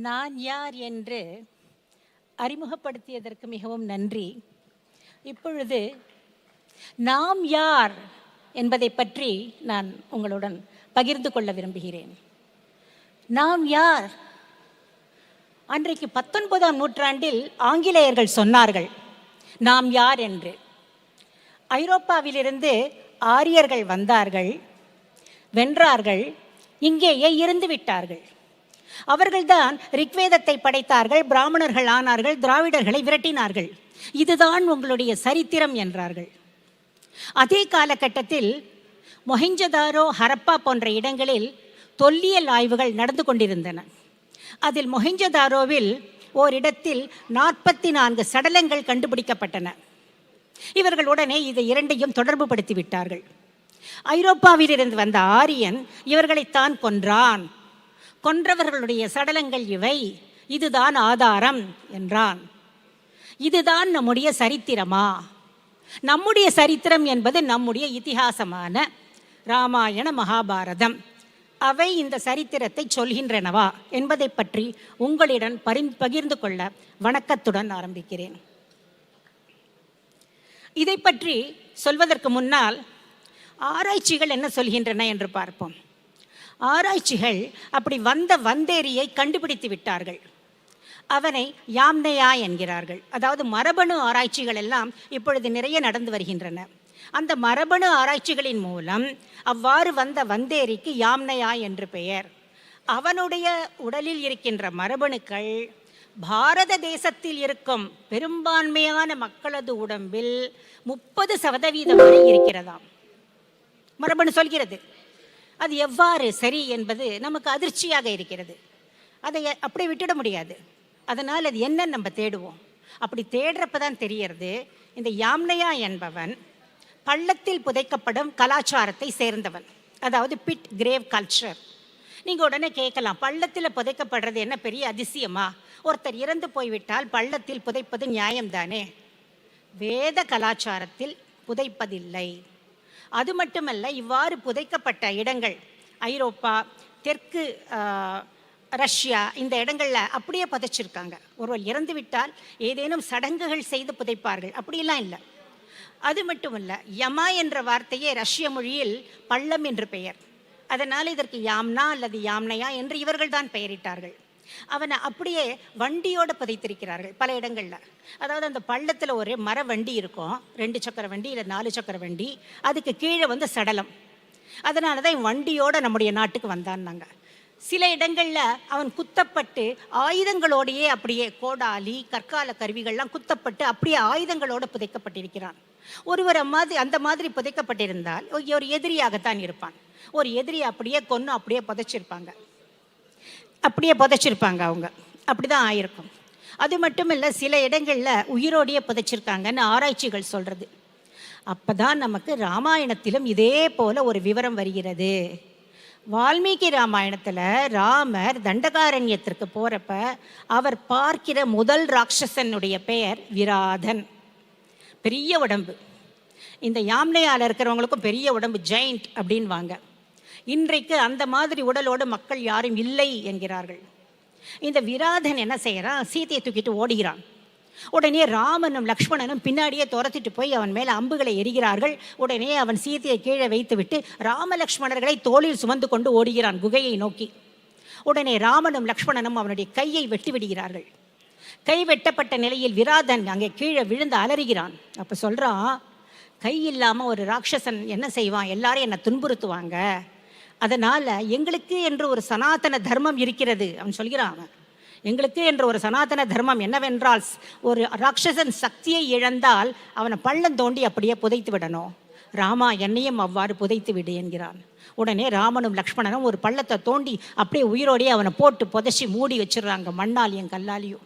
நான் யார் என்று அறிமுகப்படுத்தியதற்கு மிகவும் நன்றி. இப்பொழுது நாம் யார் என்பதை பற்றி நான் உங்களுடன் பகிர்ந்து கொள்ள விரும்புகிறேன். நாம் யார்? அன்றைக்கு 19ஆம் நூற்றாண்டில் ஆங்கிலேயர்கள் சொன்னார்கள் நாம் யார் என்று. ஐரோப்பாவிலிருந்து ஆரியர்கள் வந்தார்கள், வென்றார்கள், இங்கேயே இருந்து விட்டார்கள். அவர்கள்தான் ரிக்வேதத்தை படைத்தார்கள், பிராமணர்கள் ஆனார்கள், திராவிடர்களை விரட்டினார்கள். இதுதான் உங்களுடைய சரித்திரம் என்றார்கள். அதே காலகட்டத்தில் மொஹெஞ்சதாரோ, ஹரப்பா போன்ற இடங்களில் தொல்லியல் ஆய்வுகள் நடந்து கொண்டிருந்தன. அதில் மொஹெஞ்சதாரோவில் ஓரிடத்தில் 44 சடலங்கள் கண்டுபிடிக்கப்பட்டன. இவர்கள் உடனே இதை இரண்டையும் தொடர்பு படுத்தி விட்டார்கள். ஐரோப்பாவிலிருந்து வந்த ஆரியன் இவர்களைத்தான் கொன்றான், கொன்றவர்களுடைய சடலங்கள் இவை, இதுதான் ஆதாரம் என்றான். இதுதான் நம்முடைய சரித்திரமா? நம்முடைய சரித்திரம் என்பது நம்முடைய இதிகாசமான ராமாயண மகாபாரதம். அவை இந்த சரித்திரத்தை சொல்கின்றனவா என்பதை பற்றி உங்களிடம் பகிர்ந்து கொள்ள வணக்கத்துடன் ஆரம்பிக்கிறேன். இதை பற்றி சொல்வதற்கு முன்னால் ஆராய்ச்சிகள் என்ன சொல்கின்றன என்று பார்ப்போம். ஆராய்ச்சிகள் அப்படி வந்த வந்தேரியை கண்டுபிடித்து விட்டார்கள். அவனை யாம்னையா என்கிறார்கள். அதாவது மரபணு ஆராய்ச்சிகள் எல்லாம் இப்பொழுது நிறைய நடந்து வருகின்றன. அந்த மரபணு ஆராய்ச்சிகளின் மூலம் அவ்வாறு வந்த வந்தேரிக்கு யாம்னையா என்று பெயர். அவனுடைய உடலில் இருக்கின்ற மரபணுக்கள் பாரத தேசத்தில் இருக்கும் பெரும்பான்மையான மக்களது உடம்பில் 30% வரை இருக்கிறதாம். மரபணு சொல்கிறது. அது எவ்வாறு சரி என்பது நமக்கு அதிர்ச்சியாக இருக்கிறது. அதை அப்படியே விட்டுட முடியாது. அதனால் அது என்ன நம்ம தேடுவோம். அப்படி தேடுறப்ப தான் தெரியறது, இந்த யாம்னையா என்பவன் பள்ளத்தில் புதைக்கப்படும் கலாச்சாரத்தை சேர்ந்தவன். அதாவது பிட் கிரேவ் கல்ச்சர். நீங்கள் உடனே கேட்கலாம், பள்ளத்தில் புதைக்கப்படுறது என்ன பெரிய அதிசயமா? ஒருத்தர் இறந்து போய்விட்டால் பள்ளத்தில் புதைப்பது நியாயம்தானே? வேத கலாச்சாரத்தில் புதைப்பதில்லை. அது மட்டுமல்ல, இவ்வாறு புதைக்கப்பட்ட இடங்கள் ஐரோப்பா, தெற்கு ரஷ்யா, இந்த இடங்களில் அப்படியே புதைச்சிருக்காங்க. ஒருவர் இறந்து விட்டால் ஏதேனும் சடங்குகள் செய்து புதைப்பார்கள், அப்படியெல்லாம் இல்லை. அது மட்டுமல்ல, யமா என்ற வார்த்தையே ரஷ்ய மொழியில் பள்ளம் என்று பெயர். அதனால் இதற்கு யாம்னா அல்லது யாம்னையா என்று இவர்கள் தான் பெயரிட்டார்கள். அவனை அப்படியே வண்டியோடு புதைத்திருக்கிறார்கள் பல இடங்களில். அதாவது அந்த பள்ளத்தில் ஒரு மர வண்டி இருக்கும், 2 சக்கர வண்டி இல்லை 4 சக்கர வண்டி, அதுக்கு கீழே சடலம். அதனால தான் வண்டியோடு நம்முடைய நாட்டுக்கு வந்தான்னாங்க. சில இடங்களில் அவன் குத்தப்பட்டு ஆயுதங்களோடையே அப்படியே கோடாலி, கற்கால கருவிகள்லாம் குத்தப்பட்டு அப்படியே ஆயுதங்களோடு புதைக்கப்பட்டிருக்கிறான். ஒருவர் அந்த மாதிரி புதைக்கப்பட்டிருந்தால் ஒரு எதிரியாகத்தான் இருப்பான். ஒரு எதிரி அப்படியே கொன்று அப்படியே புதைச்சிருப்பாங்க அவங்க. அப்படி தான் ஆயிருக்கும். அது மட்டும் இல்லை, சில இடங்களில் உயிரோடையே புதைச்சிருக்காங்கன்னு ஆராய்ச்சிகள் சொல்கிறது. அப்போ தான் நமக்கு ராமாயணத்திலும் இதே போல் ஒரு விவரம் வருகிறது. வால்மீகி ராமாயணத்தில் ராமர் தண்டகாரண்யத்திற்கு போகிறப்ப அவர் பார்க்கிற முதல் ராட்சசனுடைய பெயர் விராதன். பெரிய உடம்பு. இந்த யாம்னையால் இருக்கிறவங்களுக்கும் பெரிய உடம்பு, ஜெயிண்ட் அப்படின்வாங்க. இன்றைக்கு அந்த மாதிரி உடலோடு மக்கள் யாரும் இல்லை என்கிறார்கள். இந்த விராதன் என்ன செய்கிறான்? சீதையை தூக்கிட்டு ஓடுகிறான். உடனே ராமனும் லக்ஷ்மணனும் பின்னாடியே துரத்திட்டு போய் அவன் மேலே அம்புகளை எரிகிறார்கள். உடனே அவன் சீதையை கீழே வைத்து விட்டு ராம லக்ஷ்மணர்களை தோளில் சுமந்து கொண்டு ஓடுகிறான் குகையை நோக்கி. உடனே ராமனும் லக்ஷ்மணனும் அவனுடைய கையை வெட்டி விடுகிறார்கள். கை வெட்டப்பட்ட நிலையில் விராதன் அங்கே கீழே விழுந்து அலறுகிறான். அப்போ சொல்கிறான், கை இல்லாமல் ஒரு ராட்சசன் என்ன செய்வான்? எல்லாரும் என்னை துன்புறுத்துவாங்க. அதனால் எங்களுக்கு என்று ஒரு சனாதன தர்மம் இருக்கிறது. அவன் சொல்கிறான், எங்களுக்கு என்று ஒரு சனாதன தர்மம் என்னவென்றால், ஒரு ராட்சசன் சக்தியை இழந்தால் அவனை பள்ளம் தோண்டி அப்படியே புதைத்து விடணும். ராமா, என்னையும் அவ்வாறு புதைத்து விடு என்கிறான். உடனே ராமனும் லக்ஷ்மணனும் ஒரு பள்ளத்தை தோண்டி அப்படியே உயிரோடையே அவனை போட்டு புதைச்சி மூடி வச்சிடுறாங்க, மண்ணாலியும் கல்லாலியும்.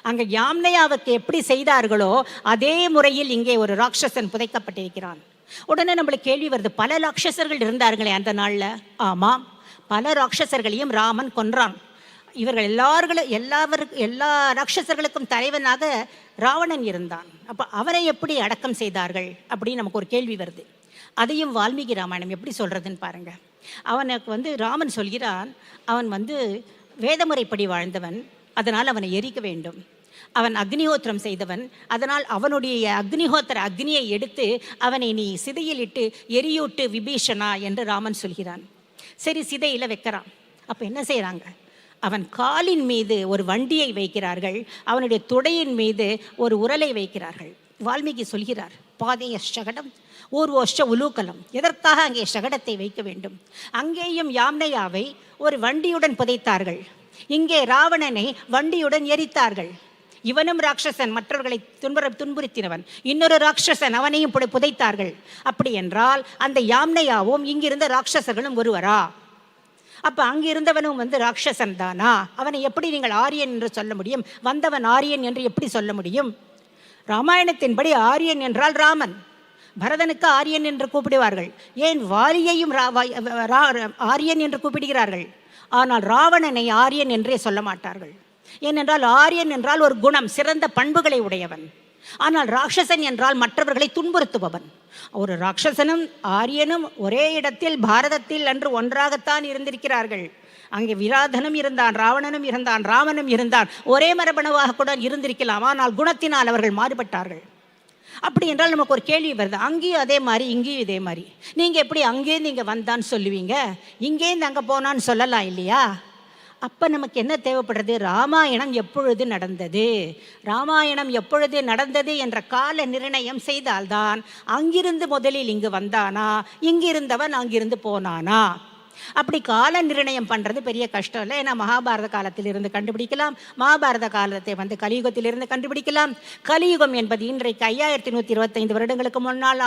அங்கே யாம்னையாவுக்கு எப்படி செய்தார்களோ அதே முறையில் இங்கே ஒரு ராட்சசன் புதைக்கப்பட்டிருக்கிறான். உடனே நம்மளுக்கு கேள்வி வருது, பல ராட்சசர்கள் இருந்தார்களே அந்த நாளில்? ஆமாம், பல ராட்சசர்களையும் ராமன் கொன்றான். இவர்கள் எல்லா ராட்சசர்களுக்கும் தலைவனாக ராவணன் இருந்தான். அப்போ அவரை எப்படி அடக்கம் செய்தார்கள் அப்படின்னு நமக்கு ஒரு கேள்வி வருது. அதையும் வால்மீகி ராமாயணம் எப்படி சொல்கிறதுன்னு பாருங்கள். அவனுக்கு ராமன் சொல்கிறான், அவன் வேதமுறைப்படி வாழ்ந்தவன், அதனால் அவனை எரிக்க வேண்டும். அவன் அக்னிஹோத்திரம் செய்தவன், அதனால் அவனுடைய அக்னிஹோத்திர அக்னியை எடுத்து அவனை நீ சிதையில் இட்டு எரியூட்டு விபீஷணா என்று ராமன் சொல்கிறான். சரி, சிதையில் வைக்கிறான். அப்போ என்ன செய்கிறாங்க? அவன் காலின் மீது ஒரு வண்டியை வைக்கிறார்கள், அவனுடைய துடையின் மீது ஒரு உரலை வைக்கிறார்கள். வால்மீகி சொல்கிறார், பாதைய சகடம் ஊர்வோஷ்ட உலூக்கலம். எதற்காக அங்கே சகடத்தை வைக்க வேண்டும்? அங்கேயும் யாம்னையாவை ஒரு வண்டியுடன் புதைத்தார்கள், இங்கே ராவணனை வண்டியுடன் எரித்தார்கள். இவனும் ராட்சசன், மற்றவர்களை துன்புறுத்தினவன். இன்னொரு ராட்சசன், அவனையும் புதைத்தார்கள். அப்படி என்றால் அந்த யாம்னையாவும் இங்கிருந்த ராட்சசர்களும் ஒருவரா? அப்போ அங்கிருந்தவனும் ராட்சசன் தானா? அவனை எப்படி நீங்கள் ஆரியன் என்று சொல்ல முடியும்? வந்தவன் ஆரியன் என்று எப்படி சொல்ல முடியும்? ராமாயணத்தின்படி ஆரியன் என்றால் ராமன். பரதனுக்கு ஆரியன் என்று கூப்பிடுவார்கள். ஏன் வாலியையும் ஆரியன் என்று கூப்பிடுகிறார்கள். ஆனால் ராவணனை ஆரியன் என்றே சொல்ல மாட்டார்கள். ஏனென்றால் ஆரியன் என்றால் ஒரு குணம், சிறந்த பண்புகளை உடையவன். ஆனால் ராட்சசன் என்றால் மற்றவர்களை துன்புறுத்துபவன். ஒரு ராட்சசனும் ஆரியனும் ஒரே இடத்தில் பாரதத்தில் அன்று ஒன்றாகத்தான் இருந்திருக்கிறார்கள். அங்கே விராதனும் இருந்தான், ராவணனும் இருந்தான், ராமனும் இருந்தான். ஒரே மரபணுவாக கூட இருந்திருக்கலாம். ஆனால் குணத்தினால் அவர்கள் மாறுபட்டார்கள். அப்படி என்றால் நமக்கு ஒரு கேள்வி வருது, அங்கேயும் அதே மாதிரி இங்கேயும் இதே மாதிரி. நீங்கள் எப்படி அங்கேருந்து இங்கே வந்தான்னு சொல்லுவீங்க, இங்கேருந்து அங்கே போனான்னு சொல்லலாம் இல்லையா? அப்போ நமக்கு என்ன தேவைப்படுறது? ராமாயணம் எப்பொழுது நடந்தது, ராமாயணம் எப்பொழுது நடந்தது என்ற கால நிர்ணயம் செய்தால்தான் அங்கிருந்து முதலில் இங்கு வந்தானா, இங்கிருந்தவன் அங்கிருந்து போனானா. அப்படி கால நிர்ணயம் பண்ணுறது பெரிய கஷ்டம் இல்லை. ஏன்னா மகாபாரத காலத்திலிருந்து கண்டுபிடிக்கலாம், மகாபாரத காலத்தை கலியுகத்திலிருந்து கண்டுபிடிக்கலாம். கலியுகம் என்பது இன்றைக்கு 5125 வருடங்களுக்கு முன்னால்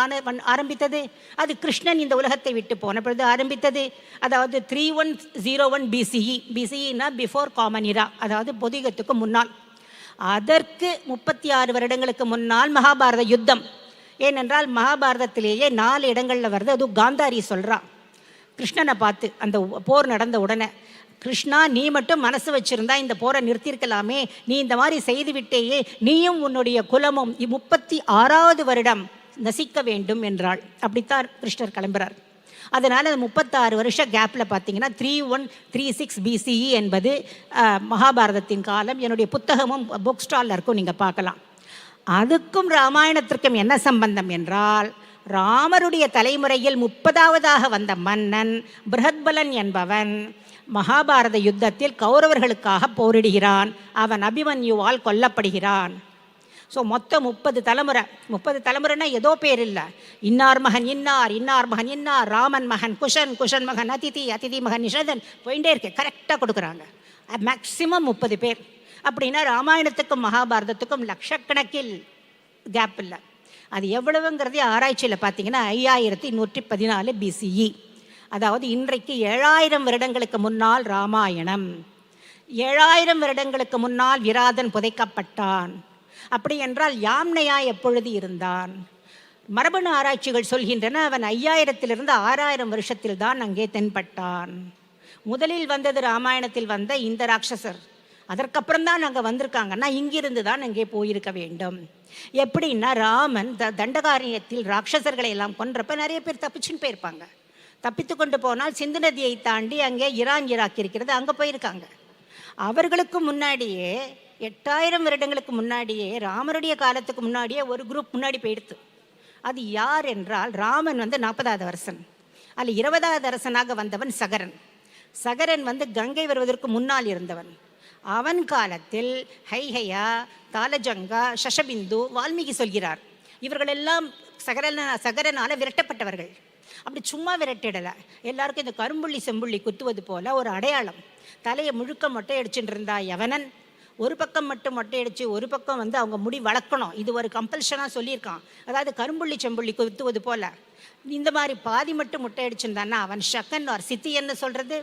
ஆரம்பித்தது. அது கிருஷ்ணன் இந்த உலகத்தை விட்டு போன பொழுது ஆரம்பித்தது. அதாவது 3101 BCE. BCEனா பிஃபோர் காமன் இரா, அதாவது பொதிகத்துக்கு முன்னால். அதற்கு 36 வருடங்களுக்கு முன்னால் மகாபாரத யுத்தம். ஏனென்றால் மகாபாரதத்திலேயே 4 இடங்களில் வருது. அதுவும் காந்தாரி சொல்கிறா கிருஷ்ணனை பார்த்து, அந்த போர் நடந்த உடனே, கிருஷ்ணா நீ மட்டும் மனசு வச்சிருந்தா இந்த போரை நிறுத்தியிருக்கலாமே, நீ இந்த மாதிரி செய்து விட்டேயே, நீயும் உன்னுடைய குலமும் 36வது வருடம் நசிக்க வேண்டும் என்றாள். அப்படித்தான் கிருஷ்ணர் கிளம்புறார். அதனால் அந்த 36 வருஷ கேப்பில் பார்த்தீங்கன்னா 3136 BCE என்பது மகாபாரதத்தின் காலம். என்னுடைய புத்தகமும் புக் ஸ்டாலில் இருக்கும், நீங்கள் பார்க்கலாம். அதுக்கும் ராமாயணத்திற்கும் என்ன சம்பந்தம் என்றால், ராமருடைய தலைமுறையில் 30வதாக வந்த மன்னன் பிருஹத்பலன் என்பவன் மகாபாரத யுத்தத்தில் கௌரவர்களுக்காக போரிடுகிறான். அவன் அபிமன்யுவால் கொல்லப்படுகிறான். ஸோ மொத்தம் 30 தலைமுறை. 30 தலைமுறைனா ஏதோ பேர் இல்லை. இன்னார் மகன் இன்னார், இன்னார் மகன் இன்னார், ராமன் மகன் குஷன், குஷன் மகன் அதிதி, அதிதி மகன் நிஷதன், போயிட்டே இருக்கு. கரெக்டாக கொடுக்குறாங்க. மேக்சிமம் 30 பேர். அப்படின்னா ராமாயணத்துக்கும் மகாபாரதத்துக்கும் லட்சக்கணக்கில் கேப் இல்லை. அது எவ்வளவுங்கிறதே ஆராய்ச்சியில் பார்த்தீங்கன்னா 5114 BCE. அதாவது இன்றைக்கு 7000 வருடங்களுக்கு முன்னால் ராமாயணம், 7000 வருடங்களுக்கு முன்னால் விராதன் புதைக்கப்பட்டான். அப்படி என்றால் யாம்னையா எப்பொழுது இருந்தான்? மரபணு ஆராய்ச்சிகள் சொல்கின்றன அவன் 5000 6000 வருஷத்தில் தான் அங்கே தென்பட்டான். முதலில் வந்தது ராமாயணத்தில் வந்த இந்த ராட்சசர். அதற்கப்புறம் தான் அங்கே வந்திருக்காங்கன்னா இங்கிருந்து தான் அங்கே போயிருக்க வேண்டும். எப்படின்னா ராமன் தண்டகாரண்யத்தில் ராட்சசர்களை எல்லாம் கொன்றப்ப நிறைய பேர் தப்பிச்சுன்னு போயிருப்பாங்க. தப்பித்து கொண்டு போனால் சிந்து நதியை தாண்டி அங்கே ஈராக் இருக்கிறது, அங்கே போயிருக்காங்க. அவர்களுக்கு முன்னாடியே 8000 வருடங்களுக்கு முன்னாடியே, ராமருடைய காலத்துக்கு முன்னாடியே ஒரு குரூப் முன்னாடி போயிடுத்து. அது யார் என்றால், ராமன் 40வது அரசன், அதில் 20வது அரசனாக வந்தவன் சகரன். சகரன் கங்கை வருவதற்கு முன்னால் இருந்தவன். அவன் காலத்தில் ஹைஹயா, தாலஜங்கா, சஷபிந்து, வால்மீகி சொல்கிறார், இவர்களெல்லாம் சகரனால் விரட்டப்பட்டவர்கள். அப்படி சும்மா விரட்டிடலை, எல்லாருக்கும் இந்த கரும்புள்ளி செம்புள்ளி குத்துவது போல ஒரு அடையாளம். தலையை முழுக்க மொட்டை அடிச்சுட்டு இருந்தா யவனன், ஒரு பக்கம் மட்டும் மொட்டை அடித்து ஒரு பக்கம் அவங்க முடி வளர்க்கணும், இது ஒரு கம்பல்ஷனாக சொல்லியிருக்கான். அதாவது கரும்புள்ளி செம்புள்ளி குத்துவது போல இந்த மாதிரி பாதி மட்டும் முட்டை அடிச்சுருந்தான்னா அவன் ஷக்கன் ஆர் சித்தி என்ன சொல்கிறது.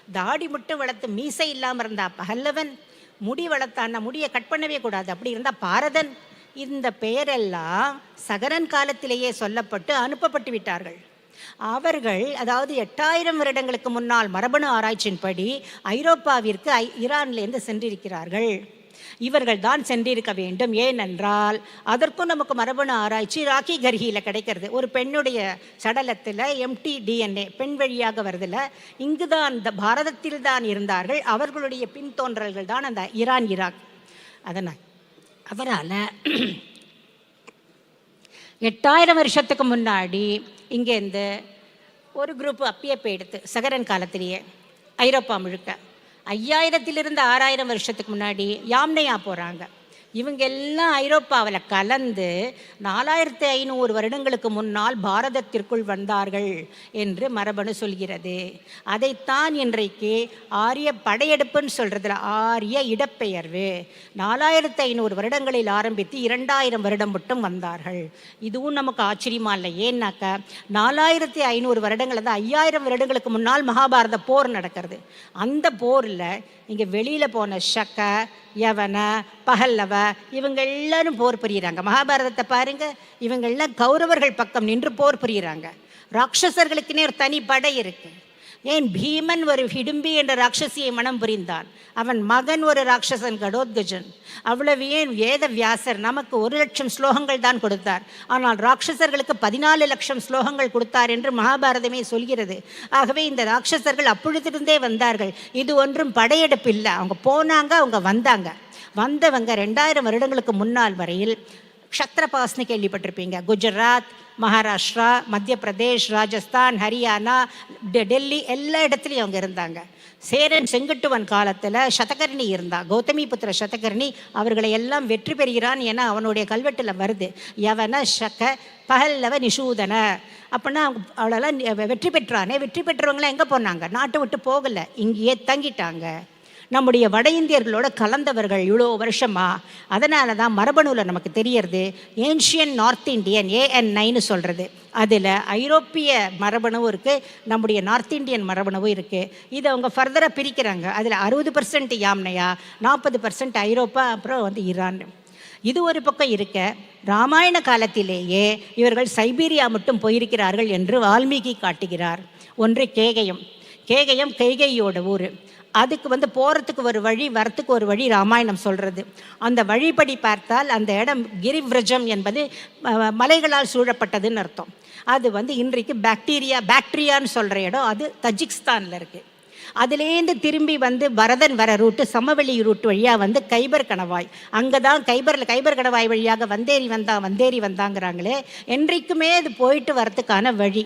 தாடி மட்டும் வளர்த்து மீசை இல்லாமல் இருந்தா பஹல்லவன், முடி வளர்த்தான்னா முடியை கட் பண்ணவே கூடாது, அப்படி இருந்தால் பாரதன். இந்த பெயரெல்லாம் சகரன் காலத்திலேயே சொல்லப்பட்டு அனுப்பப்பட்டு விட்டார்கள். அவர்கள் அதாவது 8000 வருடங்களுக்கு முன்னால் மரபணு ஆராய்ச்சியின்படி ஐரோப்பாவிற்கு ஈரான்லேருந்து சென்றிருக்கிறார்கள். இவர்கள் தான் சென்றிருக்க வேண்டும். ஏனென்றால் அதற்கும் நமக்கு மரபணு ஆராய்ச்சி ராக்கி கர்ஹியில் கிடைக்கிறது. ஒரு பெண்ணுடைய சடலத்தில் எம்டி டிஎன்ஏ பெண் வழியாக வருதில்ல, இங்கு தான் இந்த பாரதத்தில் தான் இருந்தார்கள். அவர்களுடைய பின்தோன்றல்கள் தான் அந்த ஈராக். அதனால் 8000 வருஷத்துக்கு முன்னாடி இங்கேருந்து ஒரு குரூப்பு அப்பயே போயிடுத்து சகரன் காலத்திலேயே ஐரோப்பா முழுக்க. 5000 6000 வருஷத்துக்கு முன்னாடி யாம்னையா போகிறாங்க. இவங்க எல்லாம் ஐரோப்பாவில் கலந்து 4500 வருடங்களுக்கு முன்னால் பாரதத்திற்குள் வந்தார்கள் என்று மரபணு சொல்கிறது. அதைத்தான் இன்றைக்கு ஆரிய படையெடுப்புன்னு சொல்கிறதுல ஆரிய இடப்பெயர்வு. 4500 வருடங்களில் ஆரம்பித்து 2000 வருடம் மட்டும் வந்தார்கள். இதுவும் நமக்கு ஆச்சரியமா இல்லை. ஏன்னாக்கா 4500 வருடங்கள், அது 5000 வருடங்களுக்கு முன்னால் மகாபாரத போர் நடக்கிறது. அந்த போரில் இங்கே வெளியில் போன ஷக்க, யவன, பஹல்லவ இவங்க எல்லாரும் போர் புரியுறாங்க. மகாபாரதத்தை பாருங்க, இவங்கெல்லாம் கௌரவர்கள் பக்கம் நின்று போர் புரியுறாங்க. ராட்சசர்களுக்குன்னே ஒரு தனி படை இருக்கு. ஏன் பீமன் ஒரு ஹிடும்பி என்ற ராட்சசியை மனம் புரிந்தான். அவன் மகன் ஒரு ராட்சசன் கடோத்கஜன். அவ்வளவு ஏன் வேத வியாசர் நமக்கு 1,00,000 ஸ்லோகங்கள் தான் கொடுத்தார், ஆனால் ராட்சசர்களுக்கு 14 லட்சம் ஸ்லோகங்கள் கொடுத்தார் என்று மகாபாரதமே சொல்கிறது. ஆகவே இந்த ராட்சசர்கள் அப்பொழுதிருந்தே வந்தார்கள். இது ஒன்றும் படையெடுப்பு இல்லை. அவங்க போனாங்க, அவங்க வந்தவங்க 2000 வருடங்களுக்கு முன்னால் வரையில் க்ஷத்ரபாஸ்னு கேள்விப்பட்டிருப்பீங்க. குஜராத், மகாராஷ்டிரா, மத்திய பிரதேஷ், ராஜஸ்தான், ஹரியானா, டெல்லி எல்லா இடத்துலையும் அவங்க இருந்தாங்க. சேரன் செங்குட்டுவன் காலத்தில் சதகர்ணி இருந்தான், கௌதமி புத்திர சதகர்ணி. அவர்களை எல்லாம் வெற்றி பெறுகிறான். ஏன்னா அவனுடைய கல்வெட்டில் வருது யவன ஷக பஹல்லவ நிஷூதன. அப்படின்னா அவளெல்லாம் வெற்றி பெற்றானே. வெற்றி பெற்றவங்களாம் எங்கே போனாங்க? நாட்டை விட்டு போகலை, இங்கேயே தங்கிட்டாங்க. நம்முடைய வட இந்தியர்களோட கலந்தவர்கள் இவ்வளோ வருஷமா. அதனால தான் மரபணுவில் நமக்கு தெரியறது ஏன்ஷியன் நார்த் இண்டியன் AN9 சொல்கிறது. அதில் ஐரோப்பிய மரபணுவும் இருக்குது, நம்முடைய நார்த் இண்டியன் மரபணுவும் இருக்குது. இதை அவங்க ஃபர்தராக பிரிக்கிறாங்க. அதில் 60% யாம்னையா, 40% ஐரோப்பா, அப்புறம் ஈரான். இது ஒரு பக்கம் இருக்க, ராமாயண காலத்திலேயே இவர்கள் சைபீரியா மட்டும் போயிருக்கிறார்கள் என்று வால்மீகி காட்டுகிறார். ஒன்று கேகயம் கைகையோட ஊர். அதுக்கு போகிறதுக்கு ஒரு வழி, வரத்துக்கு ஒரு வழி ராமாயணம் சொல்கிறது. அந்த வழிபடி பார்த்தால் அந்த இடம் கிரிவிரஜம் என்பது மலைகளால் சூழப்பட்டதுன்னு அர்த்தம். அது இன்றைக்கு பாக்டீரியான்னு சொல்கிற இடம், அது தஜிக்ஸ்தானில் இருக்குது. அதுலேருந்து திரும்பி பரதன் வர ரூட்டு சமவெளி ரூட் வழியாக கைபர் கணவாய். அங்கே தான் கைபர் கணவாய் வழியாக வந்தேரி வந்தாங்கிறாங்களே. என்றைக்குமே அது போயிட்டு வரத்துக்கான வழி.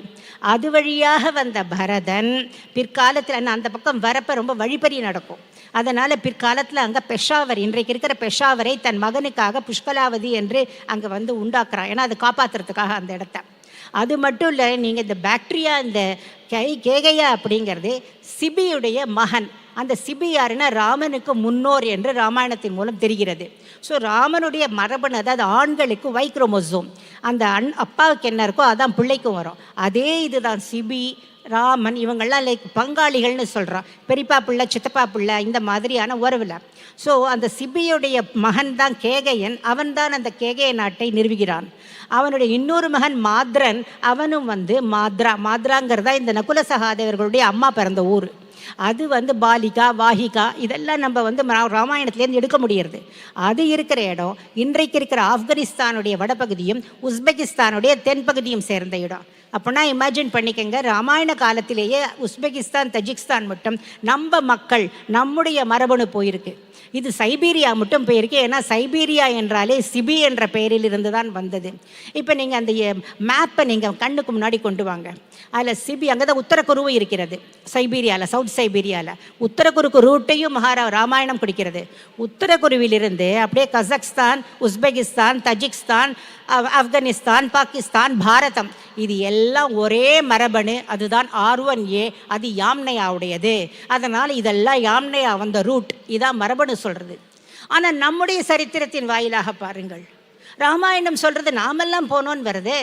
அது வழியாக வந்த பரதன் பிற்காலத்தில் அந்த பக்கம் வரப்போ ரொம்ப வழிப்பறி நடக்கும். அதனால் பிற்காலத்தில் அங்கே பெஷாவர், இன்றைக்கு இருக்கிற பெஷாவரை தன் மகனுக்காக புஷ்கலாவதி என்று அங்கே உண்டாக்குறான். ஏன்னா அது காப்பாற்றுறதுக்காக அந்த இடத்த. அது மட்டும் இல்லை, நீங்கள் இந்த பாக்டீரியா, இந்த கேகையா அப்படிங்கிறது சிபியுடைய மகன். அந்த சிபி யாருன்னா ராமனுக்கு முன்னோர் என்று ராமாயணத்தின் மூலம் தெரிகிறது. ஸோ ராமனுடைய மரபணு, அதாவது ஆண்களுக்கு Y குரோமோசோம், அந்த அப்பாவுக்கு என்ன இருக்கோ அதான் பிள்ளைக்கும் வரும். அதே இதுதான் சிபி, ராமன், இவங்கள்லாம் லைக் பங்காளிகள்னு சொல்கிறான். பெரியப்பா பிள்ளை, சித்தப்பா பிள்ளை, இந்த மாதிரியான உறவில். ஸோ அந்த சிபியுடைய மகன் தான் கேகையன். அவன்தான் அந்த கேகைய நாட்டை நிறுவுகிறான். அவனுடைய இன்னொரு மகன் மாத்ரன், அவனும் மாத்ராங்கிறதா இந்த நகுல சகாதேவர்களுடைய அம்மா பிறந்த ஊர். அது பாலிகா, வாஹிகா, இதெல்லாம் நம்ம ராமாயணத்துலேருந்து எடுக்க முடியாது. அது இருக்கிற இடம் இன்றைக்கு இருக்கிற ஆப்கானிஸ்தானுடைய வடபகுதியும் உஸ்பெகிஸ்தானுடைய தென்பகுதியும் சேர்ந்த இடம். அப்படின்னா இமேஜின் பண்ணிக்கங்க, ராமாயண காலத்திலேயே உஸ்பெகிஸ்தான், தஜிக்ஸ்தான் மட்டும் நம்ம மக்கள், நம்முடைய மரபணு போயிருக்கு. இது சைபீரியா மட்டும் போயிருக்கு. ஏன்னா சைபீரியா என்றாலே சிபி என்ற பெயரில் இருந்து தான் வந்தது. இப்போ நீங்கள் அந்த மேப்பை நீங்கள் கண்ணுக்கு முன்னாடி கொண்டு வாங்க. அதில் சிபி, அங்கே தான் உத்தரக்குருவு இருக்கிறது சைபீரியாவில், சவுத் சைபீரியாவில். உத்தரக்குருக்கு ரூட்டையும் ராமாயணம் கொடுக்கிறது. உத்தரக்குருவிலிருந்து அப்படியே கசக்ஸ்தான், உஸ்பெகிஸ்தான், தஜிக்ஸ்தான், ஆப்கானிஸ்தான், பாகிஸ்தான், பாரதம், இது எல்லாம் ஒரே மரபணு. அதுதான் R1A. அது யாம்னையாவுடையது. அதனால் இதெல்லாம் யாம்னையா வந்த ரூட். இதான் மரபணு சொல்கிறது. ஆனால் நம்முடைய சரித்திரத்தின் வாயிலாக பாருங்கள், ராமாயணம் சொல்கிறது நாமெல்லாம் போனோன்னு வருது.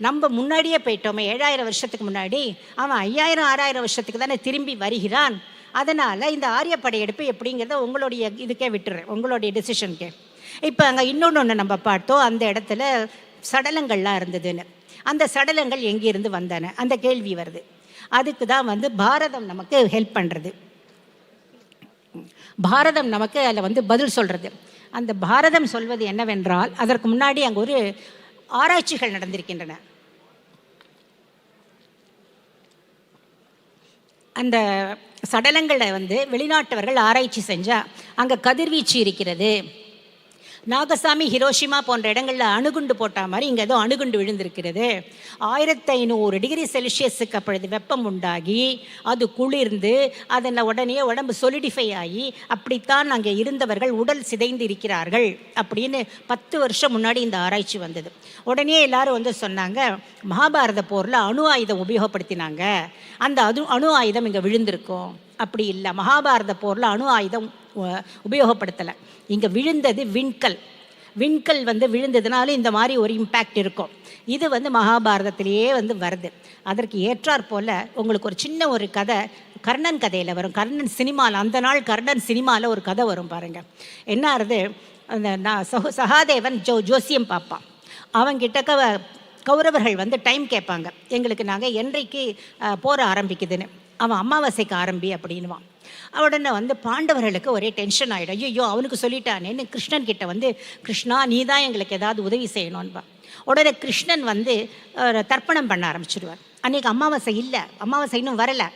நம்ம முன்னாடியே போயிட்டோமே, 7000 வருஷத்துக்கு முன்னாடி. அவன் 5000 6000 வருஷத்துக்கு தானே திரும்பி வருகிறான். அதனால் இந்த ஆரிய படையெடுப்பு எப்படிங்கிறத உங்களுடைய இதுக்கே விட்டுறேன், உங்களுடைய டெசிஷனுக்கே. இப்போ அங்கே இன்னொன்று நம்ம பார்த்தோம், அந்த இடத்துல சடலங்கள்லாம் இருந்ததுன்னு. அந்த சடலங்கள் எங்கேருந்து வந்தன அந்த கேள்வி வருது. அதுக்கு தான் பாரதம் நமக்கு ஹெல்ப் பண்ணுறது. பாரதம் நமக்கு அதில் பதில் சொல்கிறது. அந்த பாரதம் சொல்வது என்னவென்றால், அதற்கு முன்னாடி அங்கே ஒரு ஆராய்ச்சிகள் நடந்திருக்கின்றன. அந்த சடலங்களை வெளிநாட்டவர்கள் ஆராய்ச்சி செஞ்சால் அங்கே கதிர்வீச்சு இருக்கிறது. நாகசாமி, ஹிரோஷிமா போன்ற இடங்களில் அணுகுண்டு போட்ட மாதிரி இங்கே ஏதோ அணுகுண்டு விழுந்திருக்கிறது. 1500 டிகிரி செல்சியஸுக்கு அப்பொழுது வெப்பம் உண்டாகி அது குளிர்ந்து அதில் உடனே உடம்பு சொலிடிஃபை ஆகி அப்படித்தான் அங்கே இருந்தவர்கள் உடல் சிதைந்து இருக்கிறார்கள் அப்படின்னு 10 வருஷம் முன்னாடி இந்த ஆராய்ச்சி வந்தது. உடனே எல்லாரும் சொன்னாங்க, மகாபாரத போரில் அணு ஆயுதம் உபயோகப்படுத்தினாங்க, அந்த அணு ஆயுதம் இங்கே விழுந்திருக்கும். அப்படி இல்லை, மகாபாரத போரில் அணு ஆயுதம் உபயோகப்படுத்தலை. இங்கே விழுந்தது விண்கல் விழுந்ததுனால இந்த மாதிரி ஒரு இம்பேக்ட் இருக்கும். இது மகாபாரதத்திலேயே வருது. அதற்கு ஏற்றாற் போல் உங்களுக்கு ஒரு சின்ன ஒரு கதை கர்ணன் கதையில் வரும். கர்ணன் சினிமாவில், அந்த நாள் கர்ணன் சினிமாவில் ஒரு கதை வரும் பாருங்கள். என்ன ஆகுது, அந்த சகாதேவன் ஜோசியம் பார்ப்பான். அவங்கிட்ட கௌரவர்கள் டைம் கேட்பாங்க, எங்களுக்கு நாங்கள் என்றைக்கு போர ஆரம்பிக்குதுன்னு. அவன் அமாவாசைக்கு ஆரம்பி அப்படின்வான். உடனே பாண்டவர்களுக்கு ஒரே டென்ஷன் ஆகிடும். ஐயோ அவனுக்கு சொல்லிட்டானேன்னு கிருஷ்ணன் கிட்ட கிருஷ்ணா நீ தான் எங்களுக்கு ஏதாவது உதவி செய்யணும்ன்பா. உடனே கிருஷ்ணன் தர்ப்பணம் பண்ண ஆரம்பிச்சிடுவார். அன்றைக்கி அமாவாசை இல்லை, அமாவாசை இன்னும் வரலை.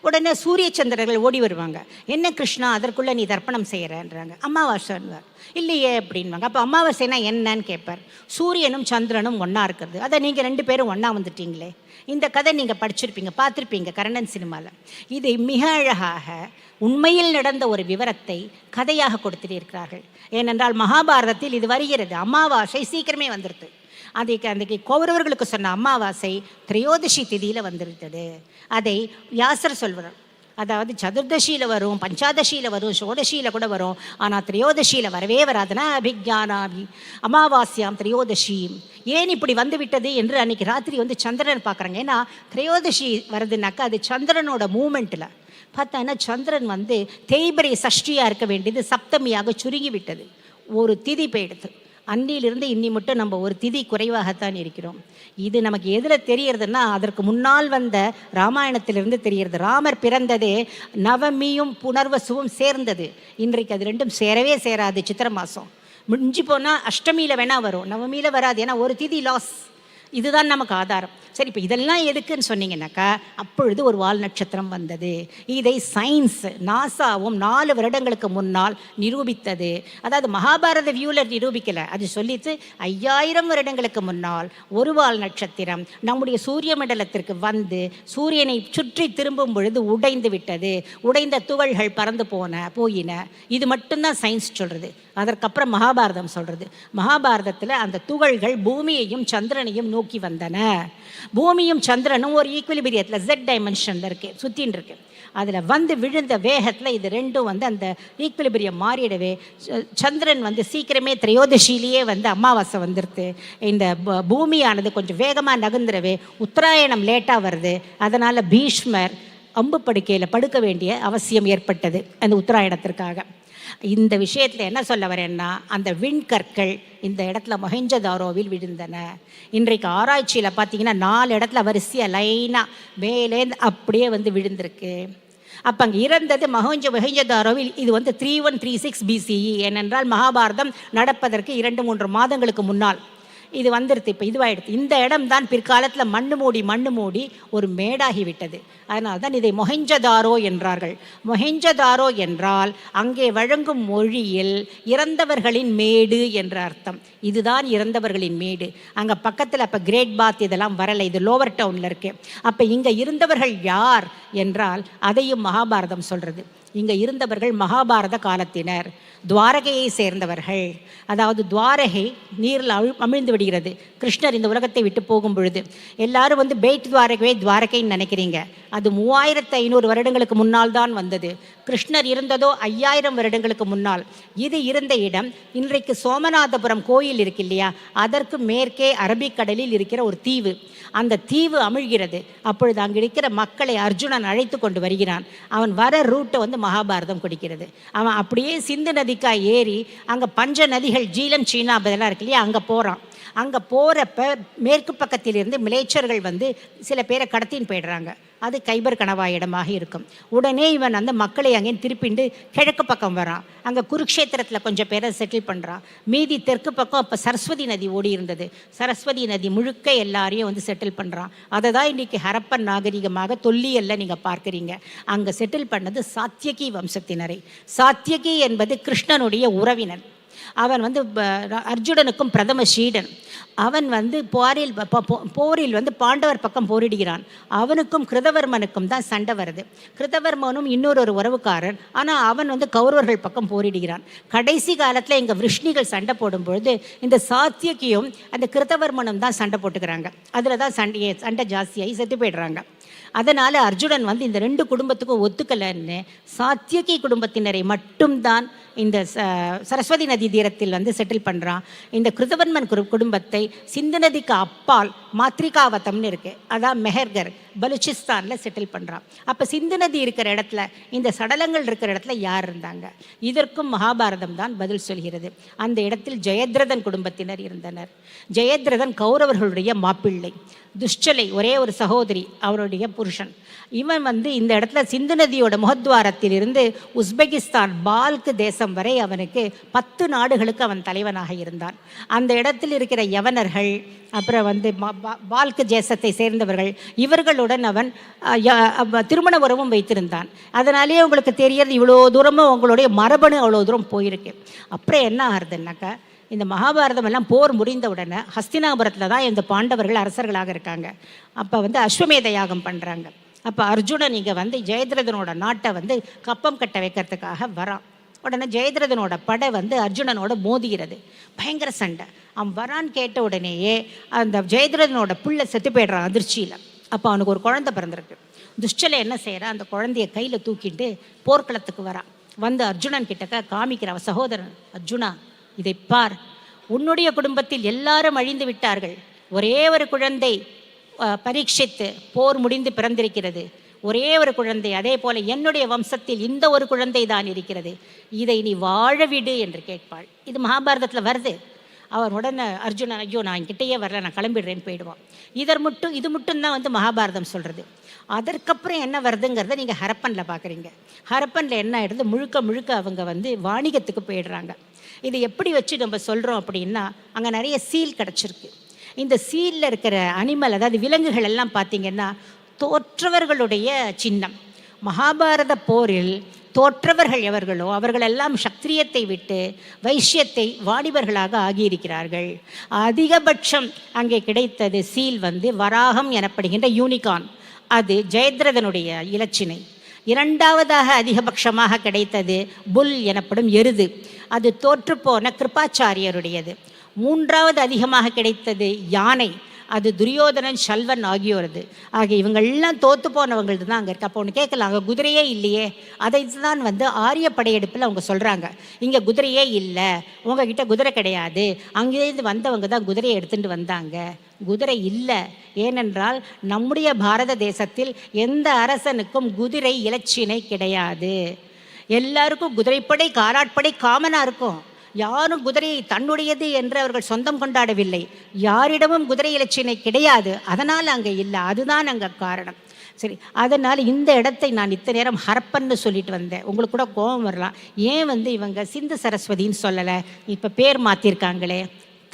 உடனே சூரிய சந்திரர்கள் ஓடி வருவாங்க. என்ன கிருஷ்ணா அதற்குள்ளே நீ தர்ப்பணம் செய்கிறேன்றாங்க. அமாவாசைன்வார். இல்லையே அப்படின்வாங்க. அப்போ அமாவாசைனா என்னன்னு கேட்பார். சூரியனும் சந்திரனும் ஒன்றா இருக்கிறது. அதை நீங்கள் 2 பேரும் ஒன்றா வந்துட்டீங்களே. இந்த கதை நீங்கள் படிச்சிருப்பீங்க, பார்த்துருப்பீங்க கர்ணன் சினிமாவில். இது மிக அழகாக உண்மையில் நடந்த ஒரு விவரத்தை கதையாக கொடுத்திருக்கிறார்கள். ஏனென்றால் மகாபாரதத்தில் இது வருகிறது. அமாவாசை சீக்கிரமே வந்துடுது. அன்றைக்கு கௌரவர்களுக்கு சொன்ன அமாவாசை திரையோதசி திதியில் வந்துருந்தது. அதை வியாசர் சொல்வார். அதாவது சதுர்தசியில் வரும், பஞ்சாதசியில் வரும், ஷோடசியில் கூட வரும். ஆனால் திரையோதசியில் வரவே வராதுன்னா அபிஜானாமி அமாவாஸ்யாம் திரையோதசி. ஏன் இப்படி விட்டது என்று அன்றைக்கி ராத்திரி சந்திரன் பார்க்குறாங்க. ஏன்னா திரையோதசி வருதுனாக்கா அது சந்திரனோட மூமெண்ட்டில் பார்த்தா சந்திரன் தேய்பிரை சஷ்டியாக இருக்க வேண்டியது சப்தமியாக சுருங்கி விட்டது. ஒரு திதி போயிடுது. அன்றிலிருந்து இன்னி மட்டும் நம்ம ஒரு திதி குறைவாகத்தான் இருக்கிறோம். இது நமக்கு எதில் தெரியறதுன்னா, அதற்கு முன்னால் வந்த ராமாயணத்திலிருந்து தெரிகிறது. ராமர் பிறந்ததே நவமியும் புனர்வசுவும் சேர்ந்தது. இன்றைக்கு அது 2ம் சேரவே சேராது. சித்திரை மாதம் முடிஞ்சு போனால் அஷ்டமியில் வேணால் வரும், நவமியில் வராது. ஏன்னா ஒரு திதி லாஸ். இதுதான் நமக்கு ஆதாரம். சரி, இப்போ இதெல்லாம் எதுக்குன்னு சொன்னீங்கன்னாக்கா, அப்பொழுது ஒரு வால் நட்சத்திரம் வந்தது. இதை சயின்ஸ் நாசாவும் 4 வருடங்களுக்கு முன்னால் நிரூபித்தது. அதாவது மகாபாரத வியூவில் நிரூபிக்கலை, அது சொல்லித்து 5000 வருடங்களுக்கு முன்னால் ஒரு வால் நட்சத்திரம் நம்முடைய சூரிய மண்டலத்திற்கு சூரியனை சுற்றி திரும்பும் பொழுது உடைந்து விட்டது. உடைந்த துகள்கள் பறந்து போயின. இது மட்டும்தான் சயின்ஸ் சொல்கிறது. அதற்கப்புறம் மகாபாரதம் சொல்கிறது. மகாபாரதத்தில் அந்த துகள்கள் பூமியையும் சந்திரனையும் நோக்கி வந்தன. பூமியும் சந்திரனும் ஒரு ஈக்குவலிபிரியத்தில் Z டைமென்ஷனில் இருக்குது, சுற்றின்னு இருக்கு. அதில் விழுந்த வேகத்தில் இது 2ம் அந்த ஈக்குவலிபிரியம் மாறிடவே சந்திரன் சீக்கிரமே திரையோதசியிலேயே அமாவாசை வந்துடுது. இந்த பூமியானது கொஞ்சம் வேகமாக நகர்ந்துடவே உத்தராயணம் லேட்டாக வருது. அதனால் பீஷ்மர் அம்பு படுக்கையில் படுக்க வேண்டிய அவசியம் ஏற்பட்டது அந்த உத்தராயணத்திற்காக. இந்த விஷயத்தில் என்ன சொல்ல வரேன்னா, அந்த விண்கற்கள் இந்த இடத்துல மொஹெஞ்சதாரோவில் விழுந்தன. இன்றைக்கு ஆராய்ச்சியில் பார்த்தீங்கன்னா 4 இடத்துல வரிசையாக லைனாக மேலேருந்து அப்படியே விழுந்திருக்கு. அப்போ அங்கே இறந்தது மொஹெஞ்சதாரோவில். இது 3136 BCE. ஏனென்றால் மகாபாரதம் நடப்பதற்கு 2-3 மாதங்களுக்கு முன்னால் இது வந்துடுது. இப்போ இதுவாகிடுது. இந்த இடம் தான் பிற்காலத்தில் மண்ணு மூடி ஒரு மேடாகிவிட்டது. அதனால் தான் இதை மொஹெஞ்சதாரோ என்றார்கள். மொஹெஞ்சதாரோ என்றால் அங்கே வழங்கும் மொழியில் இறந்தவர்களின் மேடு என்ற அர்த்தம். இதுதான் இறந்தவர்களின் மேடு. அங்கே பக்கத்தில் அப்போ கிரேட் பாத் இதெல்லாம் வரலை, இது லோவர் டவுனில் இருக்கு. அப்போ இங்கே இருந்தவர்கள் யார் என்றால் அதையும் மகாபாரதம் சொல்கிறது. இங்கே இருந்தவர்கள் மகாபாரத காலத்தினர், துவாரகையை சேர்ந்தவர்கள். அதாவது துவாரகை நீரில் அமிழ்ந்து விடுகிறது கிருஷ்ணர் இந்த உலகத்தை விட்டு போகும் பொழுது. எல்லாரும் பெய்ட் துவாரகைன்னு நினைக்கிறீங்க. அது 3500 வருடங்களுக்கு முன்னால் தான் வந்தது. கிருஷ்ணர் இருந்ததோ 5000 வருடங்களுக்கு முன்னால். இது இருந்த இடம் இன்றைக்கு சோமநாதபுரம் கோயில் இருக்கு இல்லையா, அதற்கு மேற்கே அரபிக்கடலில் இருக்கிற ஒரு தீவு. அந்த தீவு அமிழ்கிறது. அப்பொழுது அங்கே இருக்கிற மக்களை அர்ஜுனன் அழைத்து கொண்டு வருகிறான். அவன் வர ரூட்டை மகாபாரதம் கொடுக்கிறது. அவன் அப்படியே சிந்து நதிக்கா ஏறி அங்கே பஞ்ச நதிகள் ஜீலன் சீனா இதெல்லாம் இருக்கு இல்லையா, அங்கே போகிறான். அங்கே போகிறப்ப மேற்கு பக்கத்திலிருந்து மிலேச்சர்கள் சில பேரை கடத்தின்னு போயிடுறாங்க. அது கைபர் கணவாய் இடமாக இருக்கும். உடனே இவன் அந்த மக்களை அங்கே திருப்பிண்டு கிழக்கு பக்கம் வரான். அங்கே குருக்ஷேத்திரத்தில் கொஞ்சம் பேரை செட்டில் பண்ணுறான். மீதி தெற்கு பக்கம் அப்போ சரஸ்வதி நதி ஓடி இருந்தது. சரஸ்வதி நதி முழுக்க எல்லாரையும் வந்து செட்டில் பண்ணுறான். அதை தான் இன்றைக்கி ஹரப்பன் நாகரிகமாக தொல்லியல்ல நீங்கள் பார்க்குறீங்க. அங்கே செட்டில் பண்ணது சாத்தியகி வம்சத்தினரை. சாத்தியகி என்பது கிருஷ்ணனுடைய உறவினன். அவன் வந்து அர்ஜுனனுக்கும் பிரதம சீடன். அவன் வந்து போரில் வந்து பாண்டவர் பக்கம் போரிடுகிறான். அவனுக்கும் கிருதவர்மனுக்கும் தான் சண்டை வருது. கிருதவர்மனும் இன்னொரு உறவுக்காரன். ஆனால் அவன் வந்து கௌரவர்கள் பக்கம் போரிடுகிறான். கடைசி காலத்தில் இங்கே விஷ்ணிகள் சண்டை போடும்பொழுது இந்த சாத்தியகியும் அந்த கிருதவர்மனும் தான் சண்டை போட்டுக்கிறாங்க. அதில் தான் சண்டை ஜாஸ்தியாகி செத்து போய்டுறாங்க. அதனால் அர்ஜுனன் வந்து இந்த 2 குடும்பத்துக்கும் ஒத்துக்கலைன்னு சாத்தியகி குடும்பத்தினரை மட்டும்தான் இந்த சரஸ்வதி நதி தீரத்தில் வந்து செட்டில் பண்ணுறான். இந்த கிருதவர்மன் குடும்பத்தை சிந்து நதிக்கு அப்பால் மாத்ரிகாவத்தம்னு இருக்குது, அதான் மெஹர்கர் பலுச்சிஸ்தானில் செட்டில் பண்ணுறான். அப்போ சிந்து நதி இருக்கிற இடத்துல, இந்த சடலங்கள் இருக்கிற இடத்துல யார் இருந்தாங்க? இதற்கும் மகாபாரதம் தான் பதில் சொல்கிறது. அந்த இடத்தில் ஜெயத்ரதன் குடும்பத்தினர் இருந்தனர். ஜெயத்ரதன் கௌரவர்களுடைய மாப்பிள்ளை. துஷ்சலை ஒரே ஒரு சகோதரி, அவருடைய புருஷன். இவன் வந்து இந்த இடத்துல சிந்து நதியோட முகத்வாரத்தில் இருந்து உஸ்பெகிஸ்தான் பால்க் தேசம் வரை அவனுக்கு 10 நாடுகளுக்கு அவன் தலைவனாக இருந்தான். அந்த இடத்தில் இருக்கிற யவனர்கள், அப்புறம் வந்து பால்க் தேசத்தை சேர்ந்தவர்கள், இவர்களுடன் அவன் திருமண உறவும் வைத்திருந்தான். அதனாலேயே உங்களுக்கு தெரியறது இவ்வளோ தூரமும் அவங்களுடைய மரபணு அவ்வளோ தூரம் போயிருக்கு. அப்புறம் என்ன ஆகுதுன்னாக்கா, இந்த மகாபாரதம் எல்லாம் போர் முடிந்த உடனே ஹஸ்தினாபுரத்தில் தான் இந்த பாண்டவர்கள் அரசர்களாக இருக்காங்க. அப்போ வந்து அஸ்வமேத யாகம் பண்ணுறாங்க. அப்போ அர்ஜுனன் இங்கே வந்து ஜெயத்ரதனோட நாட்டை வந்து கப்பம் கட்ட வைக்கிறதுக்காக வரான். உடனே ஜெயத்ரதனோட படை வந்து அர்ஜுனனோட மோதுகிறது. பயங்கர சண்டை. அவன் வரான்னு கேட்ட உடனேயே அந்த ஜெயத்ரதனோட புள்ள செத்து போய்டுறான் அதிர்ச்சியில். அப்போ அவனுக்கு ஒரு குழந்தை பிறந்திருக்கு. துஷ்டலை என்ன செய்கிறான், அந்த குழந்தைய கையில் தூக்கிட்டு போர்க்களத்துக்கு வரான். வந்து அர்ஜுனன் கிட்டக்க காமிக்கிற சகோதரன், அர்ஜுனா இதை பார், உன்னுடைய குடும்பத்தில் எல்லாரும் அழிந்து விட்டார்கள். ஒரே ஒரு குழந்தை பரீட்சித்து போர் முடிந்து பிறந்திருக்கிறது. ஒரே ஒரு குழந்தை. அதே போல என்னுடைய வம்சத்தில் இந்த ஒரு குழந்தை தான் இருக்கிறது. இதை நீ வாழவிடு என்று கேட்பாள். இது மகாபாரதத்தில் வருது. அவன் உடனே அர்ஜுனன், ஐயோ நான் என்கிட்டயே வரல, நான் கிளம்பிடுறேன்னு போயிடுவான். இது மட்டும்தான் வந்து மகாபாரதம் சொல்கிறது. அதற்கப்புறம் என்ன வருதுங்கிறத நீங்கள் ஹரப்பனில் பார்க்குறீங்க. ஹரப்பனில் என்ன ஆகிடுது, முழுக்க அவங்க வந்து வாணிகத்துக்கு போயிடுறாங்க. இது எப்படி வச்சு நம்ம சொல்கிறோம் அப்படின்னா, அங்கே நிறைய சீல் கிடச்சிருக்கு. இந்த சீலில் இருக்கிற அனிமல், அதாவது விலங்குகள் எல்லாம் பார்த்திங்கன்னா தோற்றவர்களுடைய சின்னம். மகாபாரத போரில் தோற்றவர்கள் எவர்களோ அவர்களெல்லாம் சத்திரியத்தை விட்டு வைஷ்யத்தை வாடிவர்களாக ஆகியிருக்கிறார்கள். அதிகபட்சம் அங்கே கிடைத்தது சீல் வந்து வராகம் எனப்படுகின்ற யூனிகான். அது ஜெயத்ரதனுடைய இலச்சினை. இரண்டாவதாக அதிகபட்சமாக கிடைத்தது புல் எனப்படும் எருது. அது தோற்றுப்போன கிருபாச்சாரியருடையது. மூன்றாவது அதிகமாக கிடைத்தது யானை. அது துரியோதனன், சல்வன் ஆகியோரது. இவங்கள்லாம் தோற்று போனவங்களது தான் அங்கே இருக்கு. அப்போ ஒன்று கேட்கலாம், அங்கே குதிரையே இல்லையே. அதை தான் வந்து ஆரிய படையெடுப்பில் அவங்க சொல்கிறாங்க, இங்கே குதிரையே இல்லை, உங்ககிட்ட குதிரை கிடையாது, அங்கேருந்து வந்தவங்க தான் குதிரையை எடுத்துகிட்டு வந்தாங்க. குதிரை இல்லை. ஏனென்றால் நம்முடைய பாரத தேசத்தில் எந்த அரசனுக்கும் குதிரை இலச்சினை கிடையாது. எல்லாருக்கும் குதிரைப்படை காலாட்படை காமனாக இருக்கும். யாரும் குதிரையை தன்னுடையது என்று அவர்கள் சொந்தம் கொண்டாடவில்லை. யாரிடமும் குதிரை இலச்சினை கிடையாது. அதனால் அங்கே இல்லை. அதுதான் அங்கே காரணம். சரி, அதனால் இந்த இடத்தை நான் இத்தனை நேரம் ஹரப்பன்னு சொல்லிட்டு வந்தேன். உங்களுக்கு கூட கோபம் வரலாம், ஏன் வந்து இவங்க சிந்து சரஸ்வதின்னு சொல்லலை, இப்போ பேர் மாற்றிருக்காங்களே.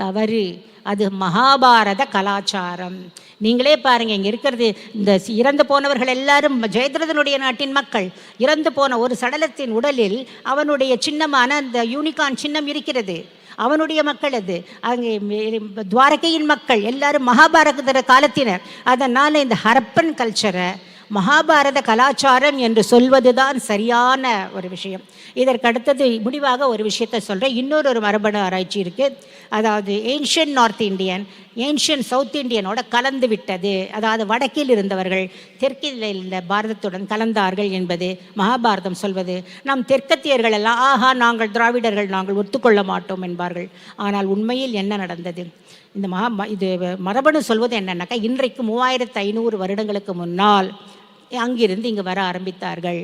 தவறு. அது மகாபாரத கலாச்சாரம். நீங்களே பாருங்கள், இங்கே இருக்கிறது இந்த இறந்து போனவர்கள் எல்லாரும் ஜெயத்ரதனுடைய நாட்டின் மக்கள். இறந்து போன ஒரு சடலத்தின் உடலில் அவனுடைய சின்னமான அந்த யூனிகான் சின்னம் இருக்கிறது. அவனுடைய மக்கள் அது. அங்கே துவாரகையின் மக்கள் எல்லாரும் மகாபாரத காலத்தினர். அதனால் இந்த ஹரப்பன் கல்ச்சரை மகாபாரத கலாச்சாரம் என்று சொல்வது தான் சரியான ஒரு விஷயம். இதற்கு அடுத்தது முடிவாக ஒரு விஷயத்தை சொல்கிறேன். இன்னொரு மரபணு ஆராய்ச்சி இருக்குது. அதாவது ancient North Indian ancient South இந்தியனோட கலந்து விட்டது. அதாவது வடக்கில் இருந்தவர்கள் தெற்கில் இருந்த பாரதத்துடன் கலந்தார்கள் என்பது மகாபாரதம் சொல்வது. நம் தெற்கத்தியர்கள் எல்லாம் ஆஹா நாங்கள் திராவிடர்கள், நாங்கள் ஒத்துக்கொள்ள மாட்டோம் என்பார்கள். ஆனால் உண்மையில் என்ன நடந்தது? இந்த இது மரபணு சொல்வது என்னன்னாக்கா, இன்றைக்கு 3500 வருடங்களுக்கு முன்னால் அங்கிருந்து இங்கே வர ஆரம்பித்தார்கள்.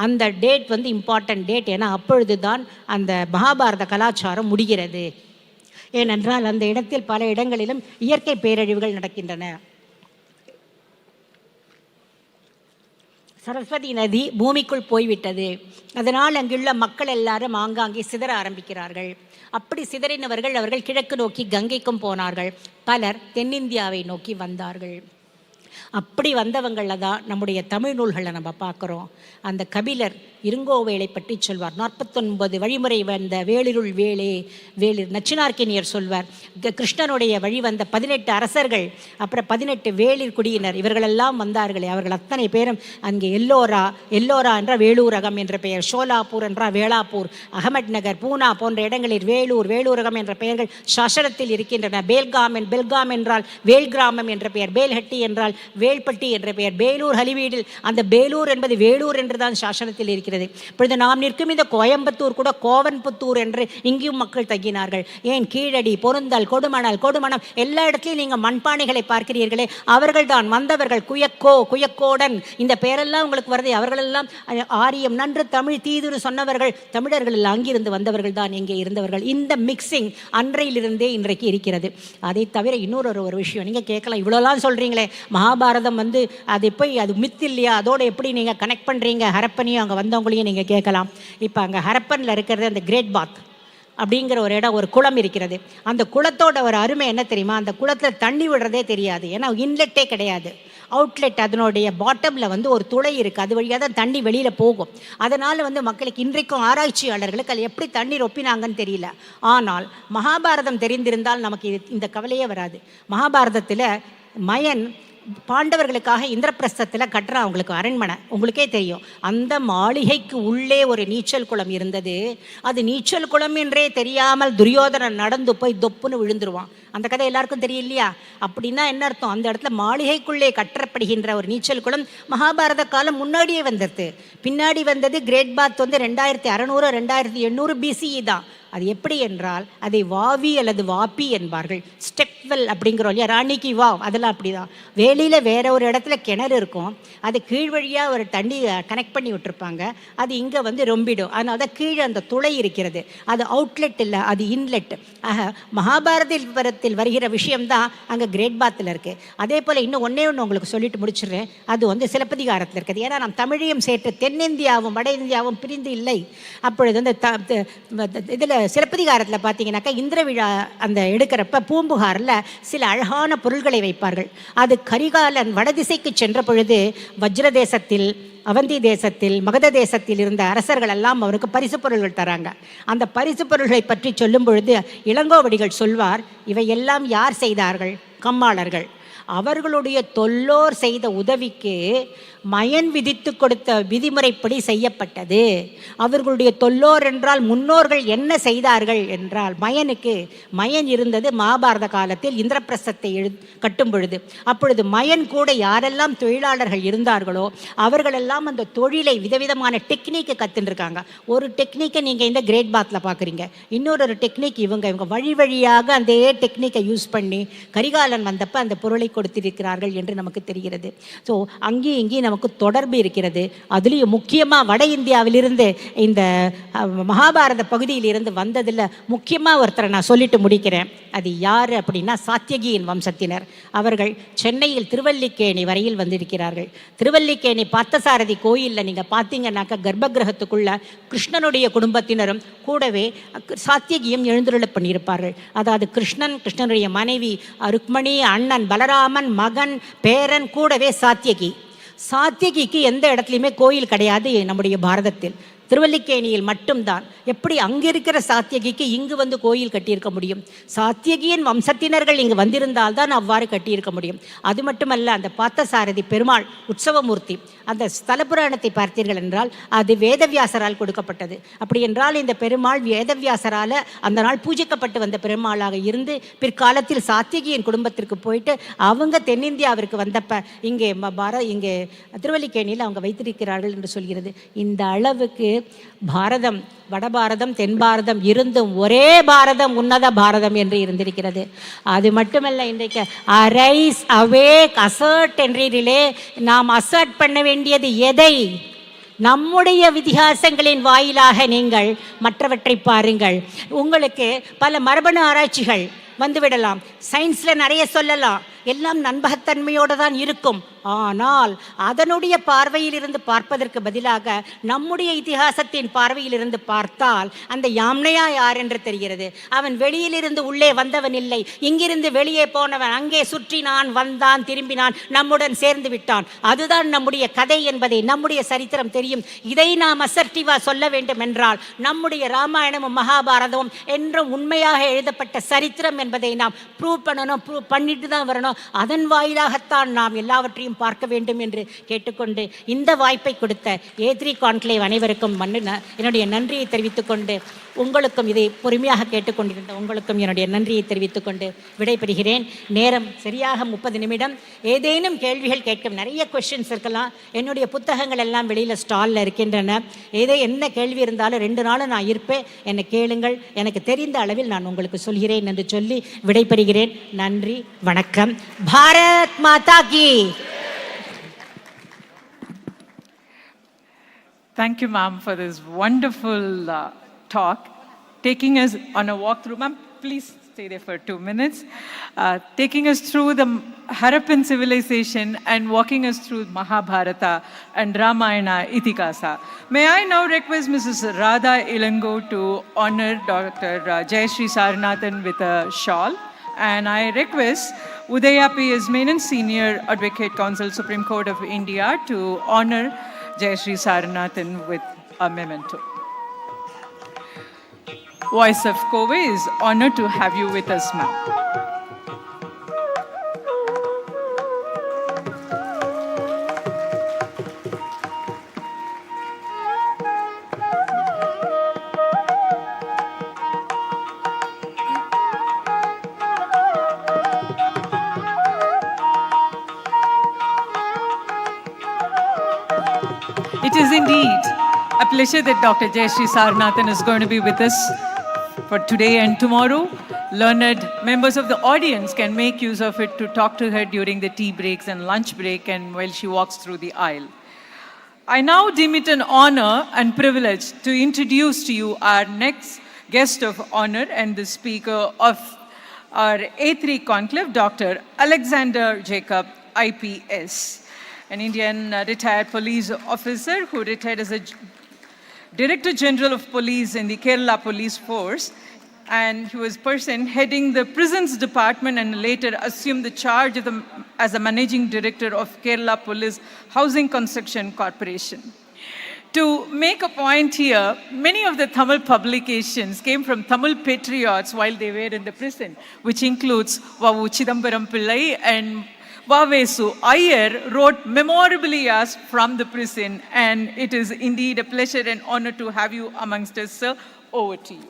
அந்த டேட் வந்து இம்பார்ட்டன்ட் டேட். ஏன்னா அப்பொழுது தான் அந்த மகாபாரத கலாச்சாரம் முடிகிறது. ஏனென்றால் அந்த இடத்தில் பல இடங்களிலும் இயற்கை பேரழிவுகள் நடக்கின்றன. சரஸ்வதி நதி பூமிக்குள் போய்விட்டது. அதனால் அங்குள்ள மக்கள் எல்லாரும் ஆங்காங்கே சிதற ஆரம்பிக்கிறார்கள். அப்படி சிதறினவர்கள் அவர்கள் கிழக்கு நோக்கி கங்கைக்கும் போனார்கள். பலர் தென்னிந்தியாவை நோக்கி வந்தார்கள். அப்படி வந்தவங்களில் தான் நம்முடைய தமிழ் நூல்களை நம்ம பார்க்குறோம். அந்த கபிலர் இருங்கோவேளை பற்றி சொல்வார். 49 வழிமுறை வந்த வேளிருள் வேளே வேளிர் நச்சினார்க்கினியர் சொல்வார். கிருஷ்ணனுடைய வழி வந்த 18 அரசர்கள், அப்புறம் 18 வேளிர் குடியினர், இவர்களெல்லாம் வந்தார்களே, அவர்கள் அத்தனை பேரும் அங்கே எல்லோரா என்ற வேலூரகம் என்ற பெயர், ஷோலாப்பூர் என்ற வேளாப்பூர், அகமட் நகர், பூனா போன்ற இடங்களில் வேலூரகம் என்ற பெயர்கள் சாசனத்தில் இருக்கின்றன. பெல்காம் என்றால் வேல் கிராமம் என்ற பெயர், பேல்ஹட்டி என்றால் வேல்பட்டி என்ற பெயர், பேலூர் ஹலிவீடில் அந்த பேலூர் என்பது வேலூர் என்றுதான் சாசனத்தில் இருக்கிறது. இப்பொழுது நாம் நிற்கும் இந்த கோயம்புத்தூர் கூட கோவன்புத்தூர் என்று இங்கேயும் மக்கள் தங்கினார்கள். ஏன் கீழடி, பொருந்தல், கொடுமணம் எல்லா இடத்துலையும் நீங்கள் மண்பானைகளை பார்க்கிறீர்களே, அவர்கள் தான் வந்தவர்கள். குயக்கோடன் இந்த பெயரெல்லாம் உங்களுக்கு வருது. அவர்களெல்லாம் ஆரியம் நன்று தமிழ் தீதுன்னு சொன்னவர்கள் தமிழர்கள் எல்லாம் அங்கிருந்து வந்தவர்கள் தான் இங்கே இருந்தவர்கள். இந்த மிக்சிங் அன்றையிலிருந்தே இன்றைக்கு இருக்கிறது. அதை தவிர இன்னொரு விஷயம் நீங்கள் கேட்கலாம், இவ்வளோலாம் சொல்கிறீங்களே, மகாபாரதம் அது போய் அது மித் இல்லையா, அதோட எப்படி நீங்கள் கனெக்ட் பண்ணுறீங்க ஹரப்பனையும் அங்கே வந்தவங்களையும் நீங்கள் கேட்கலாம். இப்போ அங்கே ஹரப்பனில் இருக்கிறது அந்த கிரேட் பாத் அப்படிங்கிற ஒரு இடம், ஒரு குளம் இருக்கிறது. அந்த குளத்தோட ஒரு அருமை என்ன தெரியுமா? அந்த குளத்தில் தண்ணி விடுறதே தெரியாது. ஏன்னா இன்லெட்டே கிடையாது, அவுட்லெட். அதனுடைய பாட்டமில் ஒரு துளை இருக்குது, அது வழியாக தான் தண்ணி வெளியில் போகும். அதனால் மக்களுக்கு இன்றைக்கும் ஆராய்ச்சியாளர்களுக்கு அது எப்படி தண்ணீர் ஒப்பினாங்கன்னு தெரியல. ஆனால் மகாபாரதம் தெரிந்திருந்தால் நமக்கு இந்த கவலையே வராது. மகாபாரதத்தில் மயன் பாண்டவர்களுக்காக இந்திரபிரஸ்தத்தில் கட்டுறான் அவங்களுக்கு அரண்மனை. உங்களுக்கே தெரியும், அந்த மாளிகைக்கு உள்ளே ஒரு நீச்சல் குளம் இருந்தது. அது நீச்சல் குளம் என்றே தெரியாமல் துரியோதனன் நடந்து போய் தொப்புன்னு விழுந்துருவான். அந்த கதை எல்லாருக்கும் தெரியும் இல்லையா? அப்படின்னா என்ன அர்த்தம்? அந்த இடத்துல மாளிகைக்குள்ளே கட்டப்படுகின்ற ஒரு நீச்சல் குளம் மகாபாரத காலம் முன்னாடியே வந்தது. பின்னாடி வந்தது கிரேட் பாத் 2600 2800 BCE தான். அது எப்படி என்றால் அதை வாவி அல்லது வாப்பி என்பார்கள். ஸ்டெப்வெல் அப்படிங்கிறோம் இல்லையா, ராணிக்கு வாவ், அதெல்லாம் அப்படி தான். வேலியில் வேற ஒரு இடத்துல கிணறு இருக்கும், அது கீழ் வழியாக ஒரு தண்ணி கனெக்ட் பண்ணி விட்டுருப்பாங்க. அது இங்கே ரொம்பிடும். அதனால தான் கீழே அந்த துளை இருக்கிறது. அது அவுட்லெட் இல்லை, அது இன்லெட். ஆக மகாபாரதத்தில் வருகிற விஷயம்தான் அங்கே கிரேட் பாத்தில் இருக்குது. அதே போல் இன்னும் ஒன்றே உங்களுக்கு சொல்லிட்டு முடிச்சிடுறேன். அது சிலப்பதிகாரத்தில் இருக்குது. ஏன்னா நம் தமிழையும் சேர்த்து தென்னிந்தியாவும் வட இந்தியாவும் பிரிந்து இல்லை. அப்பொழுது இதில் சிலப்பதிகாரத்தில் பார்த்தீங்கன்னாக்கா இந்திர விழா அந்த எடுக்கிறப்ப பூம்புகாரில் சில அழகான பொருள்களை வைப்பார்கள். அது கரிகாலன் வடதிசைக்கு சென்ற பொழுது வஜ்ர தேசத்தில், அவந்தி தேசத்தில், மகத தேசத்தில் இருந்த அரசர்கள் எல்லாம் அவருக்கு பரிசு பொருள்கள் தராங்க. அந்த பரிசு பொருள்களை பற்றி சொல்லும் பொழுது இளங்கோவடிகள் சொல்வார், இவையெல்லாம் யார் செய்தார்கள்? கம்மாளர்கள். அவர்களுடைய தொல்லோர் செய்த உதவிக்கு மயன் விதித்து கொடுத்த விதிமுறைப்படி செய்யப்பட்டது. அவர்களுடைய தொல்லோர் என்றால் முன்னோர்கள் என்ன செய்தார்கள் என்றால், மயன் இருந்தது மகாபாரத காலத்தில் இந்திரபிரஸ்தத்தை கட்டும் பொழுது. அப்பொழுது மயன் கூட யாரெல்லாம் தொழிலாளர்கள் இருந்தார்களோ அவர்களெல்லாம் அந்த தொழிலை விதவிதமான டெக்னிக்கை கற்றுருக்காங்க. ஒரு டெக்னிக்கை நீங்கள் இந்த கிரேட் பாத்தில் பார்க்குறீங்க, இன்னொரு டெக்னிக் இவங்க வழியாக அந்த டெக்னிக்கை யூஸ் பண்ணி கரிகாலன் வந்தப்போ அந்த பொருளை கொடுத்திருக்கிறார்கள் என்று நமக்கு தெரிகிறது. ஸோ அங்கேயும் இங்கேயும் நமக்கு தொடர்பு இருக்கிறது. அதுலேயும் முக்கியமாக வட இந்தியாவிலிருந்து இந்த மகாபாரத பகுதியிலிருந்து வந்ததில் முக்கியமாக ஒருத்தரை நான் சொல்லிட்டு முடிக்கிறேன். அது யார் அப்படின்னா சாத்தியகியின் வம்சத்தினர். அவர்கள் சென்னையில் திருவல்லிக்கேணி வரையில் வந்திருக்கிறார்கள். திருவல்லிக்கேணி பார்த்தசாரதி கோயிலில் நீங்கள் பார்த்தீங்கன்னாக்கா கர்ப்பகிரகத்துக்குள்ள கிருஷ்ணனுடைய குடும்பத்தினரும் கூடவே சாத்தியகியும் எழுந்துருள பண்ணியிருப்பார்கள். அதாவது கிருஷ்ணனுடைய மனைவி ருக்மணி, அண்ணன் பலராமன், மகன், பேரன், கூடவே சாத்தியகிக்கு எந்த இடத்துலையுமே கோயில் கிடையாது நம்முடைய பாரதத்தில். திருவல்லிக்கேணியில் மட்டும்தான். எப்படி அங்கே இருக்கிற சாத்தியகிக்கு இங்கு கோயில் கட்டியிருக்க முடியும்? சாத்தியகியின் வம்சத்தினர்கள் இங்கு வந்திருந்தால் தான் அவ்வாறு கட்டியிருக்க முடியும். அது மட்டுமல்ல, அந்த பார்த்தசாரதி பெருமாள் உற்சவமூர்த்தி, அந்த ஸ்தல புராணத்தை பார்த்தீர்கள் என்றால் அது வேதவியாசரால் கொடுக்கப்பட்டது. அப்படி என்றால் இந்த பெருமாள் வேதவியாசரால் அந்த நாள் பூஜிக்கப்பட்டு வந்த பெருமாளாக இருந்து பிற்காலத்தில் சாத்தியகியின் குடும்பத்திற்கு போயிட்டு அவங்க தென்னிந்தியாவிற்கு வந்தப்ப இங்கே திருவல்லிக்கேணியில் அவங்க வைத்திருக்கிறார்கள் என்று சொல்கிறது. இந்த அளவுக்கு பாரதம், வடபாரதம், தென் பாரதம் இருந்தும் ஒரே பாரதம், உன்னத பாரதம் என்று இருந்திருக்கிறது. அது மட்டுமல்ல, இன்றைக்கு அரைஸ் அவேக் அசர்ட் என்றிலே நாம் அசர்ட் பண்ண வேண்டியது எதை? நம்முடைய வித்தியாசங்களின் வாயிலாக நீங்கள் மற்றவற்றை பாருங்கள். உங்களுக்கு பல மரபணு ஆராய்ச்சிகள் வந்துவிடலாம், சயின்ஸில் நிறைய சொல்லலாம். எல்லாம் நம்பகத்தன்மையோடு தான் இருக்கும். ஆனால் அதனுடைய பார்வையிலிருந்து பார்ப்பதற்கு பதிலாக நம்முடைய இதிகாசத்தின் பார்வையிலிருந்து பார்த்தால் அந்த யாம்னையா யார் என்று தெரிகிறது. அவன் வெளியிலிருந்து உள்ளே வந்தவன் இல்லை, இங்கிருந்து வெளியே போனவன், அங்கே சுற்றினான், வந்தான், திரும்பினான், நம்முடன் சேர்ந்து விட்டான். அதுதான் நம்முடைய கதை என்பதை நம்முடைய சரித்திரம் தெரியும். இதை நாம் அசர்டிவா சொல்ல வேண்டும் என்றால் நம்முடைய ராமாயணமும் மகாபாரதமும் என்றும் உண்மையாக எழுதப்பட்ட சரித்திரம் என்பதை நாம் ப்ரூவ் பண்ணணும், ப்ரூவ் பண்ணிட்டு தான் வரணும். அதன் வாயிலாகத்தான் நாம் எல்லாவற்றையும் பார்க்க வேண்டும் என்று கேட்டுக்கொண்டு இந்த வாய்ப்பை கொடுத்த A3 கான்க்ளேவ் அனைவருக்கும் என்னுடைய நன்றியை தெரிவித்துக் கொண்டு, உங்களுக்கும் இதை பொறுமையாக கேட்டுக்கொண்டிருந்த உங்களுக்கும் என்னுடைய நன்றியை தெரிவித்துக் கொண்டு விடைபெறுகிறேன். நேரம் சரியாக 30 நிமிடம். ஏதேனும் கேள்விகள் கேட்கும், நிறைய கொஸ்டின்ஸ் இருக்கலாம். என்னுடைய புத்தகங்கள் எல்லாம் வெளியில் ஸ்டாலில் இருக்கின்றன. என்ன கேள்வி இருந்தாலும் 2 நாளும் நான் இருப்பேன், என்னை கேளுங்கள். எனக்கு தெரிந்த அளவில் நான் உங்களுக்கு சொல்கிறேன் என்று சொல்லி விடைபெறுகிறேன். நன்றி, வணக்கம். பாரத் மாதா கி. Thank you, ma'am, for this wonderful talk, taking us on a walk through. Ma'am, please stay there for 2 minutes. Taking us through the Harappan civilization and walking us through Mahabharata and Ramayana Itikasa. May I now request Mrs. Radha Ilango to honor Dr. Jayashree Saranathan with a shawl. And I request Udaya P.S. Menon, Senior Advocate Counsel, Supreme Court of India, to honor Jayashree Saranathan with a memento. Voice of Covai is honored to have you with us, ma'am. It is indeed a pleasure that Dr. Jayashree Saranathan is going to be with us for today and tomorrow. Learned members of the audience can make use of it to talk to her during the tea breaks and lunch break and while she walks through the aisle. I now deem it an honor and privilege to introduce to you our next guest of honor and the speaker of our A3 conclave, Dr. Alexander Jacob, IPS, an Indian retired police officer who retired as a Director General of Police in the Kerala Police Force, and he was person heading the Prisons Department and later assumed the charge of as a Managing Director of Kerala Police Housing Construction Corporation. To make a point here, many of the Tamil publications came from Tamil patriots while they were in the prison, which includes Vavu Chidambaram Pillai and Vavesu Iyer wrote memorably as from the prison, and it is indeed a pleasure and honor to have you amongst us, sir. Over to you.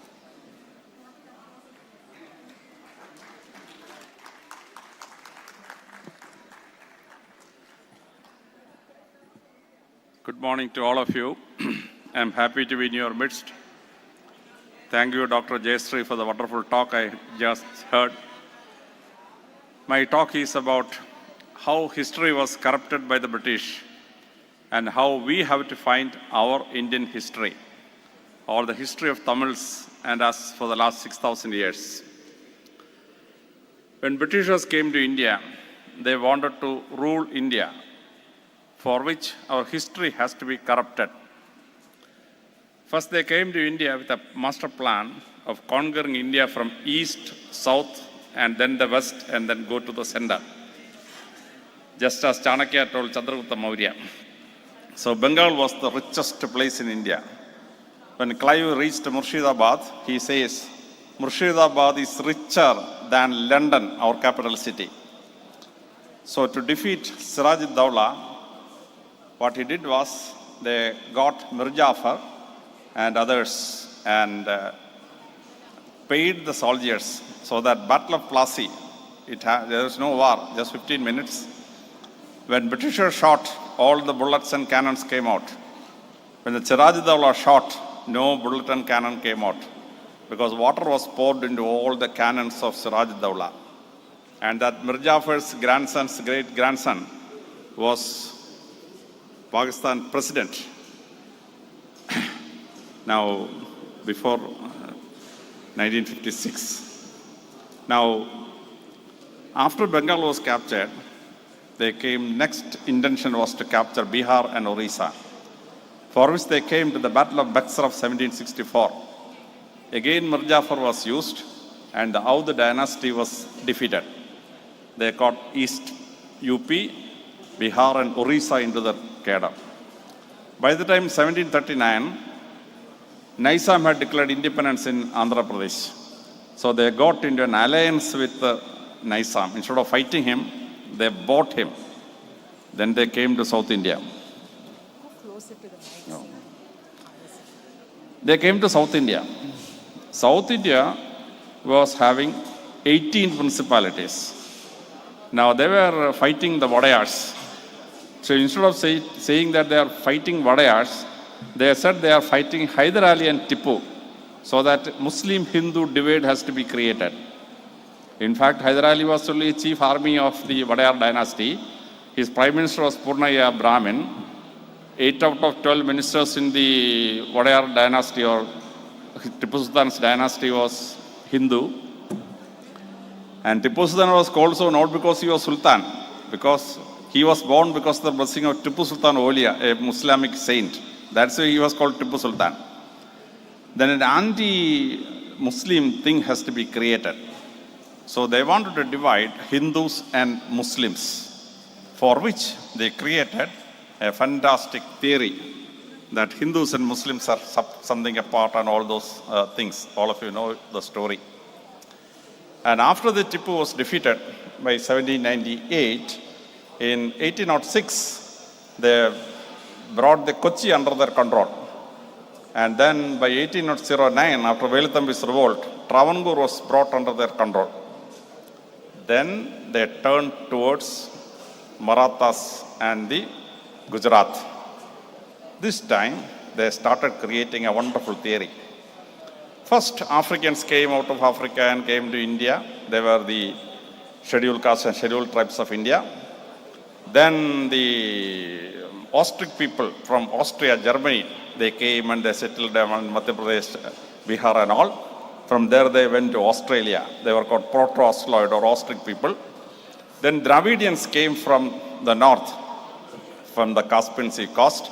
Good morning to all of you. I'm happy to be in your midst. Thank you, Dr. Jayashree, for the wonderful talk I just heard. My talk is about how history was corrupted by the British and how we have to find our Indian history, or the history of Tamils and us for the last 6,000 years. When Britishers came to India, they wanted to rule India, for which our history has to be corrupted. First, they came to India with a master plan of conquering India from east, south, and then the west, and then go to the center, just as Chanakya told Chandragupta Maurya. So Bengal was the richest place in India. When Clive reached Murshidabad, he says, Murshidabad is richer than London, our capital city. So to defeat Siraj-ud-Dawla, what he did was, they got Mir Jafar and others and paid the soldiers, so that Battle of Plassey, there was no war, just 15 minutes. When Britishers shot, all the bullets and cannons came out. When the Siraj-ud-Dawla shot, no bullet and cannon came out, because water was poured into all the cannons of Siraj-ud-Dawla. And that Mir Jafar's grandson's great-grandson was Pakistan president. Now, before 1956. Now, After Bengal was captured, next intention was to capture Bihar and Orissa, for which they came to the Battle of Buxar of 1764. Again, Mir Jafar was used, and the Audh dynasty was defeated. They got East UP, Bihar and Orissa into the cadre. By the time 1739, Nizam had declared independence in Andhra Pradesh. So they got into an alliance with Nizam. Instead of fighting him, they bought him. Then they came to South India. No. They came to South India. South India was having 18 principalities. Now they were fighting the Wadayars. So instead of saying that they are fighting Wadayars, they said they are fighting Hyder Ali and Tipu, so that Muslim-Hindu divide has to be created. In fact, Hyder Ali was only chief army of the Wadayar dynasty. His prime minister was Purnaya Brahmin. 8 out of 12 ministers in the Wadayar dynasty or Tipu Sultan's dynasty was Hindu. And Tipu Sultan was called so not because he was Sultan, because he was born because of the blessing of Tipu Sultan Olia, a Muslimic saint. That's why he was called Tipu Sultan. Then an anti-Muslim thing has to be created. So they wanted to divide Hindus and Muslims, for which they created a fantastic theory that Hindus and Muslims are something apart and all those things. All of you know the story. And after the Tipu was defeated by 1798, in 1806, they brought the Kochi under their control. And then by 1809, after Veluthambi's revolt, Travancore was brought under their control. Then they turned towards Marathas and the Gujarat. This time, they started creating a wonderful theory. First, Africans came out of Africa and came to India. They were the scheduled castes and scheduled tribes of India. Then the Austric people from Austria, Germany, they came and they settled down in Madhya Pradesh, Bihar and all. From there they went to Australia. They were called Proto-Australoid or Austric people. Then Dravidians came from the north, from the Caspian Sea coast.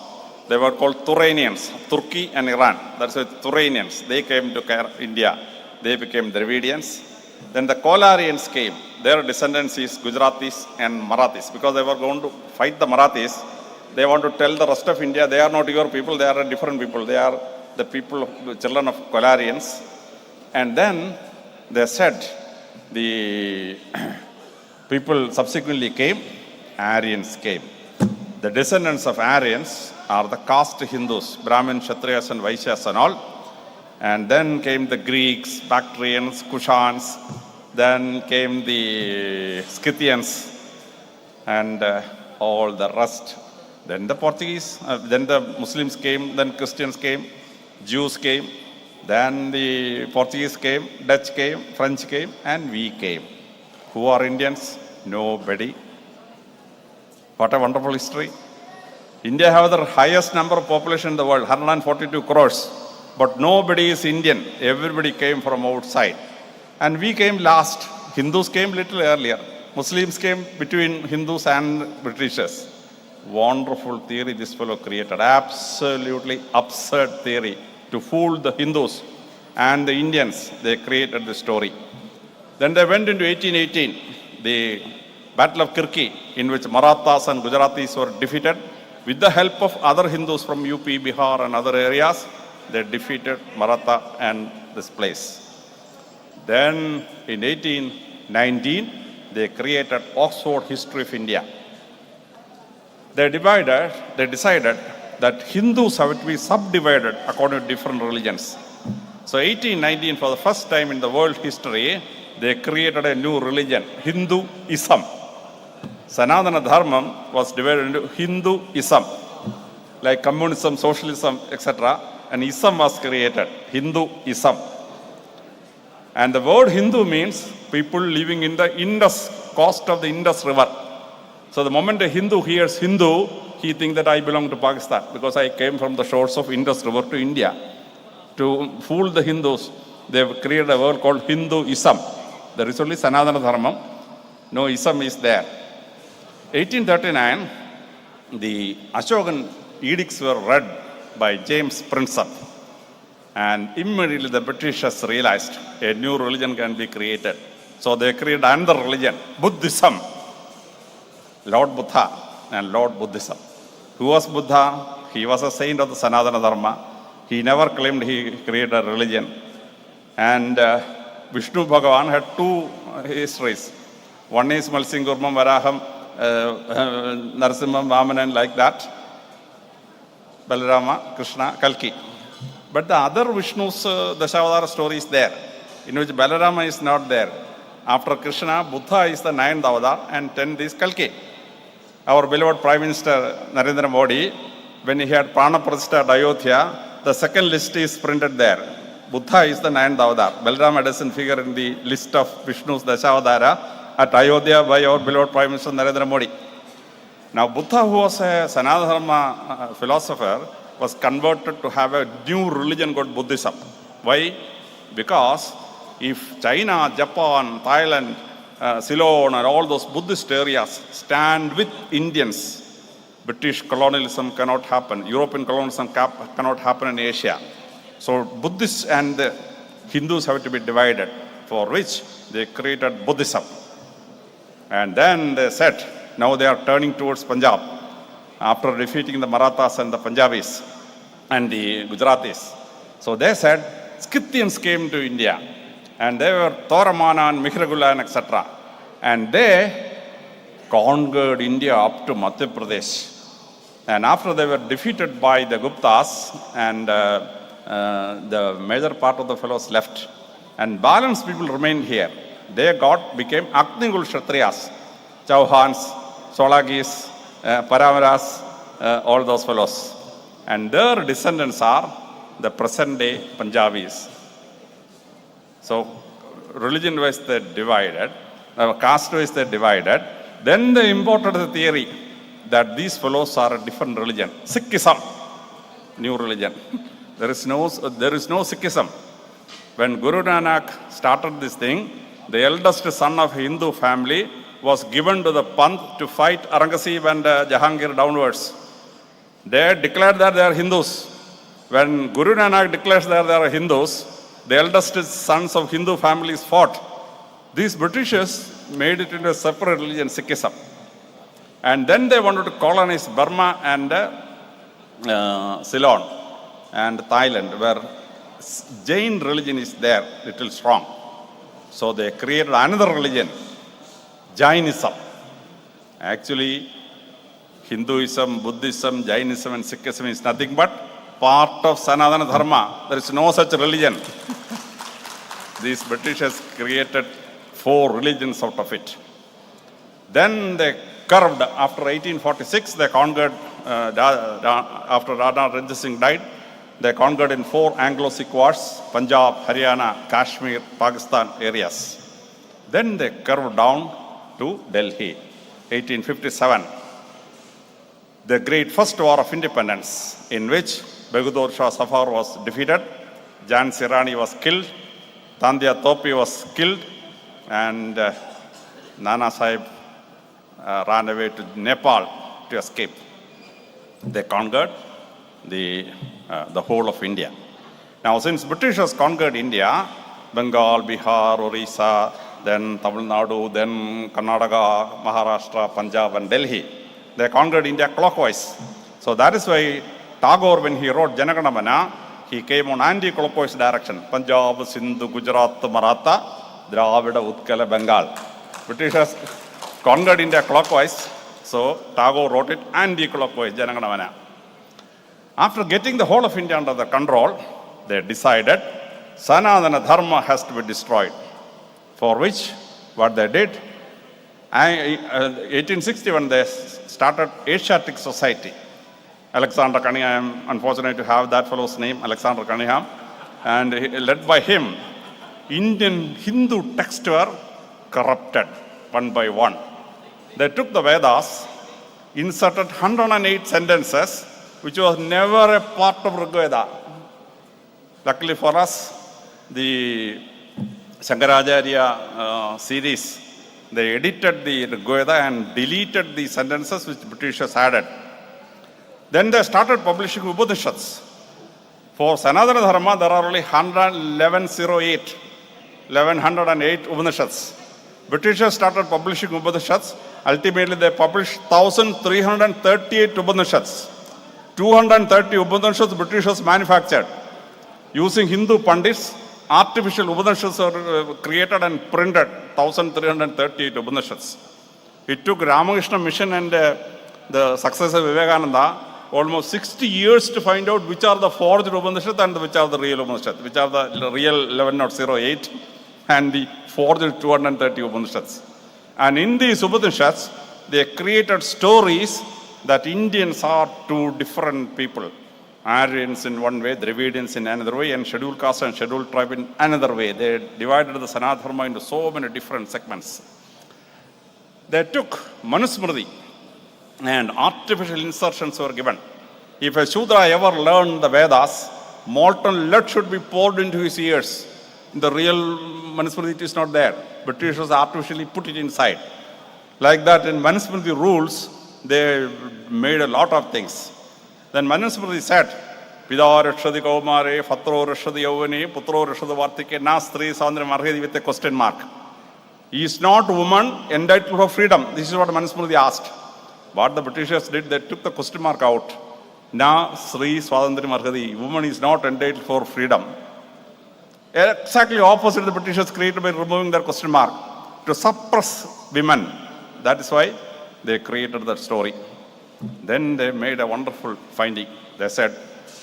They were called Turanians, Turkey and Iran. That's why Turanians, they came to India. They became Dravidians. Then the Kolarians came. Their descendants is Gujaratis and Marathis. Because they were going to fight the Marathis, they want to tell the rest of India, they are not your people, they are different people. They are the people, the children of Kolarians. And then they said, the people subsequently came, Aryans came. The descendants of Aryans are the caste Hindus, Brahmin, Kshatriyas and Vaishyas and all. And then came the Greeks, Bactrians, Kushans, then came the Scythians and all the rest. Then the Portuguese, then the Muslims came, then Christians came, Jews came, then the Portuguese came, Dutch came, French came, and we came. Who are Indians? Nobody. What a wonderful history. India has the highest number of population in the world, 142 crores. But nobody is Indian. Everybody came from outside. And we came last. Hindus came little earlier. Muslims came between Hindus and Britishers. Wonderful theory this fellow created. Absolutely absurd theory to fool the Hindus and the Indians. They created the story. Then they went into 1818, the Battle of Kirki, in which Marathas and Gujaratis were defeated. With the help of other Hindus from UP, Bihar and other areas, they defeated Maratha and this place. Then in 1819, they created Oxford History of India. They decided that Hindus have to be subdivided according to different religions. So 1819, for the first time in the world history, they created a new religion, Hinduism. Sanatana Dharma was divided into Hinduism, like communism, socialism, etc. And Ism was created, Hinduism. And the word Hindu means people living in the Indus, coast of the Indus River. So the moment a Hindu hears Hindu, he thinks that I belong to Pakistan because I came from the shores of Indus River to India. To fool the Hindus, they have created a word called Hinduism. There is only Sanatana Dharma. no ism is there. 1839, the Ashokan edicts were read by James Prinsep, and immediately the Britishers realized a new religion can be created. So they created another religion, Buddhism, Lord Buddha and Lord Buddhism. Who was Buddha? He was a saint of the Sanatana Dharma. He never claimed he created a religion. And Vishnu Bhagavan had two histories. One is Malsingurmam, Varaham, Narasimham, Vamanan, like that. Balarama, Krishna, Kalki. But the other Vishnu's Dashavadara story is there, in which Balarama is not there. After Krishna, Buddha is the 9th avatar and 10th is Kalki. Our beloved Prime Minister Narendra Modi, when he had Prana Pratishta at Ayodhya, the second list is printed there. Buddha is the 9th avatar. Balarama doesn't figure in the list of Vishnu's Dashavadara at Ayodhya by our beloved Prime Minister Narendra Modi. Now, Buddha, who was a Sanatana Dharma philosopher, was converted to have a new religion called Buddhism. Why? Because if China, Japan, Thailand, Ceylon and all those Buddhist areas stand with Indians, British colonialism cannot happen. European colonialism cannot happen in Asia. So Buddhists and the Hindus have to be divided, for which they created Buddhism. And then they said, now they are turning towards Punjab after defeating the Marathas and the Punjabis and the Gujaratis. So they said, Scythians came to India, and they were Toramana and Mihiragula and etc. And they conquered India up to Madhya Pradesh. And after they were defeated by the Guptas, and the major part of the fellows left, and balanced people remained here. They became Agnikul Kshatriyas, Chauhans, Solagis, Paravaras, all those fellows. And their descendants are the present day Punjabis. So religion-wise they divided, caste-wise they divided. Then they imported the theory that these fellows are a different religion. Sikhism, new religion. There is no Sikhism. When Guru Nanak started this thing, the eldest son of Hindu family was given to the Panth to fight Aurangzeb and Jahangir downwards. They declared that they are Hindus. When Guru Nanak declares that they are Hindus, the eldest sons of Hindu families fought. These Britishers made it into a separate religion, Sikhism. And then they wanted to colonize Burma and Ceylon and Thailand, where Jain religion is there, little strong. So they created another religion, Jainism. Actually, Hinduism, Buddhism, Jainism and Sikhism is nothing but part of Sanatana Dharma. There is no such religion. These Britishers created 4 religions out of it. Then they curved, after 1846, they conquered, after Rana Ranjit Singh died, they conquered in 4 Anglo-Sikh wars, Punjab, Haryana, Kashmir, Pakistan areas. Then they curved down to Delhi, 1857. The great first war of independence, in which Bahadur Shah Zafar was defeated, Jhansi Rani was killed, Tandya Topi was killed, and Nana Sahib ran away to Nepal to escape. They conquered the whole of India. Now, since Britishers conquered India, Bengal, Bihar, Orissa, then Tamil Nadu, then Karnataka, Maharashtra, Punjab, and Delhi, they conquered India clockwise. So that is why Tagore, when he wrote Janaganamana, he came on anti-clockwise direction. Punjab, Sindhu, Gujarat, Maratha, Dravida, Utkala, Bengal. Britishers conquered India clockwise, so Tagore wrote it anti-clockwise, Janaganamana. After getting the whole of India under their control, they decided Sanatana Dharma has to be destroyed. For which, what they did, 1861 they started Asiatic Society. Alexander Cunningham, unfortunate to have that fellow's name, Alexander Cunningham, and led by him, Indian Hindu texts were corrupted one by one. They took the Vedas, inserted 108 sentences, which was never a part of Rigveda. Luckily for us, the Shankaracharya series They edited the Rigveda and deleted the sentences which Britishers added. Then they started publishing Upanishads. For Sanatana Dharma, there are only 1108 Upanishads. Britishers started publishing Upanishads. Ultimately, they published 1,338 Upanishads. 230 Upanishads Britishers manufactured. Using Hindu Pandits, artificial Upanishads were created and printed. 1,338 Upanishads. It took Ramakrishna Mission and the successor Vivekananda almost 60 years to find out which are the forged Upanishads and which are the real Upanishads, which are the real 1108 and the forged 230 Upanishads. And in these Upanishads, they created stories that Indians are two different people. Aryans in one way, Dravidians in another way, and scheduled caste and scheduled tribe in another way. They divided the Sanatana Dharma into so many different segments. They took Manusmriti and artificial insertions were given. If a Shudra ever learned the Vedas, molten lead should be poured into his ears. In the real Manusmriti, it is not there. Britishers artificially put it inside. Like that, in Manusmriti rules, they made a lot of things. Then Manusmriti said, Pida Rashadi Kaumare, Fatro Rashadi Yavani, Putro Rashadi Vartike, Nastri Sandra Marhedi with a question mark. He is not a woman entitled for freedom. This is what Manusmriti asked. What the Britishers did, they took the question mark out. Na Sri Swadandri Marhadi, woman is not entitled for freedom. Exactly opposite the Britishers created by removing their question mark to suppress women. That is why they created that story. Then they made a wonderful finding. They said,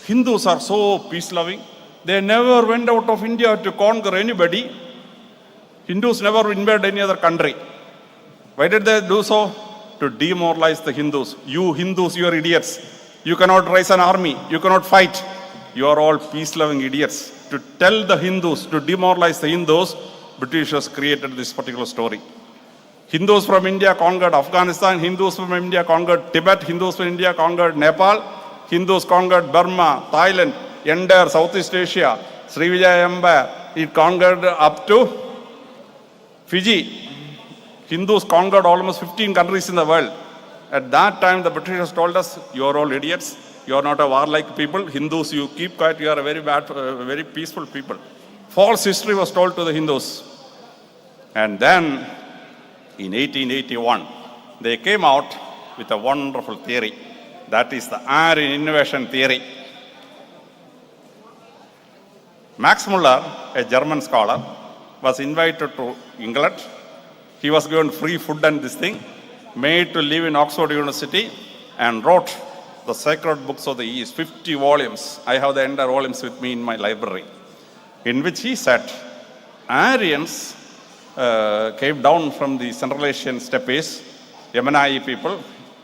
Hindus are so peace-loving. They never went out of India to conquer anybody. Hindus never invaded any other country. Why did they do so? To demoralize the Hindus. You Hindus, you are idiots. You cannot raise an army. You cannot fight. You are all peace-loving idiots. To tell the Hindus, to demoralize the Hindus, Britishers created this particular story. Hindus from India conquered Afghanistan, Hindus from India conquered Tibet, Hindus from India conquered Nepal, Hindus conquered Burma, Thailand, entire Southeast Asia, Srivijaya Empire, it conquered up to Fiji. Hindus conquered almost 15 countries in the world. At that time, the Britishers told us, you are all idiots, you are not a warlike people, Hindus, you keep quiet, you are a very bad, very peaceful people. False history was told to the Hindus. And then, in 1881, they came out with a wonderful theory. That is the Aryan invasion theory. Max Muller, a German scholar, was invited to England. He was given free food and this thing, made to live in Oxford University, and wrote the sacred books of the East, 50 volumes. I have the entire volumes with me in my library, in which he said, Aryans came down from the Central Asian steppes, Yemenai people.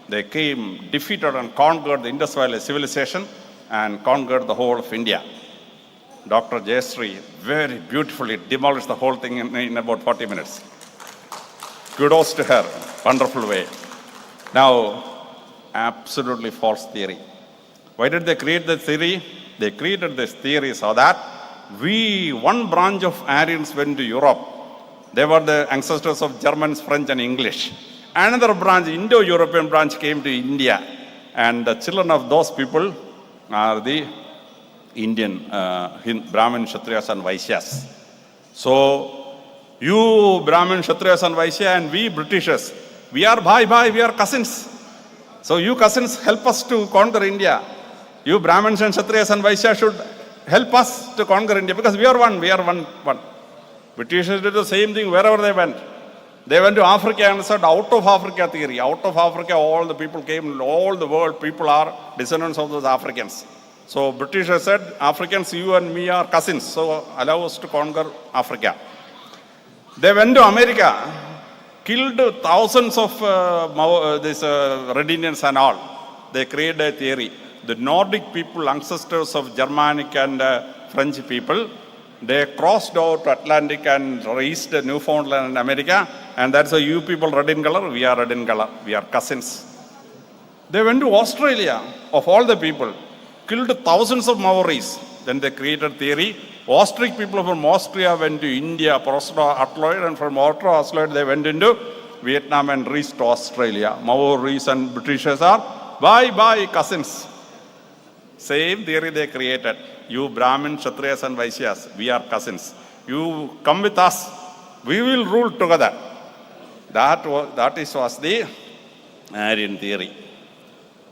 They came, defeated and conquered the Indus Valley civilization and conquered the whole of India. Dr. Jayashree very beautifully demolished the whole thing in about 40 minutes. Kudos to her, wonderful way. Now, absolutely false theory. Why did they create the theory? They created this theory so that one branch of Aryans went to Europe. They were the ancestors of Germans, French, and English. Another branch, Indo-European branch, came to India. And the children of those people are the Indian Brahmin, Kshatriyas, and Vaishyas. So, you Brahmin, Kshatriyas, and Vaishya, and we Britishers, we are bhai, we are cousins. So, you cousins help us to conquer India. You Brahmins and Kshatriyas and Vaishya should help us to conquer India because we are one. Britishers did the same thing wherever they went. They went to Africa and said, out of Africa theory. Out of Africa, all the people came, all the world people are descendants of those Africans. So Britishers said, Africans, you and me are cousins, so allow us to conquer Africa. They went to America, killed thousands of Red Indians and all. They created a theory. The Nordic people, ancestors of Germanic and French people, they crossed over to Atlantic and reached Newfoundland and America, and that's why you people red in color, we are red in color, we are cousins. They went to Australia, of all the people, killed thousands of Maoris. Then they created theory. Austric people from Austria went to India for Austro-Archeoloid, and from Austro-Archeoloid they went into Vietnam and reached Australia. Maoris and Britishers are bye-bye cousins. Same theory they created. You Brahmin, Kshatriyas and Vaishyas, we are cousins. You come with us, we will rule together. That was the Aryan theory.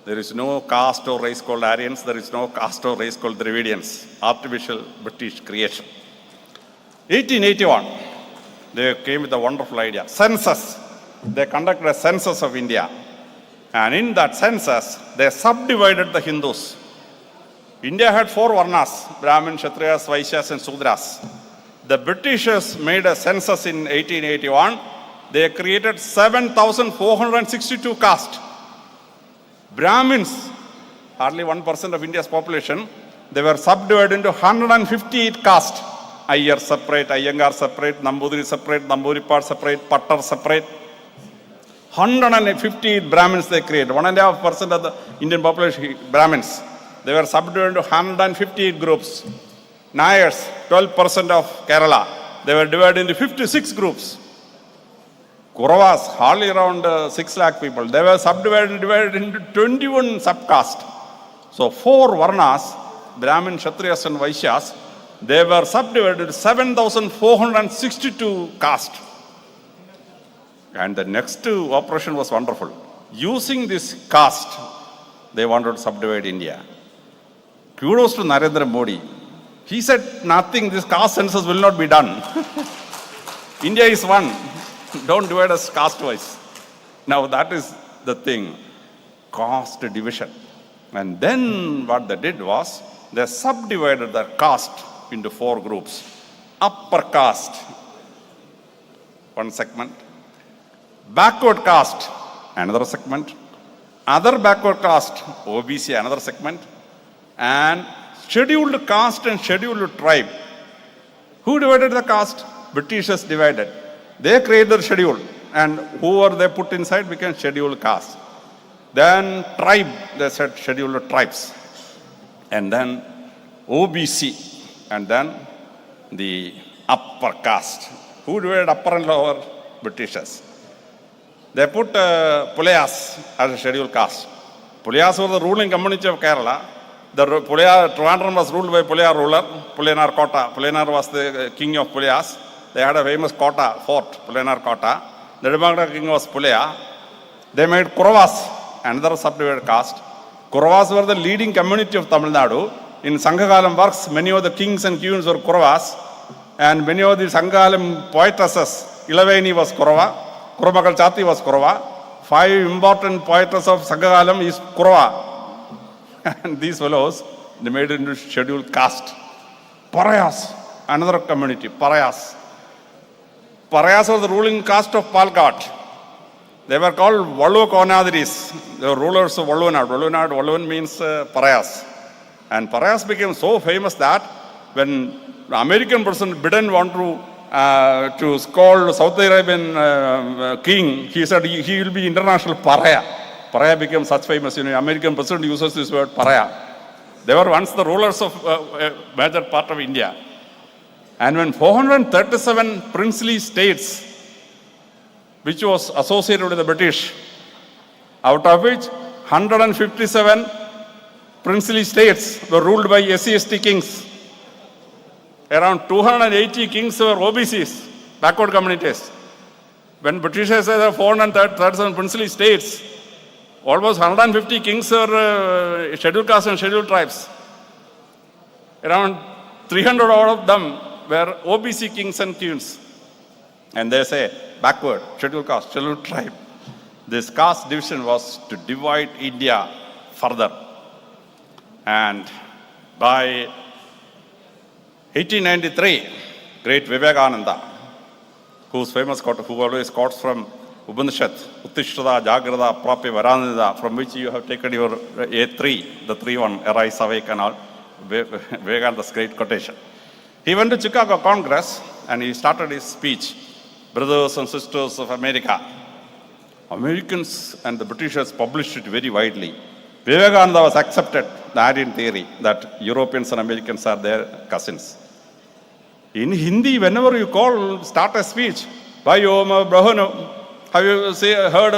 There is no caste or race called Aryans. There is no caste or race called Dravidians. Artificial British creation. 1881, they came with a wonderful idea. Census. They conducted a census of India. And in that census, they subdivided the Hindus. India had 4 Varnas, Brahmin, Kshatriyas, Vaishyas and Sudras. The Britishers made a census in 1881. They created 7,462 castes. Brahmins, hardly 1% of India's population, they were subdivided into 158 castes. Iyer separate, Iyengar separate, Nambudiri separate, Namburipad separate, Pattar separate. 158 Brahmins they created. 1.5% of the Indian population, Brahmins. They were subdivided into 158 groups. Nayars, 12% of Kerala. They were divided into 56 groups. Kauravas, hardly around 6 lakh people. They were divided into 21 subcastes. So 4 Varnas, Brahmin, Kshatriyas and Vaishyas, they were subdivided into 7,462 castes. And the next operation was wonderful. Using this caste, they wanted to subdivide India. Kudos to Narendra Modi. He said nothing, this caste census will not be done. India is one. Don't divide us caste-wise. Now that is the thing, caste division. And then what they did was, they subdivided their caste into 4 groups. Upper caste, one segment. Backward caste, another segment. Other backward caste, OBC, another segment. And scheduled caste and scheduled tribe. Who divided the caste? Britishers divided. They created the schedule, and whoever they put inside became scheduled caste. Then tribe, they said scheduled tribes. And then OBC, and then the upper caste. Who divided upper and lower? Britishers. They put Pulayas as a scheduled caste. Pulayas were the ruling community of Kerala. The Trivandrum was ruled by Pulaya ruler, Pulayanar Kota. Pulayanar was the king of Pulayas. They had a famous Kota, fort, Pulayanar Kota. The Democratic king was Pulaya. They made Kauravas, another subdivided caste. Kauravas were the leading community of Tamil Nadu. In Sanghakalam works, many of the kings and queens were Kauravas. And many of the Sanghakalam poetesses, Ilaveni was Kaurava, Kurumakal Chati was Kaurava. 5 important poetesses of Sanghakalam is Kaurava. And these fellows, they made it into scheduled caste. Parayas, another community, Parayas. Parayas was the ruling caste of Palghat. They were called Vallu Konadiris. They were rulers of Vallunad. Vallun means Parayas. And Parayas became so famous that when the American president Biden wanted to scold South Arabian king, he said he will be international Paraya. Paraya became such famous. American president uses this word Paraya. They were once the rulers of a major part of India. And when 437 princely states, which was associated with the British, out of which 157 princely states were ruled by SC/ST kings. Around 280 kings were OBCs, backward communities. When Britishers said there are 437 princely states, almost 150 kings were scheduled castes and scheduled tribes. Around 300 out of them were OBC kings and queens. And they say, backward, scheduled caste, scheduled tribe. This caste division was to divide India further. And by 1893, great Vivekananda, whose famous quote, who always quotes from Upanishad, Uttishtata, Jagrata, Prapya, Varanida, from which you have taken your A3, the 3-1, arise, awake and all, Vivekananda's great quotation. He went to Chicago Congress and he started his speech. Brothers and sisters of America. Americans and the Britishers published it very widely. Vivekananda was accepted the Aryan theory that Europeans and Americans are their cousins. In Hindi, whenever you start a speech, Bhayo Maur Bahano, have you heard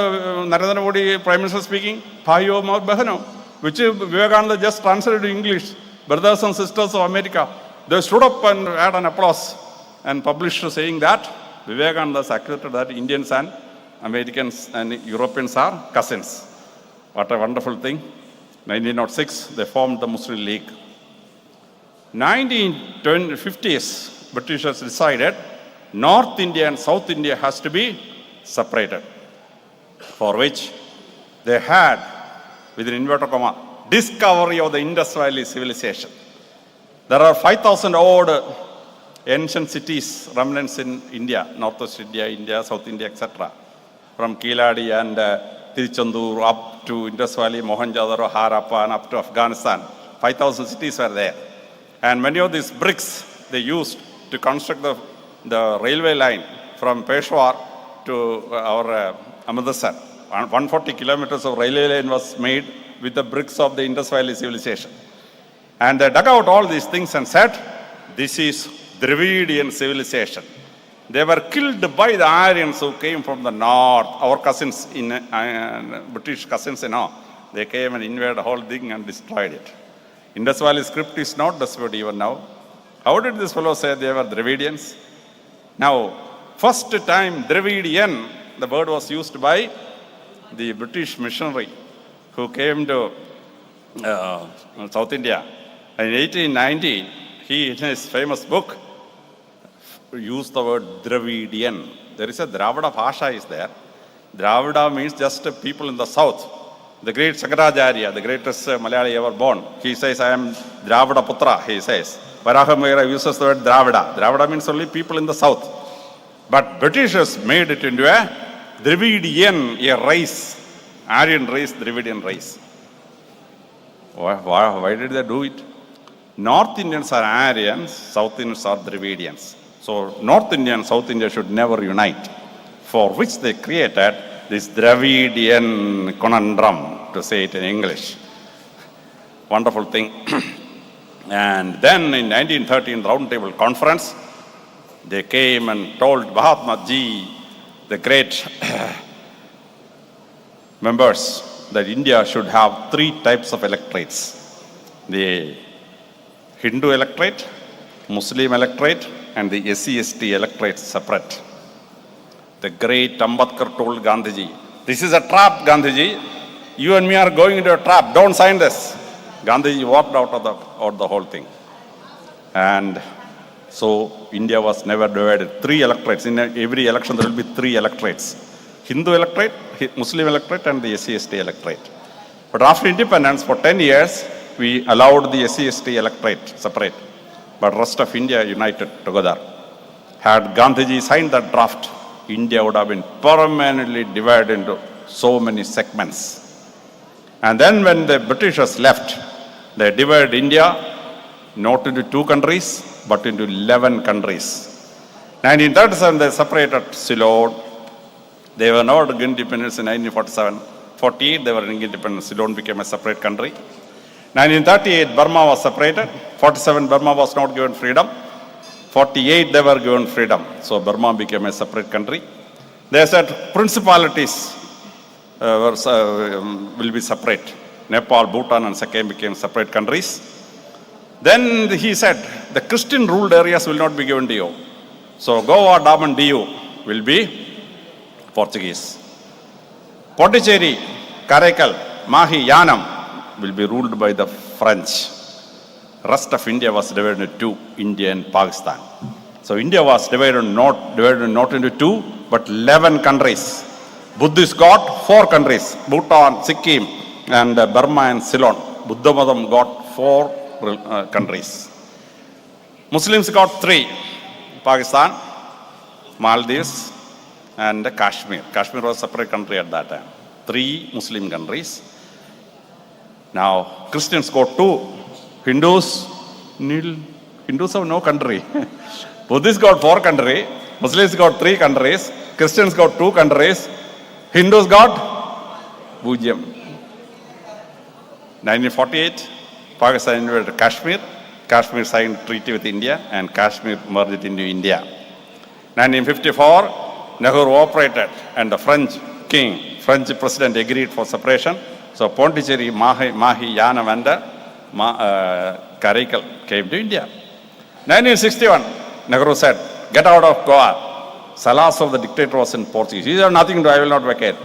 Narendra Modi Prime Minister speaking? Bhayo Maur Bahano, which Vivekananda just translated to English. Brothers and sisters of America. They stood up and had an applause and published saying that Vivekananda accepted that Indians and Americans and Europeans are cousins. What a wonderful thing. 1906, they formed the Muslim League. 1950s, Britishers decided North India and South India has to be separated, for which they had, within inverted comma, discovery of the Indus Valley civilization. There are 5,000 odd ancient cities, remnants in India, Northwest India, India, South India, etc. From Kiladi and Tiruchendur up to Indus Valley, Mohenjo-daro, Harappa, and up to Afghanistan. 5,000 cities were there. And many of these bricks they used to construct the railway line from Peshawar to our Amritsar. 140 kilometers of railway line was made with the bricks of the Indus Valley civilization. And they dug out all these things and said, this is Dravidian civilization. They were killed by the Aryans who came from the north, our cousins, British cousins, they came and invaded the whole thing and destroyed it. Indus Valley script is not disputed even now. How did this fellow say they were Dravidians? Now, first time Dravidian, the word was used by the British missionary who came to South India. In 1890, he, in his famous book, used the word Dravidian. There is a Dravida Bhasha is there. Dravida means just people in the south. The great Sankaracharya, the greatest Malayali ever born, he says, I am Dravida Putra, he says. Varahamira uses the word Dravida. Dravida means only people in the south. But Britishers made it into a Dravidian, a race, Aryan race, Dravidian race. Why did they do it? North Indians are Aryans, South Indians are Dravidians. So North India and South India should never unite, for which they created this Dravidian conundrum, to say it in English. Wonderful thing. And then in 1913 Round Table Conference, they came and told Mahatma Ji, the great members, that India should have 3 types of electorates. The Hindu electorate, Muslim electorate, and the SC/ST electorate separate. The great Ambedkar told Gandhiji, this is a trap, Gandhiji. You and me are going into a trap. Don't sign this. Gandhiji walked out of the whole thing. And so India was never divided. 3 electorates. In every election there will be 3 electorates. Hindu electorate, Muslim electorate, and the SC/ST electorate. But after independence, for 10 years, we allowed the SC/ST electorate separate. But rest of India united together. Had Gandhiji signed that draft, India would have been permanently divided into so many segments. And then when the Britishers left, they divided India not into 2 countries, but into 11 countries. 1937, they separated Ceylon. They were not independent in 1947. 48, they were independent. Ceylon became a separate country. 1938, Burma was separated. 47, Burma was not given freedom. 48, they were given freedom. So Burma became a separate country. They said principalities will be separate. Nepal, Bhutan, and Sikkim became separate countries. Then he said, the Christian-ruled areas will not be given to you. So Goa, Daman, Diu will be Portuguese. Pondicherry, Karaikal, Mahi, Yanam will be ruled by the French. Rest of India was divided into 2, India and Pakistan. So India was divided not into 2, but 11 countries. Buddhists got 4 countries, Bhutan, Sikkim, and Burma and Ceylon. Buddha Madam got 4 countries. Muslims got 3, Pakistan, Maldives, and Kashmir. Kashmir was a separate country at that time. 3 Muslim countries. Now, Christians got 2. Hindus have no country. Buddhists got 4 countries. Muslims got 3 countries. Christians got 2 countries. Hindus got Bujam. 1948, Pakistan invaded Kashmir. Kashmir signed treaty with India and Kashmir merged into India. 1954, Nehru operated and the French president agreed for separation. So Pondicherry, Mahi, Yanam and Karaikal came to India. 1961, Nehru said, get out of Goa. Salas of the dictator was in Portuguese. You have nothing to do, I will not vacate.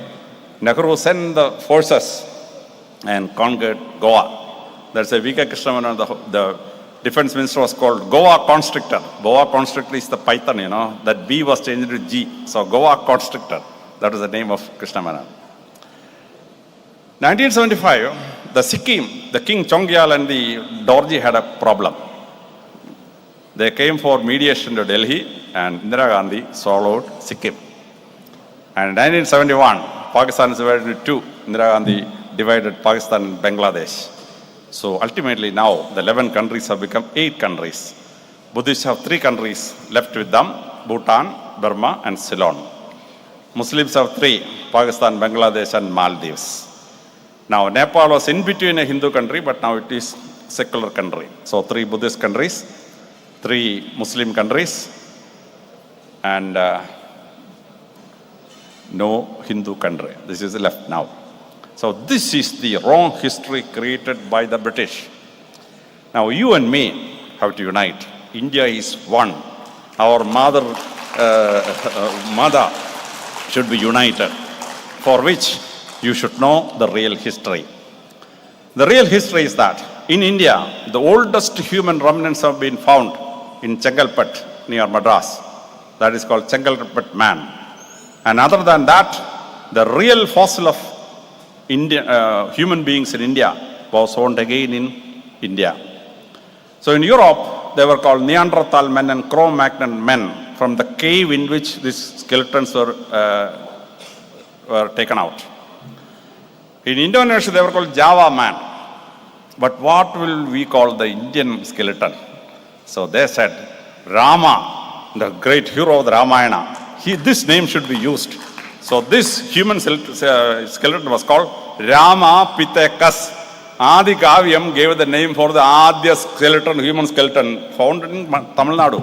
Nehru sent the forces and conquered Goa. That's a V.K. Krishnaman, the defense minister was called Goa Constrictor. Goa Constrictor is the python, that B was changed to G. So Goa Constrictor, that was the name of Krishnaman. 1975, the Sikkim, the King Chongyal and the Dorji had a problem. They came for mediation to Delhi and Indira Gandhi swallowed Sikkim. And in 1971, Pakistan is divided into two. Indira Gandhi divided Pakistan and Bangladesh. So ultimately now the 11 countries have become 8 countries. Buddhists have 3 countries left with them, Bhutan, Burma and Ceylon. Muslims have 3, Pakistan, Bangladesh and Maldives. Now Nepal was in between a Hindu country, but now it is secular country. So 3 Buddhist countries, 3 Muslim countries and no Hindu country. This is left now. So this is the wrong history created by the British. Now you and me have to unite. India is one. Our mother should be united, for which you should know the real history. The real history is that in India, the oldest human remnants have been found in Chengalpet near Madras. That is called Chengalpet man. And other than that, the real fossil of human beings in India was found again in India. So in Europe, they were called Neanderthal men and Cro-Magnon men from the cave in which these skeletons were taken out. In Indonesia, they were called Java man. But what will we call the Indian skeleton? So they said, Rama, the great hero of the Ramayana, this name should be used. So this human skeleton was called Rama Pitekas. Adi Kavyam gave the name for the Adya skeleton, human skeleton, found in Tamil Nadu.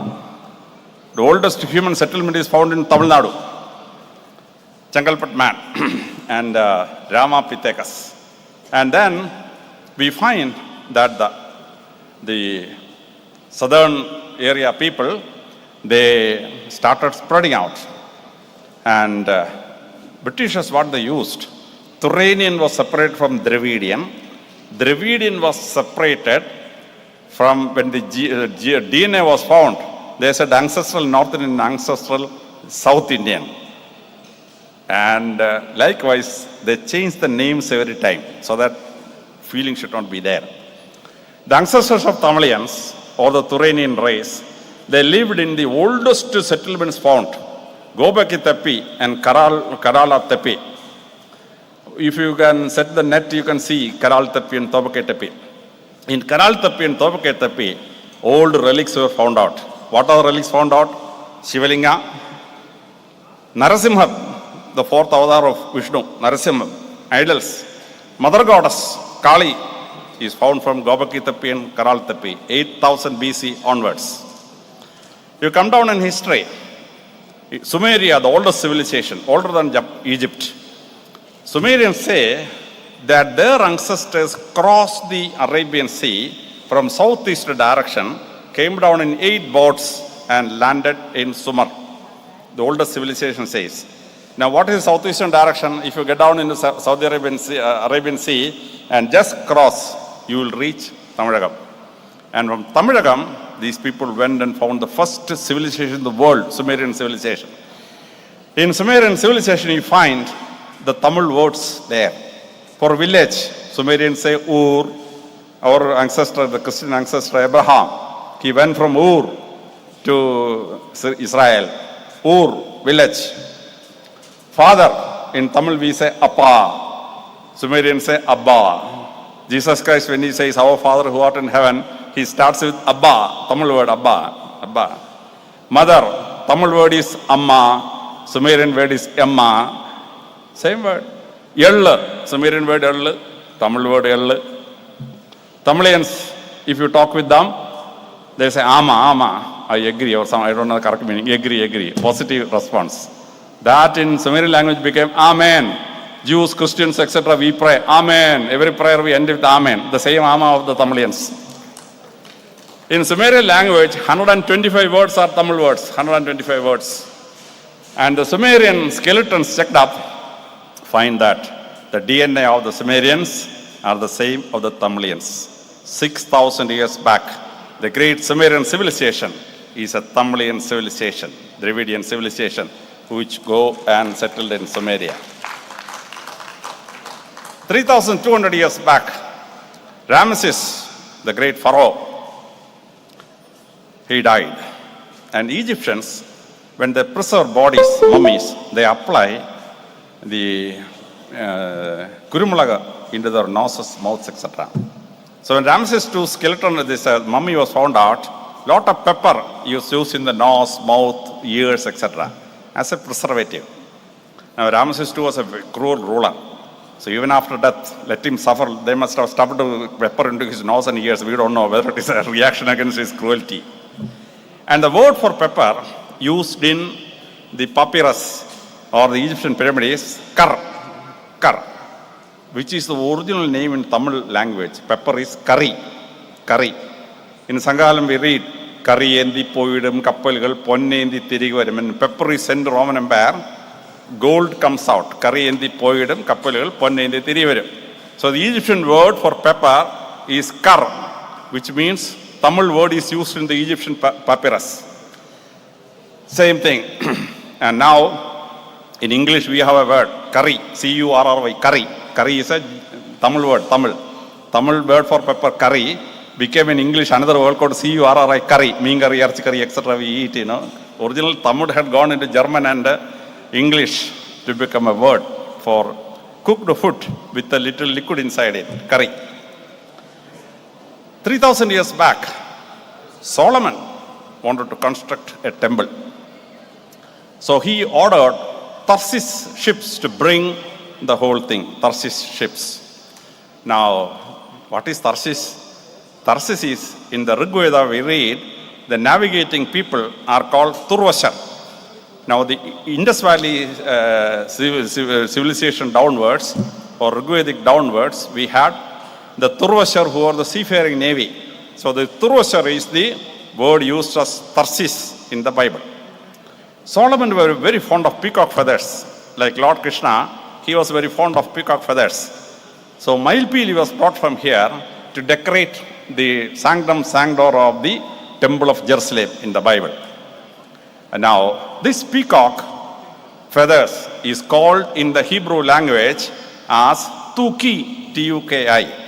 The oldest human settlement is found in Tamil Nadu. Chengalpet man and Rama Pitekas. And then we find that the southern area people, they started spreading out. And Britishers, what they used, Turanian was separated from Dravidian. Dravidian was separated from when the DNA was found. They said ancestral North Indian, ancestral South Indian. And likewise, they changed the names every time so that feeling should not be there. The ancestors of Tamilians or the Turanian race, they lived in the oldest settlements found, Gobaki Tepi and Kerala Tepi. If you can set the net, you can see Kerala Tepi and Tobake Tepi. In Kerala Tepi and Tobake Tepi, old relics were found out. What are the relics found out? Shivalinga, Narasimha, the 4th avatar of Vishnu, Narasimha, idols, Mother Goddess, Kali, is found from Gobaki Tepi and Kerala Tepi, 8000 BC onwards. You come down in history, Sumeria, the oldest civilization, older than Egypt. Sumerians say that their ancestors crossed the Arabian Sea from southeast direction, came down in 8 boats and landed in Sumer. The oldest civilization says. Now what is southeastern direction? If you get down in the Saudi Arabian Sea and just cross, you will reach Tamilagam. And from Tamilagam, these people went and found the first civilization in the world, Sumerian civilization. In Sumerian civilization, you find the Tamil words there. For village, Sumerians say Ur. Our ancestor, the Christian ancestor Abraham, he went from Ur to Israel. Ur, village. Father, in Tamil we say Appa. Sumerians say Abba. Jesus Christ, when he says, our Father who art in heaven, he starts with Abba, Tamil word Abba. Abba. Mother, Tamil word is Amma. Sumerian word is Emma. Same word. Yell, Sumerian word Yell, Tamil word Yell. Tamilians, if you talk with them, they say, Ama, Ama, I agree, or some, I don't know the correct meaning, agree, positive response. That in Sumerian language became Amen. Jews, Christians, etc., we pray, Amen. Every prayer we end with Amen, the same Ama of the Tamilians. In Sumerian language, 125 words are Tamil words, 125 words. And the Sumerian skeletons checked up, find that the DNA of the Sumerians are the same of the Tamilians. 6,000 years back, the great Sumerian civilization is a Tamilian civilization, Dravidian civilization, which go and settled in Sumeria. 3,200 years back, Ramesses, the great pharaoh, he died. And Egyptians, when they preserve bodies, mummies, they apply the kurumulaga into their noses, mouths, etc. So when Ramesses II skeleton, this mummy was found out, lot of pepper was used in the nose, mouth, ears, etc. as a preservative. Now Ramesses II was a cruel ruler. So even after death, let him suffer. They must have stuffed pepper into his nose and ears. We don't know whether it is a reaction against his cruelty. And the word for pepper used in the papyrus or the Egyptian pyramid is kar, which is the original name in Tamil language. Pepper is curry. In Sangalam we read, curry endi poidum kappalgal ponne endi thirigi varum. When pepper is sent to Roman Empire, gold comes out. Curry endi poidum kappalgal ponne endi thirigi varum. So the Egyptian word for pepper is kar, which means Tamil word is used in the Egyptian papyrus. Same thing. And now in English we have a word, curry, C-U-R-R-Y, curry. Curry is a Tamil word, Tamil word for pepper, curry, became in English another word called C-U-R-R-I, curry, mean curry, arch curry, etc. we eat, Original Tamil had gone into German and English to become a word for cooked food with a little liquid inside it, curry. 3,000 years back, Solomon wanted to construct a temple. So he ordered Tarshish ships to bring the whole thing, Tarshish ships. Now, what is Tarshish? Tarshish is, in the Rig Veda we read, the navigating people are called Turvashar. Now, the Indus Valley civilization downwards, or Rig Vedic downwards, we had the Turvashar who are the seafaring navy. So, the Turvashar is the word used as Tarshish in the Bible. Solomon was very fond of peacock feathers. Like Lord Krishna, he was very fond of peacock feathers. So Mailpili was brought from here to decorate the sanctum sanctor of the temple of Jerusalem in the Bible. And now this peacock feathers is called in the Hebrew language as Tuki, T-U-K-I.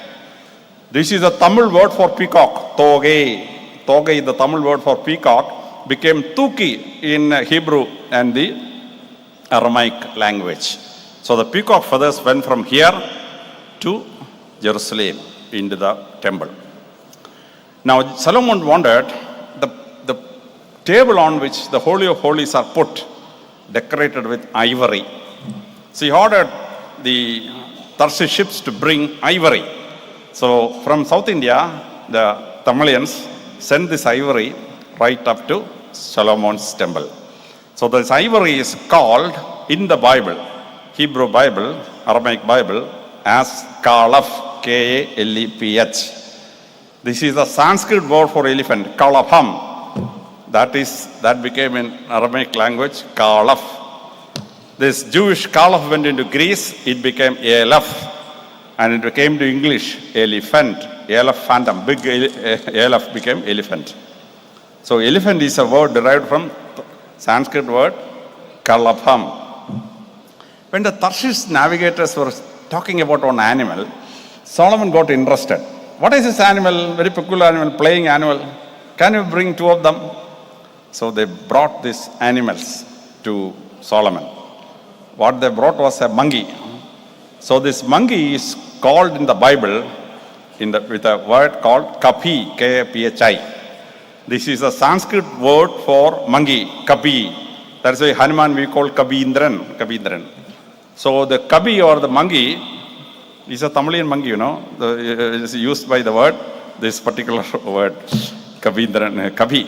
This is a Tamil word for peacock, Toge. Toge is the Tamil word for peacock, became Tuki in Hebrew and the Aramaic language. So the peacock feathers went from here to Jerusalem into the temple. Now Solomon wanted the table on which the Holy of Holies are put, decorated with ivory. So he ordered the Tarshish ships to bring ivory. So from South India, the Tamilians sent this ivory right up to Solomon's temple. So this ivory is called in the Bible, Hebrew Bible, Aramaic Bible, as Kalaf, K-A-L-E-P-H. This is the Sanskrit word for elephant, Kalafam. That became in Aramaic language, Kalaf. This Jewish Kalaf went into Greece, it became Elef. And it became to English, elephant, Elephantum, big Elef became elephant. So elephant is a word derived from Sanskrit word, Kalafam. When the Tarshish navigators were talking about one animal, Solomon got interested. What is this animal, very peculiar animal, playing animal? Can you bring two of them? So they brought these animals to Solomon. What they brought was a monkey. So this monkey is called in the Bible with a word called Kapi, K-A-P-H-I. This is a Sanskrit word for monkey, Kapi. That's why Hanuman we call Kabindran. So the Kapi or the monkey He's a Tamilian monk, you know. It's used by the word, this particular word, Kavi,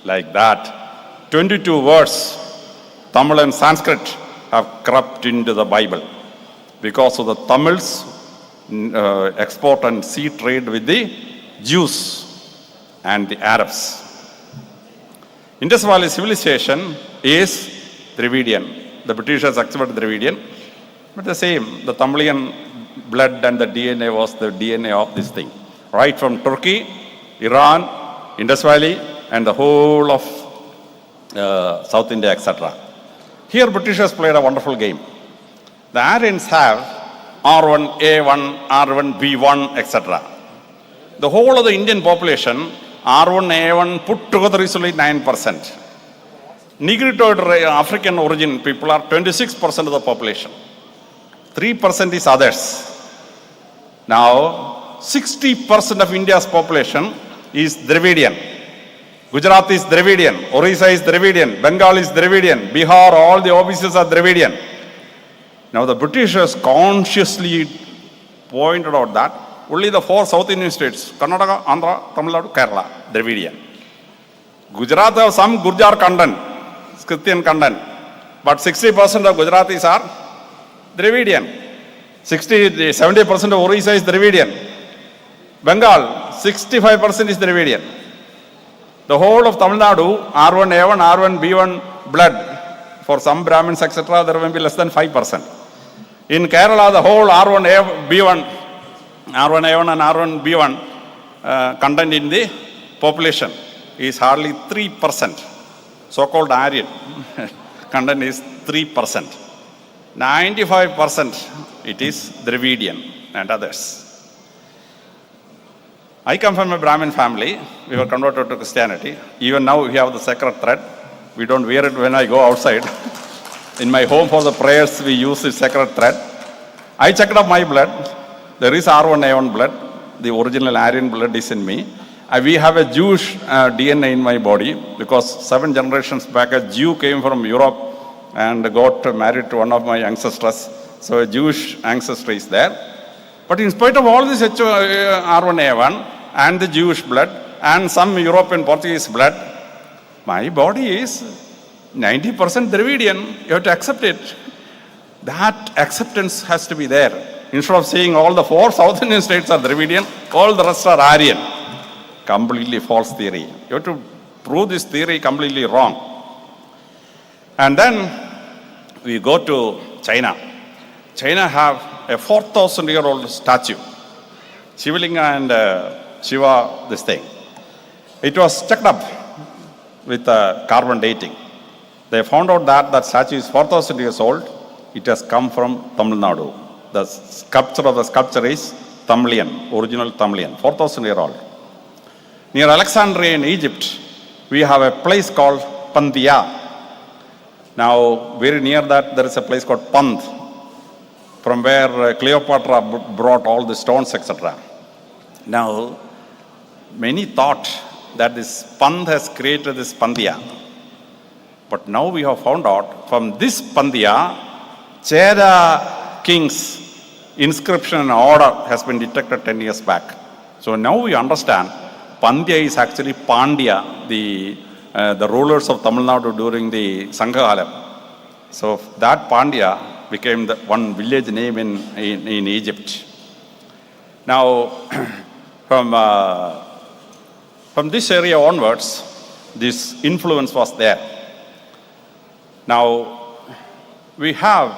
like that. 22 words, Tamil and Sanskrit, have crept into the Bible because of the Tamils export and sea trade with the Jews and the Arabs. Indus Valley civilization is Dravidian. The Britishers accepted Dravidian, but the same, the Tamilian blood and the DNA was the DNA of this thing. Right from Turkey, Iran, Indus Valley, and the whole of South India, etc. Here Britishers played a wonderful game. The Aryans have R1, A1, R1, B1, etc. The whole of the Indian population, R1, A1 put together is only 9%. Negritoid African origin people are 26% of the population. 3% is others. Now, 60% of India's population is Dravidian. Gujarat is Dravidian, Orissa is Dravidian, Bengal is Dravidian, Bihar, all the OBCs are Dravidian. Now the Britishers consciously pointed out that only the 4 South Indian states, Karnataka, Andhra, Tamil Nadu, Kerala, Dravidian. Gujarat have some Gurjar content, Scythian content, but 60% of Gujaratis are Dravidian. 70% of Orissa is Dravidian. Bengal, 65% is Dravidian. The whole of Tamil Nadu, R1, A1, R1, B1 blood, for some Brahmins, etc., there will be less than 5%. In Kerala, the whole R1, B1, R1, A1 and R1, B1 content in the population is hardly 3%. So-called Aryan content is 3%. 95% it is Dravidian and others. I come from a Brahmin family. We were converted to Christianity. Even now we have the sacred thread. We don't wear it when I go outside. In my home for the prayers, we use the sacred thread. I checked up my blood. There is R1A1 blood. The original Aryan blood is in me. We have a Jewish DNA in my body because 7 generations back a Jew came from Europe and got married to one of my ancestors. So a Jewish ancestry is there. But in spite of all this R1A1 and the Jewish blood and some European Portuguese blood, my body is 90% Dravidian. You have to accept it. That acceptance has to be there. Instead of saying all the 4 South Indian states are Dravidian, all the rest are Aryan. Completely false theory. You have to prove this theory completely wrong. And then we go to China. China have a 4,000-year-old statue. Shivalinga and Shiva, this thing. It was checked up with carbon dating. They found out that that statue is 4,000 years old. It has come from Tamil Nadu. The sculpture of the sculpture is Tamilian, original Tamilian, 4,000-year-old. Near Alexandria in Egypt, we have a place called Pandia. Now, very near that, there is a place called Pand, from where Cleopatra brought all the stones, etc. Now, many thought that this Pand has created this Pandia. But now we have found out from this Pandia, Chera king's inscription and order has been detected 10 years back. So now we understand Pandya is actually Pandya, the rulers of Tamil Nadu during the Sanghalam. So that Pandya became the one village name in Egypt. Now, from this area onwards, this influence was there. Now, we have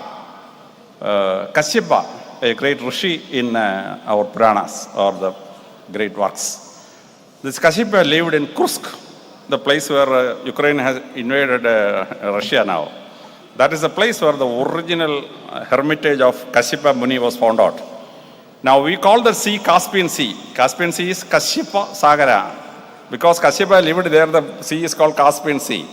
Kashyapa, a great Rishi in our Puranas, or the great works. This Kashyapa lived in Kursk, the place where Ukraine has invaded Russia now. That is the place where the original hermitage of Kashyapa Muni was found out. Now we call the sea Caspian Sea. Caspian Sea is Kashyapa Sagara. Because Kashyapa lived there, the sea is called Caspian Sea.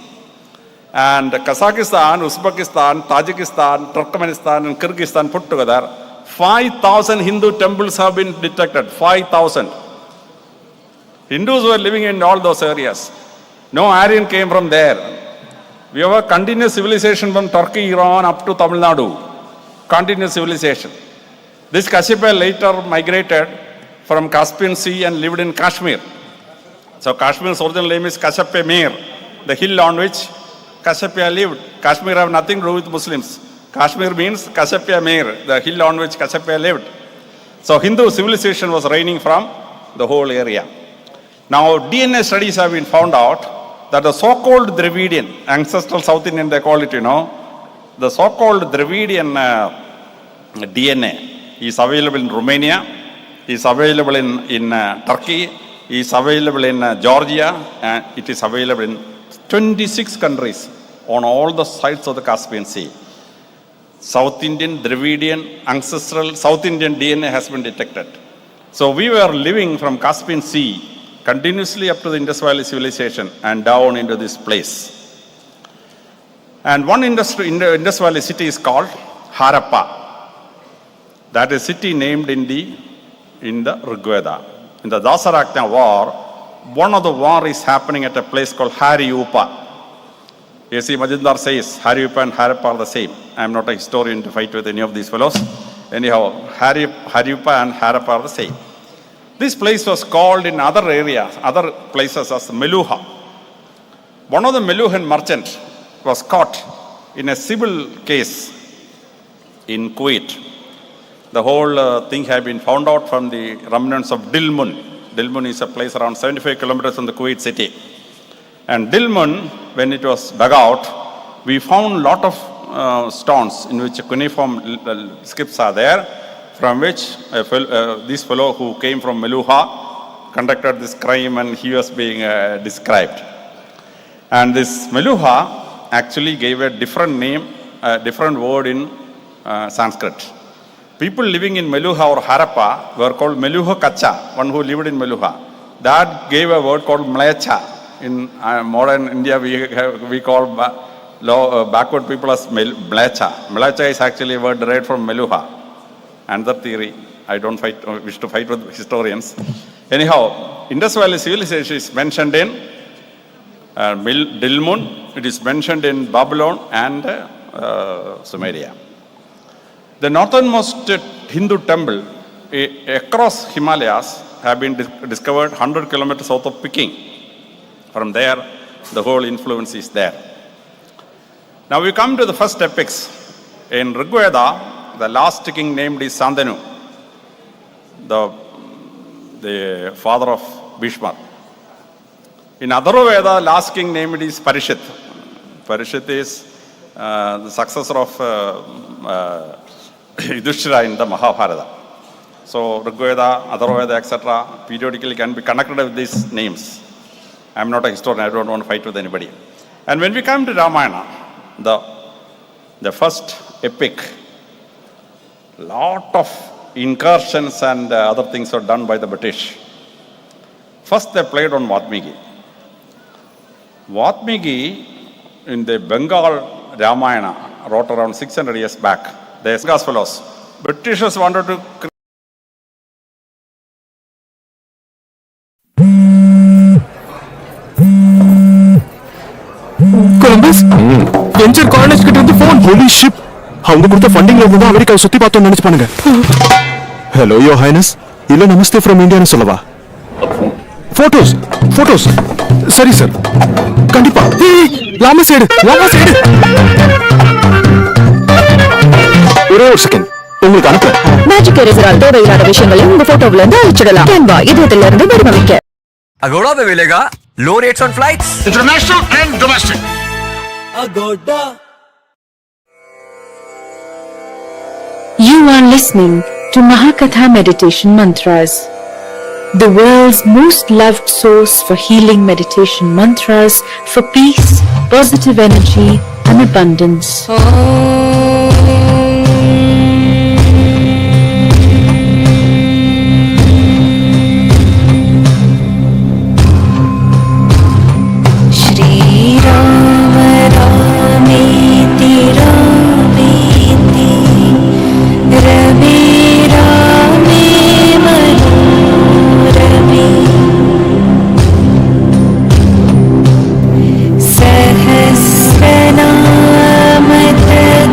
And Kazakhstan, Uzbekistan, Tajikistan, Turkmenistan and Kyrgyzstan put together, 5,000 Hindu temples have been detected. 5,000. Hindus were living in all those areas. No Aryan came from there. We have a continuous civilization from Turkey, Iran up to Tamil Nadu. Continuous civilization. This Kashyapas later migrated from Caspian Sea and lived in Kashmir. So Kashmir's original name is Kashyapas Mir, the hill on which Kashyapas lived. Kashmir have nothing to do with Muslims. Kashmir means Kashyapas Mir, the hill on which Kashyapas lived. So Hindu civilization was reigning from the whole area. Now DNA studies have been found out that the so-called Dravidian, ancestral South Indian they call it, the so-called Dravidian DNA is available in Romania, is available in Turkey, is available in Georgia, and it is available in 26 countries on all the sides of the Caspian Sea. South Indian, Dravidian, ancestral South Indian DNA has been detected. So we were living from Caspian Sea continuously up to the Indus Valley civilization and down into this place. And one Indus Valley city is called Harappa. That is a city named in the Rigveda. In the Dasarakya war, one of the war is happening at a place called Hariyupa. A.C. Majumdar says Hariyupa and Harappa are the same. I am not a historian to fight with any of these fellows. Anyhow, Hariyupa and Harappa are the same. This place was called in other areas, other places as Meluha. One of the Meluhan merchants was caught in a civil case in Kuwait. The whole thing had been found out from the remnants of Dilmun. Dilmun is a place around 75 kilometers from the Kuwait city. And Dilmun, when it was dug out, we found a lot of stones in which cuneiform scripts are there, from which this fellow who came from Meluha conducted this crime and he was being described. And this Meluha actually gave a different name, a different word in Sanskrit. People living in Meluha or Harappa were called Meluha Kacha, one who lived in Meluha. That gave a word called Mlecha. In modern India, we call backward people as Mlecha. Mlecha is actually a word derived from Meluha. Another theory, I don't wish to fight with historians. Anyhow, Indus Valley civilization is mentioned in Dilmun, it is mentioned in Babylon and Sumeria. The northernmost Hindu temple across Himalayas have been discovered 100 kilometers south of Peking. From there, the whole influence is there. Now we come to the first epics. In Rigveda, the last king named is Santanu, the father of Bhishma. In Atharvaveda, last king named is Parishit. Parishit is the successor of Yudhishthira in the Mahabharata. So Rigveda, Atharvaveda, etc. periodically can be connected with these names. I am not a historian, I don't want to fight with anybody. And when we come to Ramayana, the first epic, lot of incursions and other things were done by the British. First they played on Valmiki. Valmiki in the Bengal Ramayana wrote around 600 years back. The Esgas fellows. Britishers wanted to Columbus? Venture College கிட்ட இருந்து phone. Holy shit. அவங்க கொடுத்த ஃபண்டிங்ல இருந்து தான் அமெரிக்காவை சுத்தி பார்த்தோம்னு நினைச்சுப்பானுங்க. Hello, Your Highness. இல்ல நமஸ்தே from India னு சொல்லவா? Photos. சரி சார். கண்டிப்பா. லாமா சைடு. ஒரே ஒரு செகண்ட். உங்களுக்கு அனுப்புறேன். மேஜிக் எரேசரால் தேவையில்லாத விஷயங்களை உங்க போட்டோவுல இருந்து அழிச்சிடலாம். கேன்வா இதயத்துல இருந்து வடிவமைக்க. Agoda पे मिलेगा low rates on flights, international and domestic. Agoda. You are listening to Mahakatha Meditation Mantras, the world's most loved source for healing meditation mantras for peace, positive energy and abundance. Sahasranama तत्तुल्यम्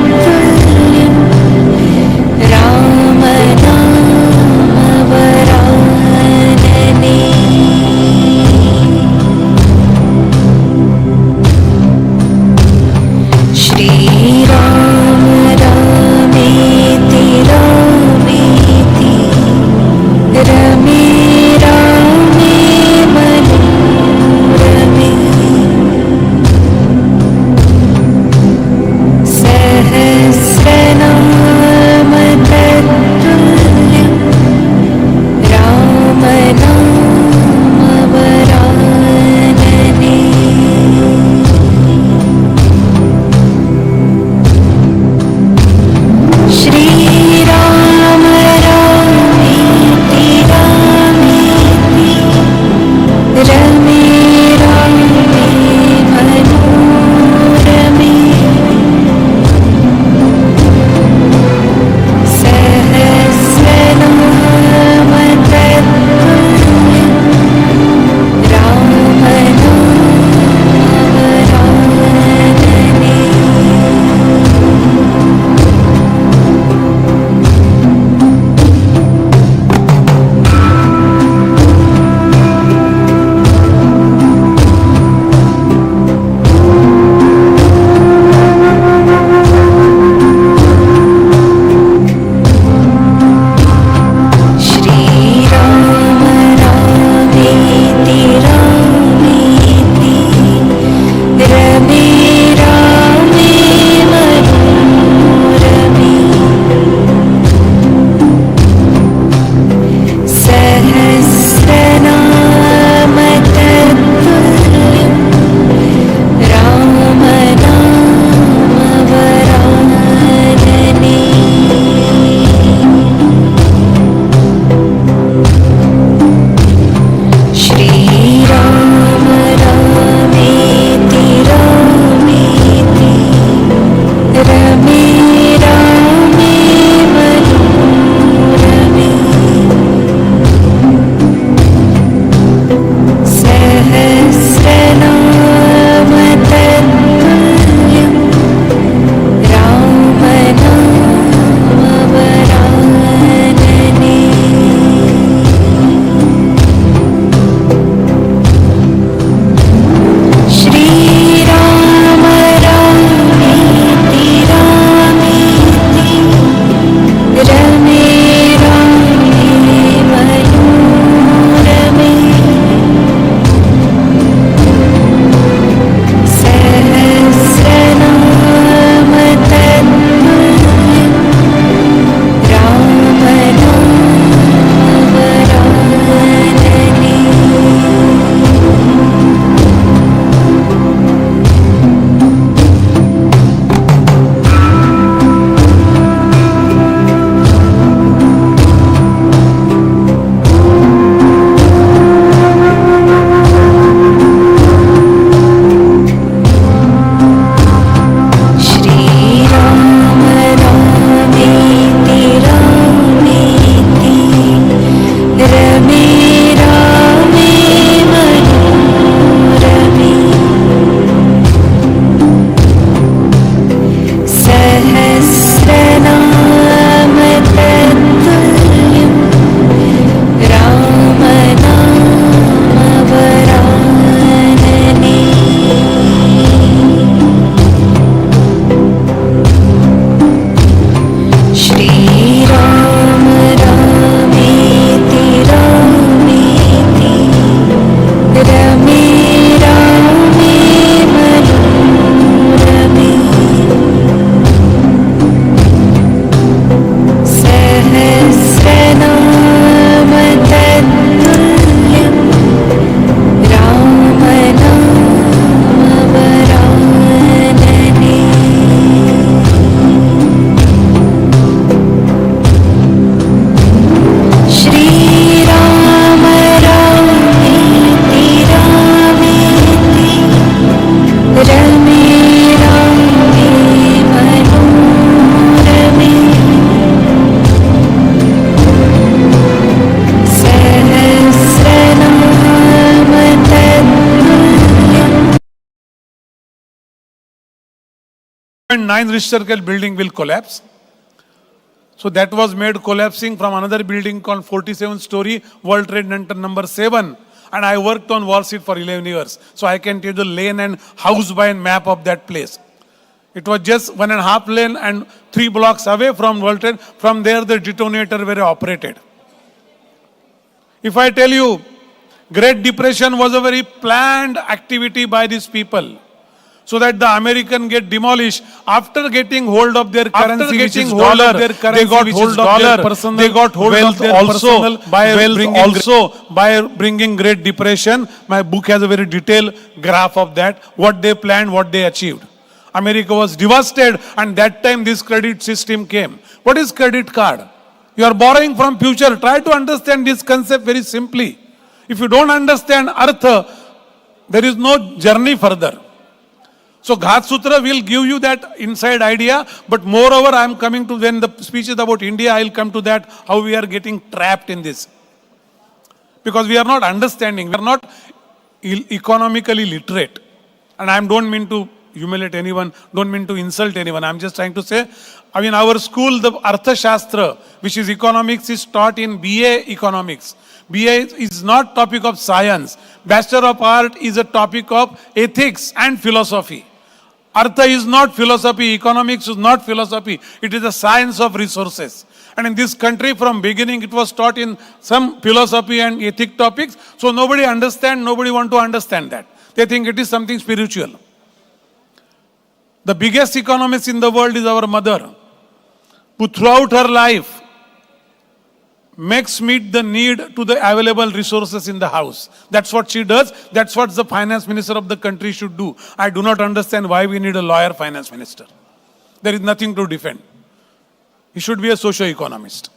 9 Rich Circle building will collapse. So that was made collapsing from another building called 47-story World Trade Center number 7. And I worked on Wall Street for 11 years. So I can tell you the lane and house by map of that place. It was just 1.5 lane and 3 blocks away from World Trade. From there the detonator were operated. If I tell you, Great Depression was a very planned activity by these people, so that the American get demolished. After getting hold of their currency, which is dollar, they got hold of their personal, they got hold of their also by bringing Great Depression. My book has a very detailed graph of that, what they planned, what they achieved. America was devastated, and that time this credit system came. What is credit card? You are borrowing from future. Try to understand this concept very simply. If you don't understand Artha, there is no journey further. So Ghat Sutra will give you that inside idea, but moreover I am coming to, when the speech is about India, I will come to that, how we are getting trapped in this. Because we are not understanding, we are not economically literate. And I don't mean to humiliate anyone, don't mean to insult anyone. I am just trying to say, I mean our school, the Artha Shastra, which is economics, is taught in BA Economics. BA is not topic of science. Bachelor of Art is a topic of ethics and philosophy. Artha is not philosophy, economics is not philosophy. It is a science of resources. And in this country from beginning it was taught in some philosophy and ethic topics. So nobody understand, nobody want to understand that. They think it is something spiritual. The biggest economist in the world is our mother, who throughout her life makes meet the need to the available resources in the house. That's what she does. That's what the finance minister of the country should do. I do not understand why we need a lawyer finance minister. There is nothing to defend. He should be a socio-economist.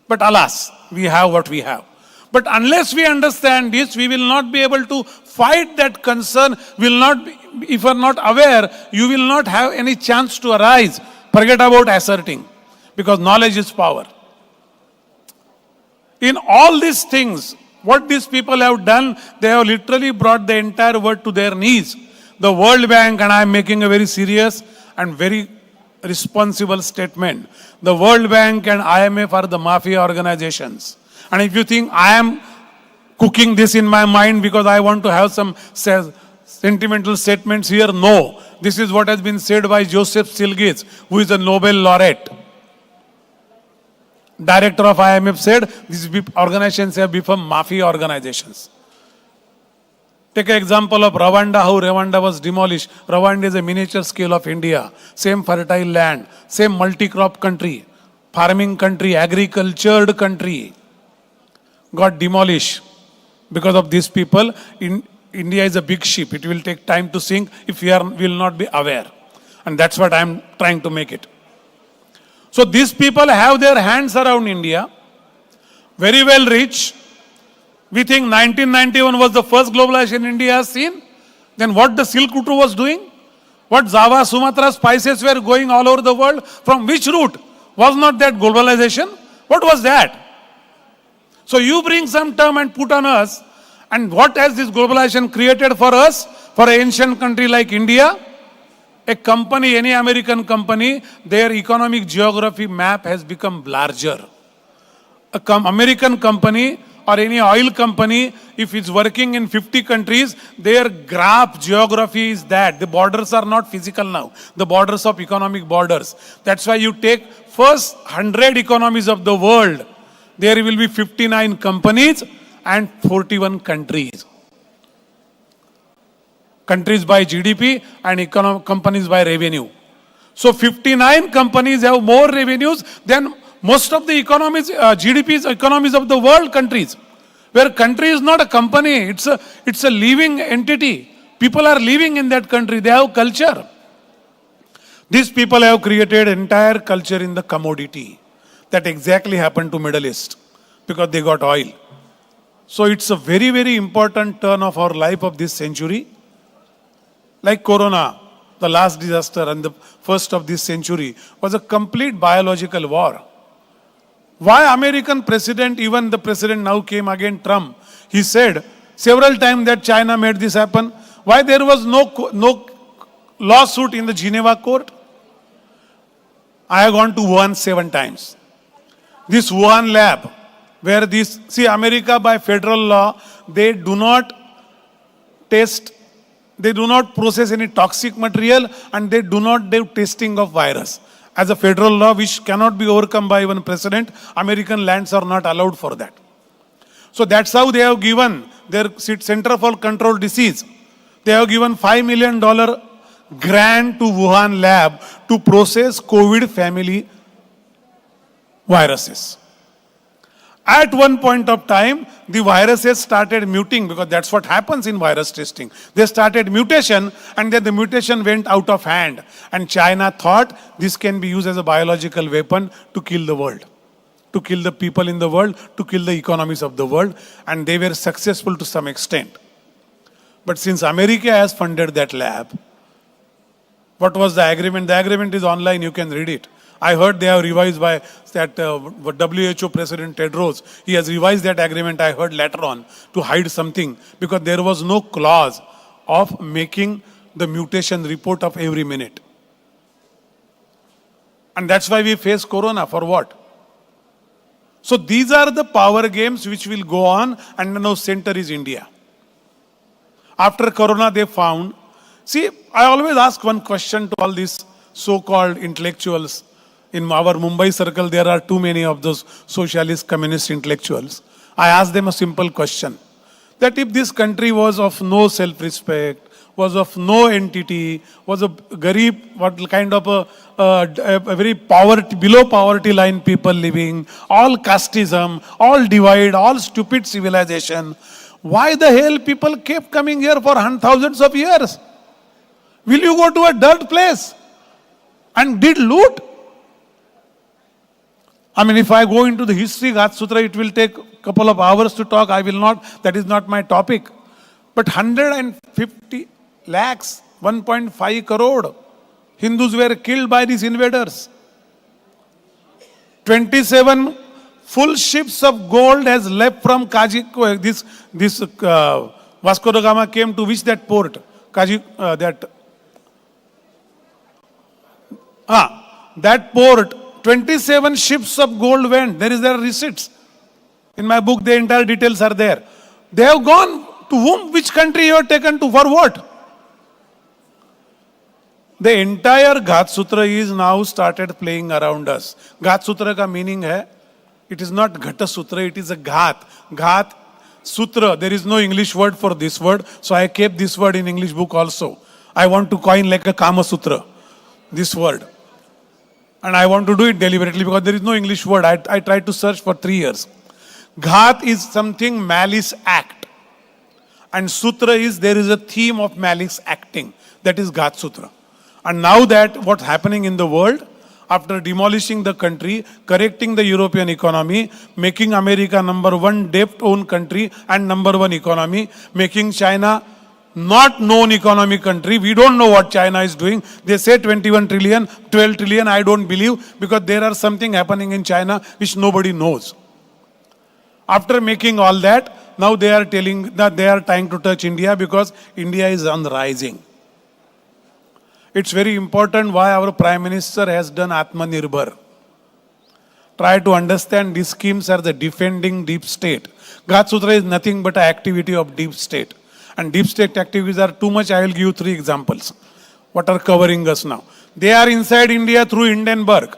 But alas, we have what we have. But unless we understand this, we will not be able to fight that concern. Will not be, if you are not aware, you will not have any chance to arise. Forget about asserting, because knowledge is power. In all these things, what these people have done, they have literally brought the entire world to their knees. The World Bank, and I am making a very serious and very responsible statement. The World Bank and IMF are the mafia organizations. And if you think I am cooking this in my mind because I want to have some sentimental statements here, no. This is what has been said by Joseph Stiglitz, who is a Nobel laureate. Director of IMF said, these organizations have become mafia organizations. Take an example of Rwanda, how Rwanda was demolished. Rwanda is a miniature scale of India. Same fertile land, same multi-crop country, farming country, agricultured country. Got demolished because of these people. India is a big ship. It will take time to sink if we will not be aware. And that's what I am trying to make it. So these people have their hands around India, very well rich. We think 1991 was the first globalization India has seen. Then what the Silk Route was doing? What Java, Sumatra spices were going all over the world? From which route? Was not that globalization? What was that? So you bring some term and put on us, and what has this globalization created for us? For an ancient country like India? A company, any American company, their economic geography map has become larger. American company or any oil company, if it's working in 50 countries, their graph geography is that. The borders are not physical now. The borders of economic borders. That's why you take first 100 economies of the world. There will be 59 companies and 41 countries. Countries by GDP and companies by revenue. So 59 companies have more revenues than most of the economies, economies of the world countries. Where country is not a company, it's a living entity. People are living in that country, they have culture. These people have created entire culture in the commodity. That exactly happened to Middle East because they got oil. So it's a very, very important turn of our life of this century. Like Corona, the last disaster and the first of this century, was a complete biological war. Why American president, even the president now came again, Trump, he said several times that China made this happen. Why there was no lawsuit in the Geneva court? I have gone to Wuhan 7 times. This Wuhan lab, where this, see, America by federal law, they do not test, they do not process any toxic material, and they do not do testing of virus. As a federal law which cannot be overcome by even president, American lands are not allowed for that. So that's how they have given their Center for Control Disease. They have given $5 million grant to Wuhan lab to process COVID family viruses. At one point of time, the viruses started mutating, because that's what happens in virus testing. They started mutation, and then the mutation went out of hand. And China thought this can be used as a biological weapon to kill the world, to kill the people in the world, to kill the economies of the world. And they were successful to some extent. But since America has funded that lab, what was the agreement? The agreement is online, you can read it. I heard they have revised by that WHO President Tedros. He has revised that agreement, I heard later on, to hide something, because there was no clause of making the mutation report of every minute. And that's why we face corona. For what? So these are the power games which will go on, and now center is India. After corona they found, see, I always ask one question to all these so-called intellectuals. In our Mumbai circle, there are too many of those socialist, communist intellectuals. I ask them a simple question, that if this country was of no self-respect, was of no entity, was a garib, what kind of a very poverty, below poverty line people living, all casteism, all divide, all stupid civilization, why the hell people kept coming here for thousands of years? Will you go to a dirt place and did loot? I mean, if I go into the history, Ghat Sutra, it will take a couple of hours to talk. I will not, that is not my topic. But 150 lakhs, 1.5 crore Hindus were killed by these invaders. 27 full ships of gold has left from Kajik. This Vasco da Gama came to which that port? That port. 27 ships of gold went. There is their receipts. In my book, the entire details are there. They have gone to whom? Which country you have taken to? For what? The entire Ghat Sutra is now started playing around us. Ghat Sutra ka meaning hai, it is not Ghata Sutra, it is a Ghat. Ghat Sutra, there is no English word for this word. So I kept this word in English book also. I want to coin like a Kama Sutra, this word. And I want to do it deliberately because there is no English word. I tried to search for 3 years. Ghat is something malice act. And Sutra is, there is a theme of malice acting. That is Ghat Sutra. And now that what's happening in the world, after demolishing the country, correcting the European economy, making America #1 debt-owned country and #1 economy, making China not known economic country. We don't know what China is doing. They say 21 trillion, 12 trillion. I don't believe, because there are something happening in China which nobody knows. After making all that, now they are telling that they are trying to touch India because India is on the rising. It's very important why our Prime Minister has done Atmanirbhar. Try to understand these schemes are the defending deep state. Ghat Sutra is nothing but an activity of deep state. And deep state activities are too much. I will give you 3 examples. What are covering us now? They are inside India through Hindenburg.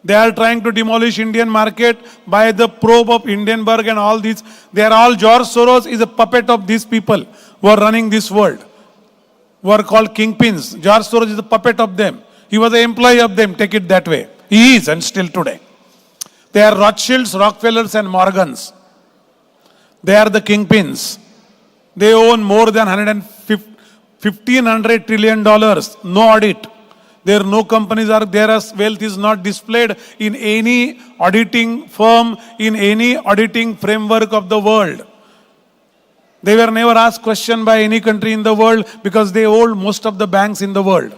They are trying to demolish Indian market by the probe of Hindenburg and all these. They are all, George Soros is a puppet of these people who are running this world, who are called kingpins. George Soros is a puppet of them. He was an employee of them, take it that way. He is, and still today. They are Rothschilds, Rockefellers and Morgans. They are the kingpins. They own more than $1,500 trillion. No audit. There are no companies, their wealth is not displayed in any auditing firm, in any auditing framework of the world. They were never asked question by any country in the world because they hold most of the banks in the world.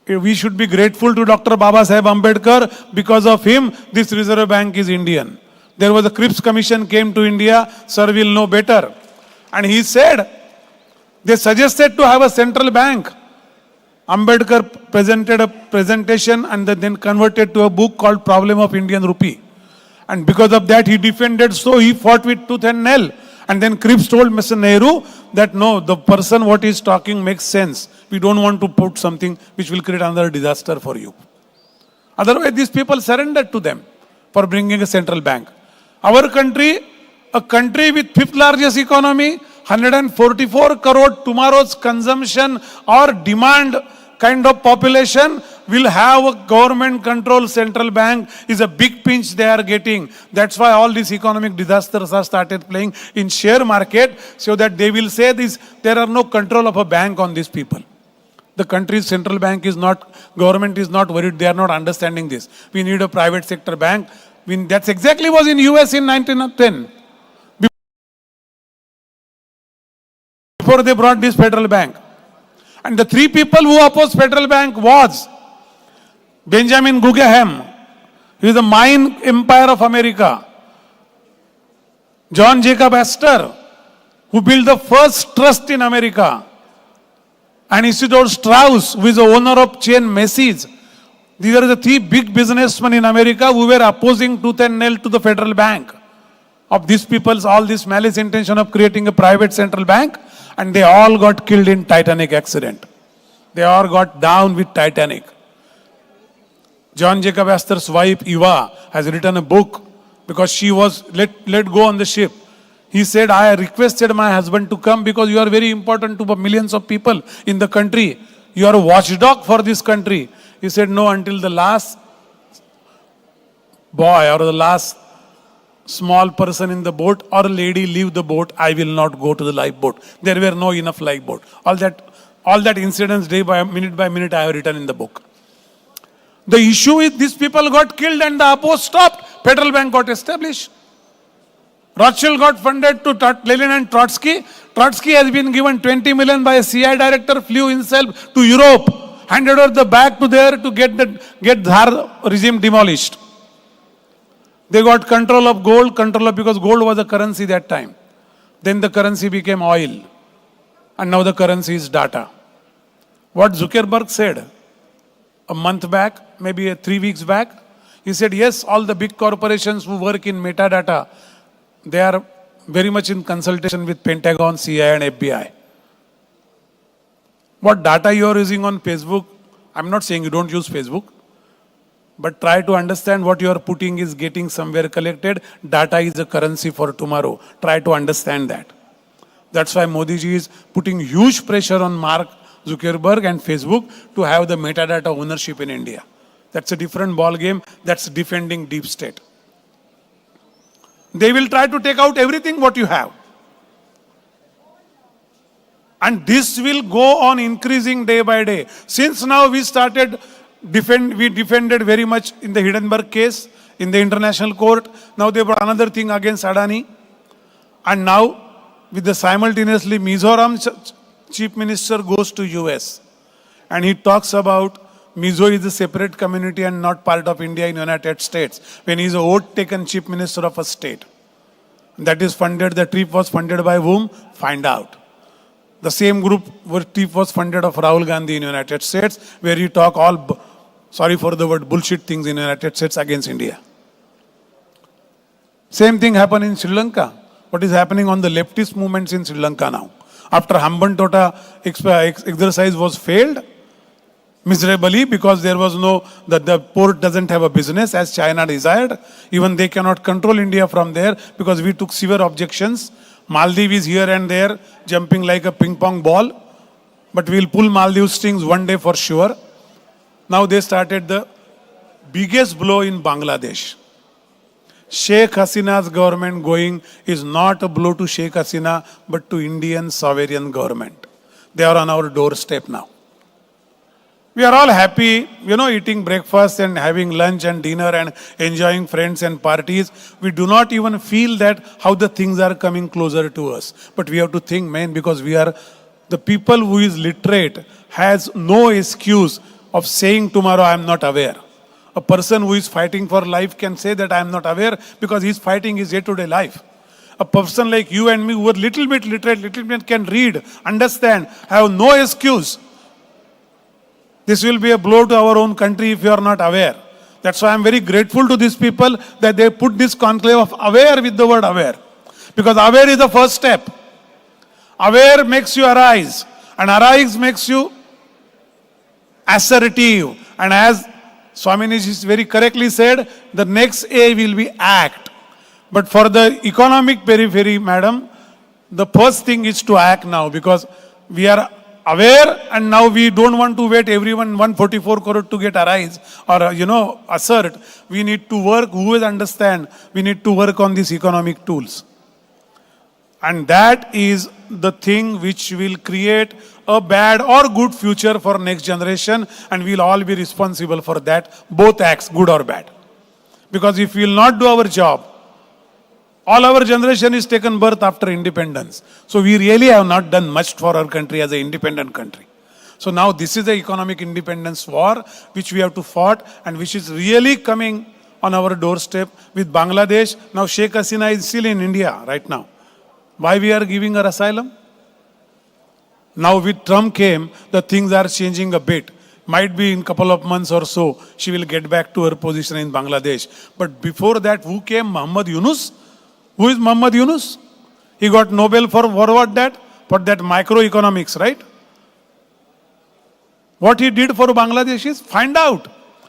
We should be grateful to Dr. Baba Saheb Ambedkar. Because of him, this Reserve Bank is Indian. There was a Cripps Commission came to India. Sir will know better. And he said, they suggested to have a central bank. Ambedkar presented a presentation and then converted to a book called Problem of Indian Rupee. And because of that, he defended, so he fought with tooth and nail. And then Cripps told Mr. Nehru that no, the person what is talking makes sense. We don't want to put something which will create another disaster for you. Otherwise, these people surrendered to them for bringing a central bank. Our country, a country with fifth largest economy, 144 crore tomorrow's consumption or demand kind of population will have a government controlled central bank is a big pinch they are getting. That's why all these economic disasters are started playing in share market, so that they will say this, there are no control of a bank on these people. The country's central bank is not, government is not worried, they are not understanding this. We need a private sector bank. That's exactly was in US in 1910. Before they brought this federal bank. And the three people who opposed federal bank was Benjamin Guggenheim, he is the mine empire of America. John Jacob Astor, who built the first trust in America. And Isidore Straus, who is the owner of chain Macy's. These are the three big businessmen in America who were opposing tooth and nail to the federal bank. Of these people's, all this malice intention of creating a private central bank, and they all got killed in Titanic accident. They all got down with Titanic. John Jacob Astor's wife, Eva, has written a book because she was let go on the ship. He said, I requested my husband to come because you are very important to millions of people in the country. You are a watchdog for this country. He said, no, until the last boy or the last small person in the boat or a lady leave the boat, I will not go to the lifeboat. There were no enough lifeboat. All that incidents day by minute I have written in the book. The issue is these people got killed and the oppose stopped. Federal bank got established. Rothschild got funded to Lenin and Trotsky. Trotsky has been given 20 million by a CIA director, flew himself to Europe, handed over the bag to there to get Tsar regime demolished. They got control of gold, because gold was a currency that time. Then the currency became oil. And now the currency is data. What Zuckerberg said a month back, maybe 3 weeks back, he said, yes, all the big corporations who work in metadata, they are very much in consultation with Pentagon, CIA and FBI. What data you are using on Facebook, I'm not saying you don't use Facebook, but try to understand what you are putting is getting somewhere collected. Data is a currency for tomorrow. Try to understand that. That's why Modi ji is putting huge pressure on Mark Zuckerberg and Facebook to have the metadata ownership in India. That's a different ball game. That's defending deep state. They will try to take out everything what you have. And this will go on increasing day by day. Since now we started we defended very much in the Hindenburg case, in the international court. Now they brought another thing against Adani. And now, with the simultaneously, Mizoram chief minister goes to US. And he talks about Mizo is a separate community and not part of India in United States. When he is a vote-taken chief minister of a state. That is funded, the trip was funded by whom? Find out. The same group where trip was funded of Rahul Gandhi in United States, where he talk all, sorry for the word, bullshit things in United States against India. Same thing happened in Sri Lanka. What is happening on the leftist movements in Sri Lanka now? After Hambantota exercise was failed, miserably, because there was no, the port doesn't have a business as China desired. Even they cannot control India from there because we took severe objections. Maldives is here and there, jumping like a ping pong ball. But we'll pull Maldives strings one day for sure. Now they started the biggest blow in Bangladesh. Sheikh Hasina's government going is not a blow to Sheikh Hasina, but to Indian sovereign government. They are on our doorstep now. We are all happy, eating breakfast and having lunch and dinner and enjoying friends and parties. We do not even feel that how the things are coming closer to us. But we have to think, man, because we are, the people who is literate has no excuse of saying tomorrow I am not aware. A person who is fighting for life can say that I am not aware because he is fighting his day-to-day life. A person like you and me who are little bit literate, little bit can read, understand, have no excuse This will be a blow to our own country if you are not aware. That's why I'm very grateful to these people that they put this conclave of aware with the word aware. Because aware is the first step. Aware makes you arise, and arise makes you assertive. And as Swamiji very correctly said, the next A will be act. But for the economic periphery, madam, the first thing is to act now, because we are aware and now we don't want to wait everyone 144 crore to get arise or, assert. We need to work, who will understand, we need to work on these economic tools. And that is the thing which will create a bad or good future for next generation, and we'll all be responsible for that, both acts, good or bad. Because if we will not do our job, all our generation is taken birth after independence. So we really have not done much for our country as an independent country. So now this is the economic independence war which we have to fight, and which is really coming on our doorstep with Bangladesh. Now Sheikh Hasina is still in India right now. Why we are giving her asylum? Now with Trump came, the things are changing a bit. Might be in a couple of months or so, she will get back to her position in Bangladesh. But before that, who came? Muhammad Yunus. Who is Muhammad Yunus? He got Nobel for what that? For that microeconomics, right? What he did for Bangladesh is, find out.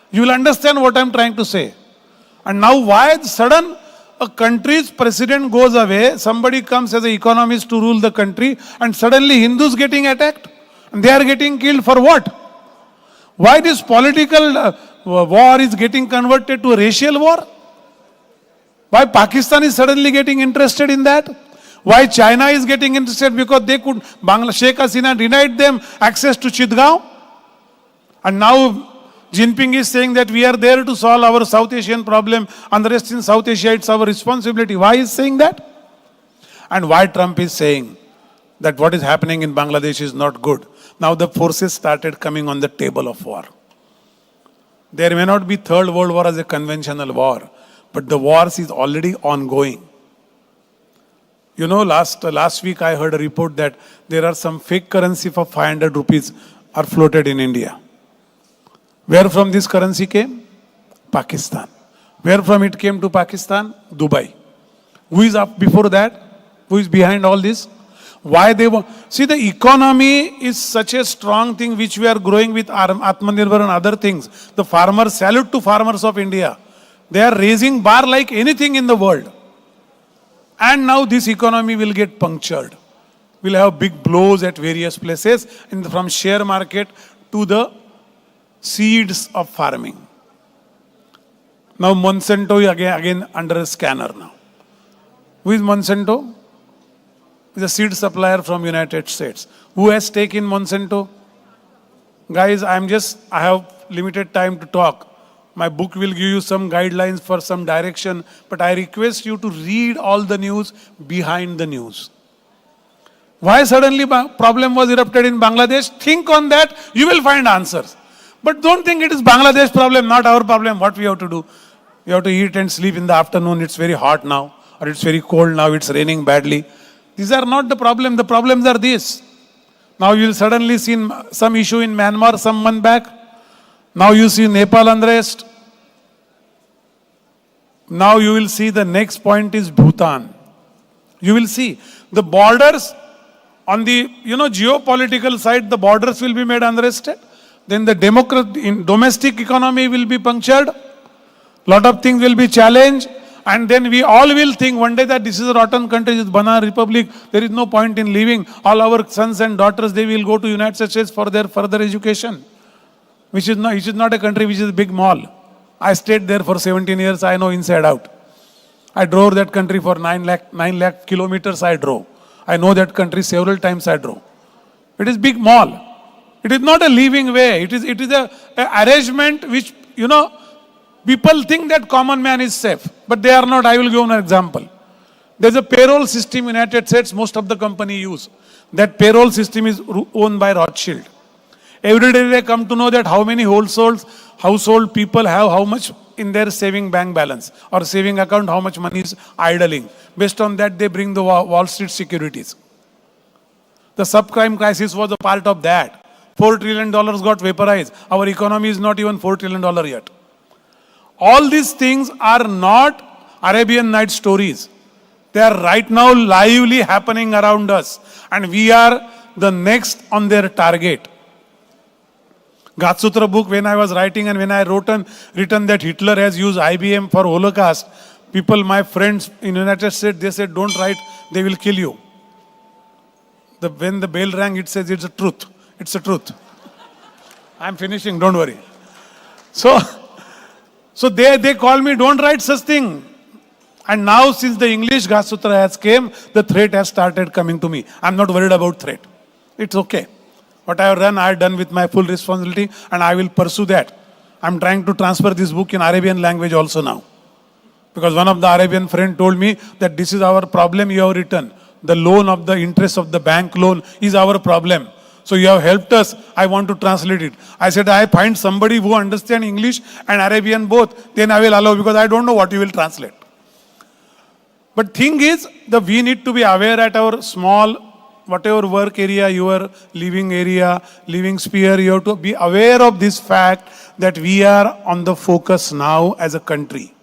You will understand what I am trying to say. And now why sudden a country's president goes away, somebody comes as an economist to rule the country, and suddenly Hindus getting attacked? And they are getting killed for what? Why this political war is getting converted to a racial war? Why Pakistan is suddenly getting interested in that? Why China is getting interested? Because they could, Sheikh Hasina denied them access to Chitgaon. And now Jinping is saying that we are there to solve our South Asian problem, and the rest in South Asia, it's our responsibility. Why is saying that? And why Trump is saying that what is happening in Bangladesh is not good. Now the forces started coming on the table of war. There may not be Third World War as a conventional war, but the wars is already ongoing. You know, last week I heard a report that there are some fake currency for 500 rupees are floated in India. Where from this currency came? Pakistan. Where from it came to Pakistan? Dubai. Who is up before that? Who is behind all this? Why they want? See, the economy is such a strong thing which we are growing with Atmanirbhar and other things. The farmers, salute to farmers of India. They are raising bar like anything in the world. And now this economy will get punctured. We'll have big blows at various places, from share market to the seeds of farming. Now Monsanto is again under a scanner now. Who is Monsanto? Is a seed supplier from United States. Who has stake in Monsanto? Guys, I have limited time to talk. My book will give you some guidelines for some direction, but I request you to read all the news behind the news. Why suddenly problem was erupted in Bangladesh? Think on that, you will find answers. But don't think it is Bangladesh problem, not our problem. What we have to do? We have to eat and sleep in the afternoon. It's very hot now, or it's very cold now, it's raining badly. These are not the problem. The problems are this. Now you will suddenly see some issue in Myanmar some month back. Now you see Nepal unrest. Now you will see the next point is Bhutan. You will see the borders on the geopolitical side, the borders will be made unrested. Then the domestic economy will be punctured. Lot of things will be challenged. And then we all will think one day that this is a rotten country, this is Banana Republic. There is no point in leaving. All our sons and daughters, they will go to United States for their further education. Which is not a country which is a big mall. I stayed there for 17 years. I know inside out. I drove that country for 9 lakh kilometers I drove. I know that country several times I drove. It is big mall. It is not a living way. It is a arrangement which, people think that common man is safe. But they are not. I will give an example. There is a payroll system in United States most of the company use. That payroll system is owned by Rothschild. Every day they come to know that how many household people have how much in their saving bank balance or saving account, how much money is idling. Based on that, they bring the Wall Street securities. The subprime crisis was a part of that. $4 trillion got vaporized. Our economy is not even $4 trillion yet. All these things are not Arabian Night stories. They are right now lively happening around us. And we are the next on their target. Gatsutra book, when I was writing and when I written that Hitler has used IBM for Holocaust, people, my friends in United States, they said, don't write, they will kill you. When the bell rang, it says it's a truth. It's a truth. I'm finishing, don't worry. So they call me, don't write such thing. And now since the English Gatsutra has came, the threat has started coming to me. I'm not worried about threat. It's okay. What I have done with my full responsibility, and I will pursue that. I'm trying to transfer this book in Arabian language also now. Because one of the Arabian friend told me that this is our problem you have written. The loan of the interest of the bank loan is our problem. So you have helped us. I want to translate it. I said, I find somebody who understands English and Arabian both. Then I will allow, because I don't know what you will translate. But thing is, we need to be aware at our small, whatever work area, your living sphere, you have to be aware of this fact that we are on the focus now as a country.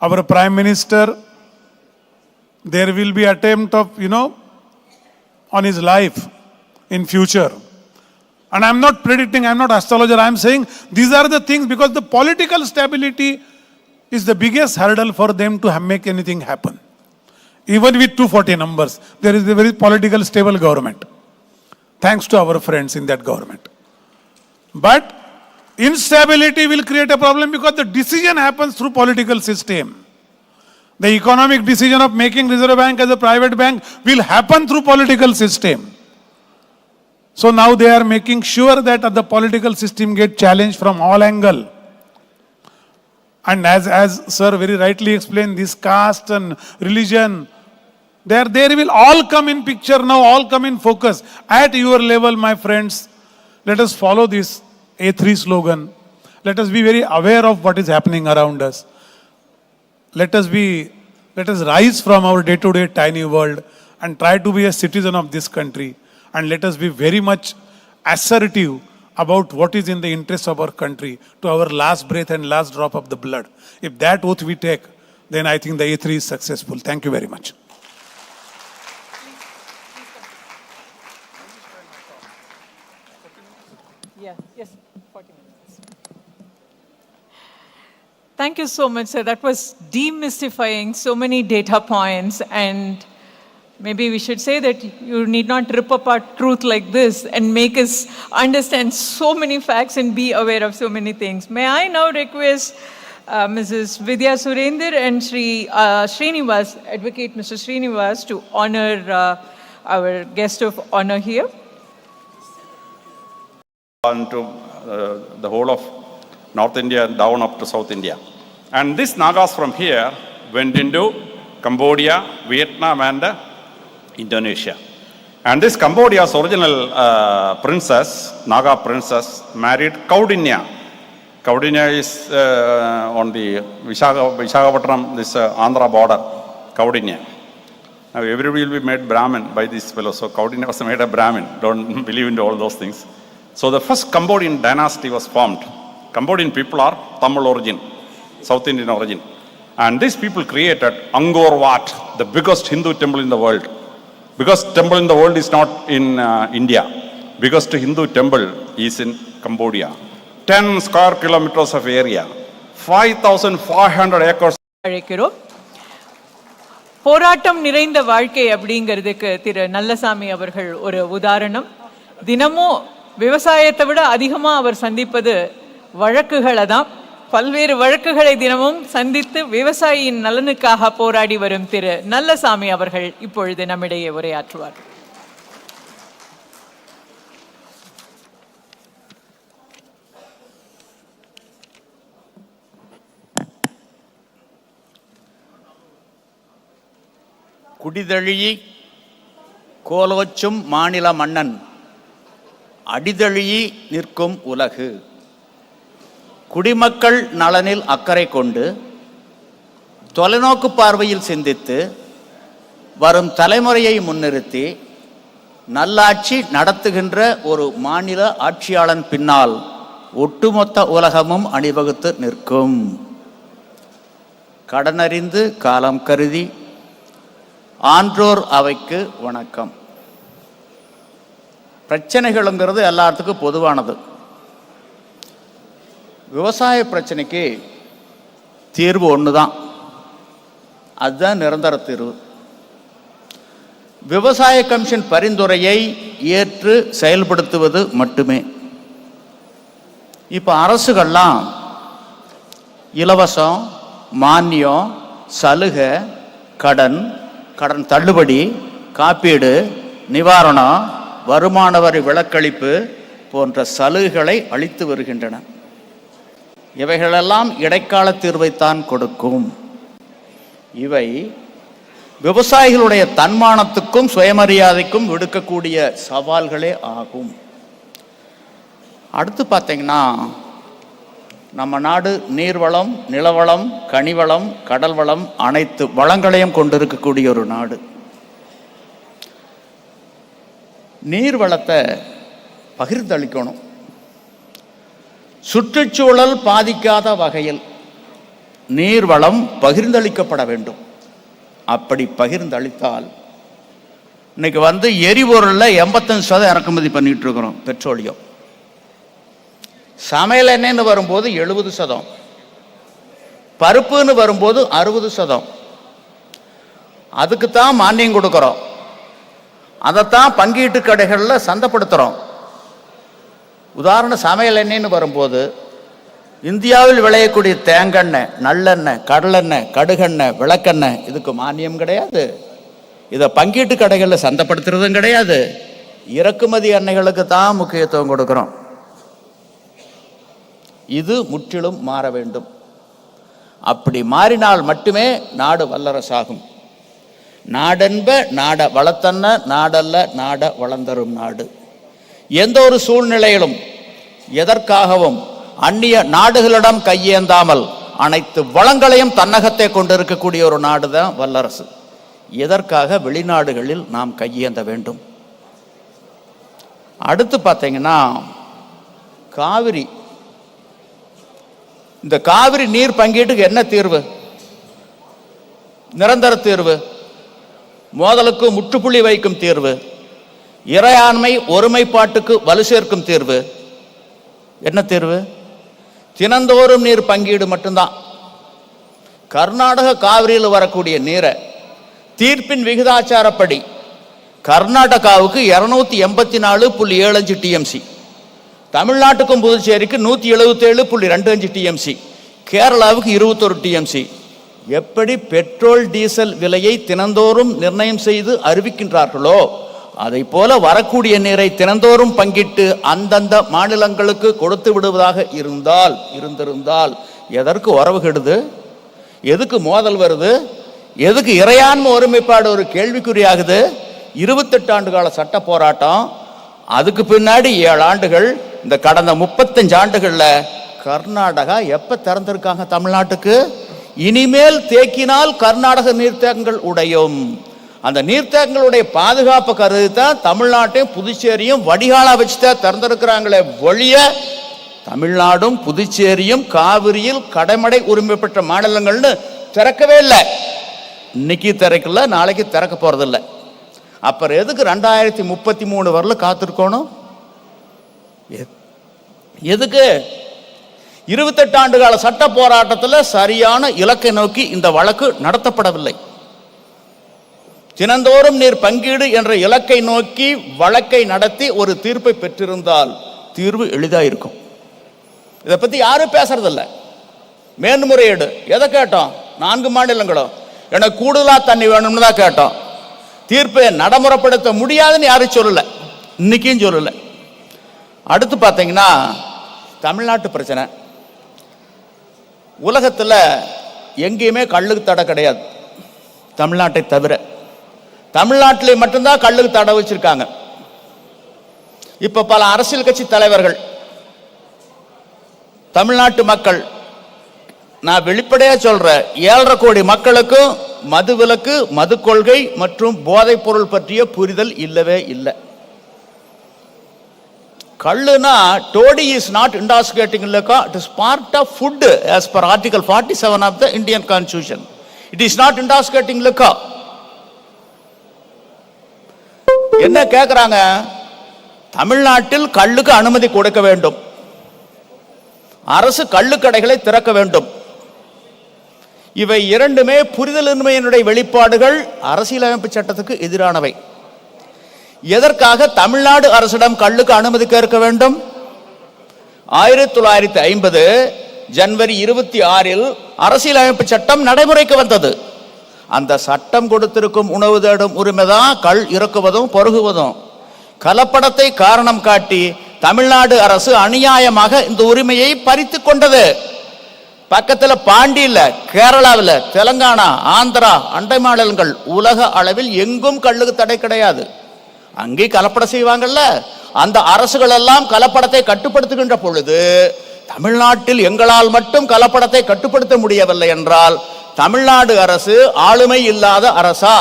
Our Prime Minister, there will be attempt of, on his life in future. And I'm not predicting, I'm not astrologer, I'm saying these are the things, because the political stability is the biggest hurdle for them to make anything happen. Even with 240 numbers, there is a very political stable government. Thanks to our friends in that government. But instability will create a problem because the decision happens through political system. The economic decision of making Reserve Bank as a private bank will happen through political system. So now they are making sure that the political system get challenged from all angles. And as sir very rightly explained, this caste and religion, they will all come in picture now, all come in focus. At your level, my friends, let us follow this A3 slogan. Let us be very aware of what is happening around us. Let us rise from our day-to-day tiny world and try to be a citizen of this country. And let us be very much assertive about what is in the interest of our country to our last breath and last drop of the blood. If that oath we take, then I think the A3 is successful. Thank you very much. Yes, 40 minutes. Thank you so much, sir. That was demystifying so many data points, and maybe we should say that you need not rip apart truth like this and make us understand so many facts and be aware of so many things. May I now request Mrs. Vidya Surender and Shri Srinivas, Advocate Mr. Srinivas, to honor our guest of honor here. Onto the whole of North India down up to South India. And these Nagas from here went into Cambodia, Vietnam and Indonesia. And this Cambodia's original princess, Naga princess, married Kaudinya. Kaudinya is on the Visakhapatnam, this Andhra border, Kaudinya. Now everybody will be made Brahmin by this fellow. So Kaudinya was made a Brahmin. Don't believe into all those things. So the first Cambodian dynasty was formed. Cambodian people are Tamil origin, South Indian origin. And these people created Angkor Wat, the biggest Hindu temple in the world. Biggest temple in the world is not in India. Biggest Hindu temple is in Cambodia. 10 square kilometers of area, 5,500 acres. போராட்டம் நிறைந்த வாழ்க்கை அப்படிங்கிறதுக்கு திரு நல்லசாமி அவர்கள் ஒரு உதாரணம். தினமும் விவசாயத்தை விட அதிகமாக அவர் சந்திப்பது வழக்குகளை தான். பல்வேறு வழக்குகளை தினமும் சந்தித்து விவசாயியின் நலனுக்காக போராடி வரும் திரு நல்லசாமி அவர்கள் இப்பொழுது நம்மிடையே உரையாற்றுவார். குடிதழியி கோலோச்சும் மாநில மன்னன் அடிதழியி நிற்கும் உலகு. குடிமக்கள் நலனில் அக்கறை கொண்டு தொலைநோக்கு பார்வையில் சிந்தித்து வரும் தலைமுறையை முன்னிறுத்தி நல்லாட்சி நடத்துகின்ற ஒரு மாநில ஆட்சியாளன் பின்னால் ஒட்டுமொத்த உலகமும் அணிவகுத்து நிற்கும். கடனறிந்து காலம் கருதி ஆன்றோர் அவைக்கு வணக்கம். பிரச்சனைகளுங்கிறது எல்லாத்துக்கும் பொதுவானது. விவசாய பிரச்சனைக்கு தீர்வு ஒன்று தான், அதுதான் நிரந்தர தீர்வு. விவசாய கமிஷன் பரிந்துரையை ஏற்று செயல்படுத்துவது மட்டுமே. இப்போ அரசுகள்லாம் இலவசம், மானியம், சலுகை, கடன் தள்ளுபடி, காப்பீடு, நிவாரணம், வருமான வரி விலக்களிப்பு போன்ற சலுகைகளை அளித்து வருகின்றன. இவைகளெல்லாம் இடைக்கால தீர்வைத்தான் கொடுக்கும். இவை விவசாயிகளுடைய தன்மானத்துக்கும் சுயமரியாதைக்கும் விடுக்கக்கூடிய சவால்களே ஆகும். அடுத்து பார்த்தீங்கன்னா, நம்ம நாடு நீர்வளம், நிலவளம், கனிவளம், கடல் வளம் அனைத்து வளங்களையும் கொண்டிருக்கக்கூடிய ஒரு நாடு. நீர்வளத்தை பகிர்ந்தளிக்கணும். சுற்றுச்சூழல் பாதிக்காத வகையில் நீர்வளம் பகிர்ந்தளிக்கப்பட வேண்டும். அப்படி பகிர்ந்தளித்தால், இன்னைக்கு எரிபொருளில் 85% இறக்குமதி பண்ணிட்டு இருக்கிறோம். பெட்ரோலியம், சமையல் எண்ணெய்னு வரும்போது 70%, பருப்புன்னு வரும்போது 60%. அதுக்குத்தான் மானியம் கொடுக்குறோம். அதைத்தான் பங்கீட்டு கடைகளில் சந்தைப்படுத்துகிறோம். உதாரண சமையல் எண்ணெய்னு வரும்போது இந்தியாவில் விளையக்கூடிய தேங்காய், நல்லெண்ணெய், கடலெண்ணெய், கடுகெண்ணெய், விளக்கெண்ணெய் இதுக்கு மானியம் கிடையாது. இதை பங்கீட்டு கடைகளில் சந்தைப்படுத்துறதும் கிடையாது. இறக்குமதி எண்ணெய்களுக்கு தான் முக்கியத்துவம் கொடுக்குறோம். இது முற்றிலும் மாற வேண்டும். அப்படி மாறினால் மட்டுமே நாடு வல்லரசாகும். நாடென்ப நாட வளத்தன்ன நாடல்ல நாட வளர்ந்தரும் நாடு. எந்த ஒரு சூழ்நிலையிலும் எதற்காகவும் அந்நிய நாடுகளிடம் கையேந்தாமல் அனைத்து வளங்களையும் தன்னகத்தை கொண்டிருக்கக்கூடிய ஒரு நாடு தான் வல்லரசு. எதற்காக வெளிநாடுகளில் நாம் கையேந்த வேண்டும்? அடுத்து பார்த்தீங்கன்னா, காவிரி. இந்த காவிரி நீர் பங்கீட்டுக்கு என்ன தீர்வு? நிரந்தர தீர்வு, மோதலுக்கு முற்றுப்புள்ளி வைக்கும் தீர்வு, இறையாண்மை ஒருமைப்பாட்டுக்கு வலு சேர்க்கும் தீர்வு. என்ன தீர்வு? தினந்தோறும் நீர் பங்கீடு மட்டும்தான். கர்நாடக காவிரியில் வரக்கூடிய நீரை தீர்ப்பின் விகிதாச்சாரப்படி கர்நாடகாவுக்கு 284.75 டிஎம்சி, தமிழ்நாட்டுக்கும் புதுச்சேரிக்கு 177.25 டிஎம்சி, கேரளாவுக்கு 21 டிஎம்சி. எப்படி பெட்ரோல் டீசல் விலையை தினந்தோறும் நிர்ணயம் செய்து அறிவிக்கின்றார்களோ அதை போல வரக்கூடிய நீரை தினந்தோறும் பங்கிட்டு அந்தந்த மாநிலங்களுக்கு கொடுத்து விடுவதாக இருந்திருந்தால் எதற்கு உறவு கெடுது? எதுக்கு மோதல் வருது? எதுக்கு இறையாண்மை ஒருமைப்பாடு ஒரு கேள்விக்குறியாகுது? 28 ஆண்டு கால சட்ட போராட்டம், அதுக்கு பின்னாடி 7 ஆண்டுகள், இந்த கடந்த 35 ஆண்டுகளில் கர்நாடகா எப்போ திறந்திருக்காங்க தமிழ்நாட்டுக்கு? இனிமேல் தேக்கினால் கர்நாடக நீர்த்தேக்கங்கள் உடையும். அந்த நீர்த்தேக்கங்களுடைய பாதுகாப்பு கருதி தான் தமிழ்நாட்டையும் புதுச்சேரியும் வடிகாலா வச்சுதான் திறந்திருக்கிறாங்களே ஒழிய, தமிழ்நாடும் புதுச்சேரியும் காவிரியில் கடைமடை உரிமை பெற்ற மாநிலங்கள்னு திறக்கவே இல்லை. இன்னைக்கு திறக்கல, நாளைக்கு திறக்க போறதில்லை. அப்புறம் எதுக்கு 2033 வரல காத்திருக்கணும்? எதுக்கு? 28 ஆண்டு கால சட்ட போராட்டத்தில் சரியான இலக்கை நோக்கி இந்த வழக்கு நடத்தப்படவில்லை. தினந்தோறும் நீர் பங்கீடு என்ற இலக்கை நோக்கி வழக்கை நடத்தி ஒரு தீர்ப்பை பெற்றிருந்தால் தீர்வு எளிதாக இருக்கும். இதை பற்றி யாரும் பேசுறதில்லை. மேன்முறையீடு எதை கேட்டோம்? 4 மாநிலங்களும் எனக்கு கூடுதலாக தண்ணி வேணும்னு தான் கேட்டோம். தீர்ப்பை நடைமுறைப்படுத்த முடியாதுன்னு யாரும் சொல்லலை, இன்னைக்கும் சொல்லலை. அடுத்து பார்த்தீங்கன்னா, தமிழ்நாட்டு பிரச்சனை. உலகத்தில் எங்கேயுமே கல்லுக்கு தடை கிடையாது, தமிழ்நாட்டை தவிர. தமிழ்நாட்டிலே மட்டும்தான் கல்லுக்கு தடை வச்சிருக்காங்க. இப்ப பல அரசியல் கட்சி தலைவர்கள், தமிழ்நாட்டு மக்கள், நான் வெளிப்படையா சொல்றேன், 7.5 கோடி மக்களுக்கும் மது விலக்கு, மது கொள்கை மற்றும் போதைப் பொருள் பற்றிய புரிதல் இல்லவே இல்லை. கல்லுனா toddy is not intoxicating liquor, it is part of food as per article 47 of the Indian Constitution. It is not intoxicating liquor. என்ன கேக்குறாங்க? தமிழ்நாட்டில் கள்ளுக்கு அனுமதி கொடுக்க வேண்டும், அரசு கள்ளுக்கடைகளை திறக்க வேண்டும். இவை இரண்டுமே புரிதலின்மையினுடைய வெளிப்பாடுகள், அரசியலமைப்பு சட்டத்துக்கு எதிரானவை. எதற்காக தமிழ்நாடு அரசிடம் கள்ளுக்கு அனுமதி கேட்க வேண்டும்? 1950 ஜனவரி 26 அரசியலமைப்பு சட்டம் நடைமுறைக்கு வந்தது. அந்த சட்டம் கொடுத்திருக்கும் உணவு தேடும் உரிமைதான் கள் இறக்குவதும் பருகுவதும். கலப்படத்தை காரணம் காட்டி தமிழ்நாடு அரசு அநியாயமாக இந்த உரிமையை பறித்து கொண்டது. பக்கத்தில் பாண்டியில, கேரளாவில், தெலங்கானா, ஆந்திரா, அண்டை மாநிலங்கள், உலக அளவில் எங்கும் கள்ளுக்கு தடை கிடையாது. அங்கே கலப்படம் செய்வாங்கல்ல, அந்த அரசுகள் எல்லாம் கலப்படத்தை கட்டுப்படுத்துகின்ற பொழுது தமிழ்நாட்டில் எங்களால் மட்டும் கலப்படத்தை கட்டுப்படுத்த முடியவில்லை என்றால் தமிழ்நாடு அரசு ஆளுமை இல்லாத அரசா?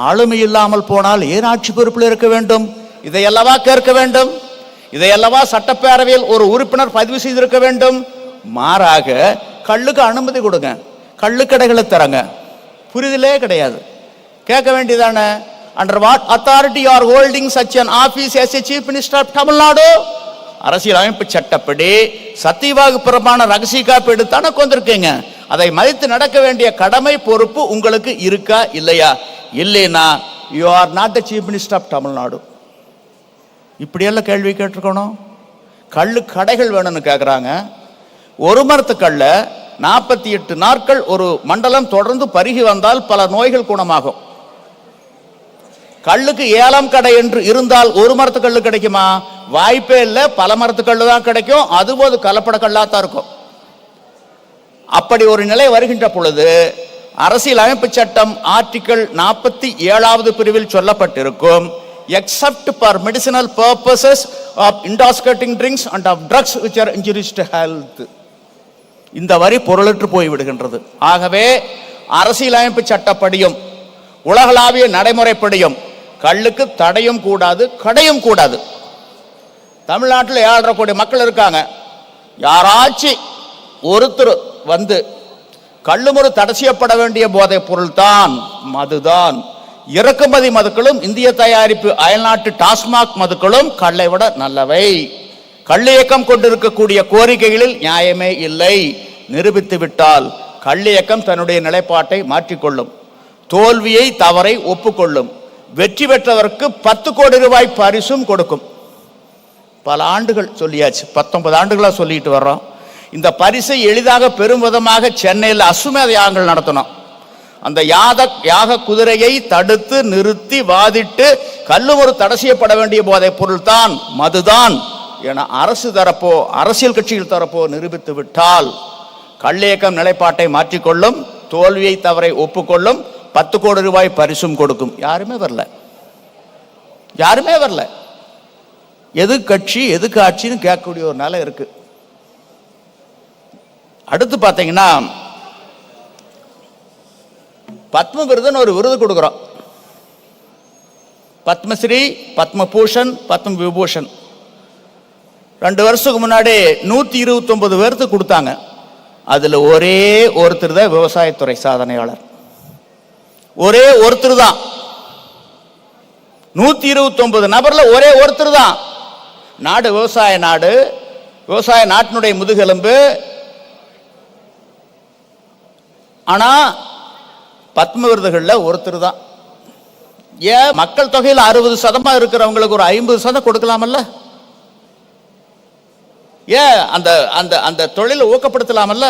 ஆளுமை இல்லாமல் போனால் ஏன் ஆட்சி பொறுப்பில் இருக்க வேண்டும்? இதையல்லவா கேட்க வேண்டும், இதையல்லவா சட்டப்பேரவையில் ஒரு உறுப்பினர் பதிவு செய்திருக்க வேண்டும். மாறாக கள்ளுக்கு அனுமதி கொடுங்க, கள்ளுக்கடைகளை தரங்க, புரிதலே கிடையாது. கேட்க வேண்டியதானே, under what authority you are holding such an office as a chief minister of Tamil Nadu? அரசியலமைப்பு சட்டப்படி சத்தியவாக்கு பிரமாண ரகசிய காப்பீடு தானே கொண்டிருக்கீங்க. அதை மதித்து நடக்க வேண்டிய கடமை பொறுப்பு உங்களுக்கு இருக்கா இல்லையா? இல்லைன்னா you are not the chief minister of Tamil Nadu. இப்படியெல்லாம் கேள்வி கேட்டிருக்கணும். கள்ளு கடைகள் வேணும்னு கேட்குறாங்க. ஒரு மரத்து கல்ல 48 நாட்கள் ஒரு மண்டலம் தொடர்ந்து பருகி வந்தால் பல நோய்கள் குணமாகும். கல்லுக்கு ஏலம் கடை என்று இருந்தால் ஒரு மரத்து கல்லு கிடைக்குமா? வாய்ப்பே இல்லை. பல மரத்து கல்லு தான் கிடைக்கும், அதுபோது கலப்பட கல்லாத்தான் இருக்கும். அப்படி ஒரு நிலை வருகின்ற பொழுது அரசியல் அமைப்பு சட்டம் ஆர்டிகிள் 47வது பிரிவில் சொல்லப்பட்டிருக்கும், except for medicinal purposes of intoxicating drinks and of drugs which are injurious to health. இந்த வரி பொருளற்று போய்விடுகின்றது. ஆகவே அரசியலமைப்பு சட்டப்படியும் உலகளாவிய நடைமுறைப்படியும் கள்ளுக்கு தடையும் கூடாது, கடையும் கூடாது. தமிழ்நாட்டில் 7.5 கோடி மக்கள் இருக்காங்க. யாராச்சும் ஒருத்தர் வந்து கள்ளுமுறை தடை செய்யப்பட வேண்டிய போதைப் பொருள் தான் மதுதான். இறக்குமதி மதுக்களும் இந்திய தயாரிப்பு அயல்நாட்டு டாஸ்மாக் மதுக்களும் கள்ளை விட நல்லவை. கள்ளியக்கம் கொண்டிருக்கக்கூடிய கோரிக்கைகளில் நியாயமே இல்லை. நிரூபித்து விட்டால் கள்ளியக்கம் தன்னுடைய நிலைப்பாட்டை மாற்றிக்கொள்ளும், தோல்வியை தவறை ஒப்புக்கொள்ளும், வெற்றி பெற்றவருக்கு 10 கோடி ரூபாய் பரிசும் கொடுக்கும். பல ஆண்டுகள் சொல்லியாச்சு, 19 ஆண்டுகளாக சொல்லிட்டு வர்றோம். இந்த பரிசை எளிதாக பெரும் விதமாக சென்னையில் அசுமேத யாகங்கள் நடத்தணும். அந்த யாக குதிரையை தடுத்து நிறுத்தி வாதிட்டு கள்ளுமுறை தடை செய்யப்பட வேண்டிய போதைப் பொருள் தான் மதுதான் என அரசு தரப்போ அரசியல் கட்சிகள் தரப்போ நிரூபித்து விட்டால் கள்ளியக்கம் நிலைப்பாட்டை மாற்றிக்கொள்ளும், தோல்வியை தவறை ஒப்புக்கொள்ளும், 10 கோடி ரூபாய் பரிசும் கொடுக்கும். யாருமே வரல, யாருமே வரல. எது கட்சி எதுக்கு ஆட்சின்னு கேட்கக்கூடிய ஒரு நிலை இருக்கு. அடுத்து பார்த்தீங்கன்னா பத்ம விருதுன்னு ஒரு விருது கொடுக்குறோம். பத்மஸ்ரீ, பத்மபூஷன், பத்ம விபூஷன். 2 வருஷத்துக்கு முன்னாடி 129 பேருக்கு கொடுத்தாங்க. அதுல ஒரே ஒருத்தர் தான் விவசாயத்துறை சாதனையாளர். ஒரே ஒருத்தர் தான். 129 நபர்ல ஒரே ஒருத்தர் தான். நாடு விவசாய நாடு, விவசாய நாட்டினுடைய முதுகெலும்பு. ஆனா பத்ம விருதுகள்ல ஒருத்தர் தான். ஏன் மக்கள் தொகையில் 60% இருக்கிறவங்களுக்கு ஒரு 50% கொடுக்கலாமல்ல? ஏன் அந்த அந்த அந்த தொழிலை ஊக்கப்படுத்தலாமல்ல?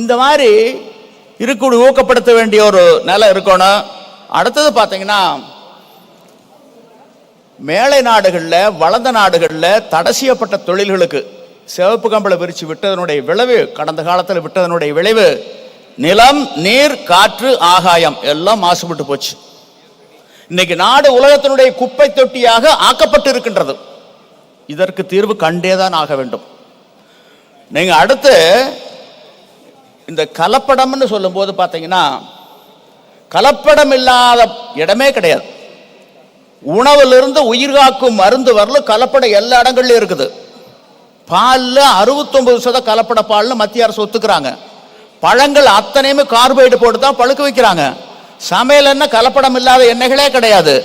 இந்த மாதிரி இருக்கக்கூடிய ஊக்கப்படுத்த வேண்டிய ஒரு நிலை இருக்கணும். அடுத்தது பார்த்தீங்கன்னா மேலை நாடுகளில் வளர்ந்த நாடுகளில் தடை செய்யப்பட்ட தொழில்களுக்கு சிவப்பு கம்பளை விரிச்சு விட்டதனுடைய விளைவு, கடந்த காலத்தில் விட்டதனுடைய விளைவு நிலம், நீர், காற்று, ஆகாயம் எல்லாம் மாசுபட்டு போச்சு. இன்னைக்கு நாடு உலகத்தினுடைய குப்பை தொட்டியாக ஆக்கப்பட்டு இருக்கின்றது. இதற்கு தீர்வு கண்டேதான் ஆக வேண்டும். நீங்க அடுத்து இந்த கலப்படம்னு சொல்லும் போது பார்த்தீங்கன்னா கலப்படம் இல்லாத இடமே கிடையாது. உணவிலிருந்து உயிர்காக்கும் மருந்து வரலும் கலப்படம் எல்லா இடங்கள்லயும் இருக்குது. பாலில் 69% கலப்பட பால்னு மத்திய அரசு ஒத்துக்கிறாங்க. பழங்கள் அத்தனையுமே கார்போஹைட்ரேட் போட்டு தான் பழுக்க வைக்கிறாங்க. சமையல் என்ன கலப்படம் இல்லாத எண்ணெய்களே கிடையாது.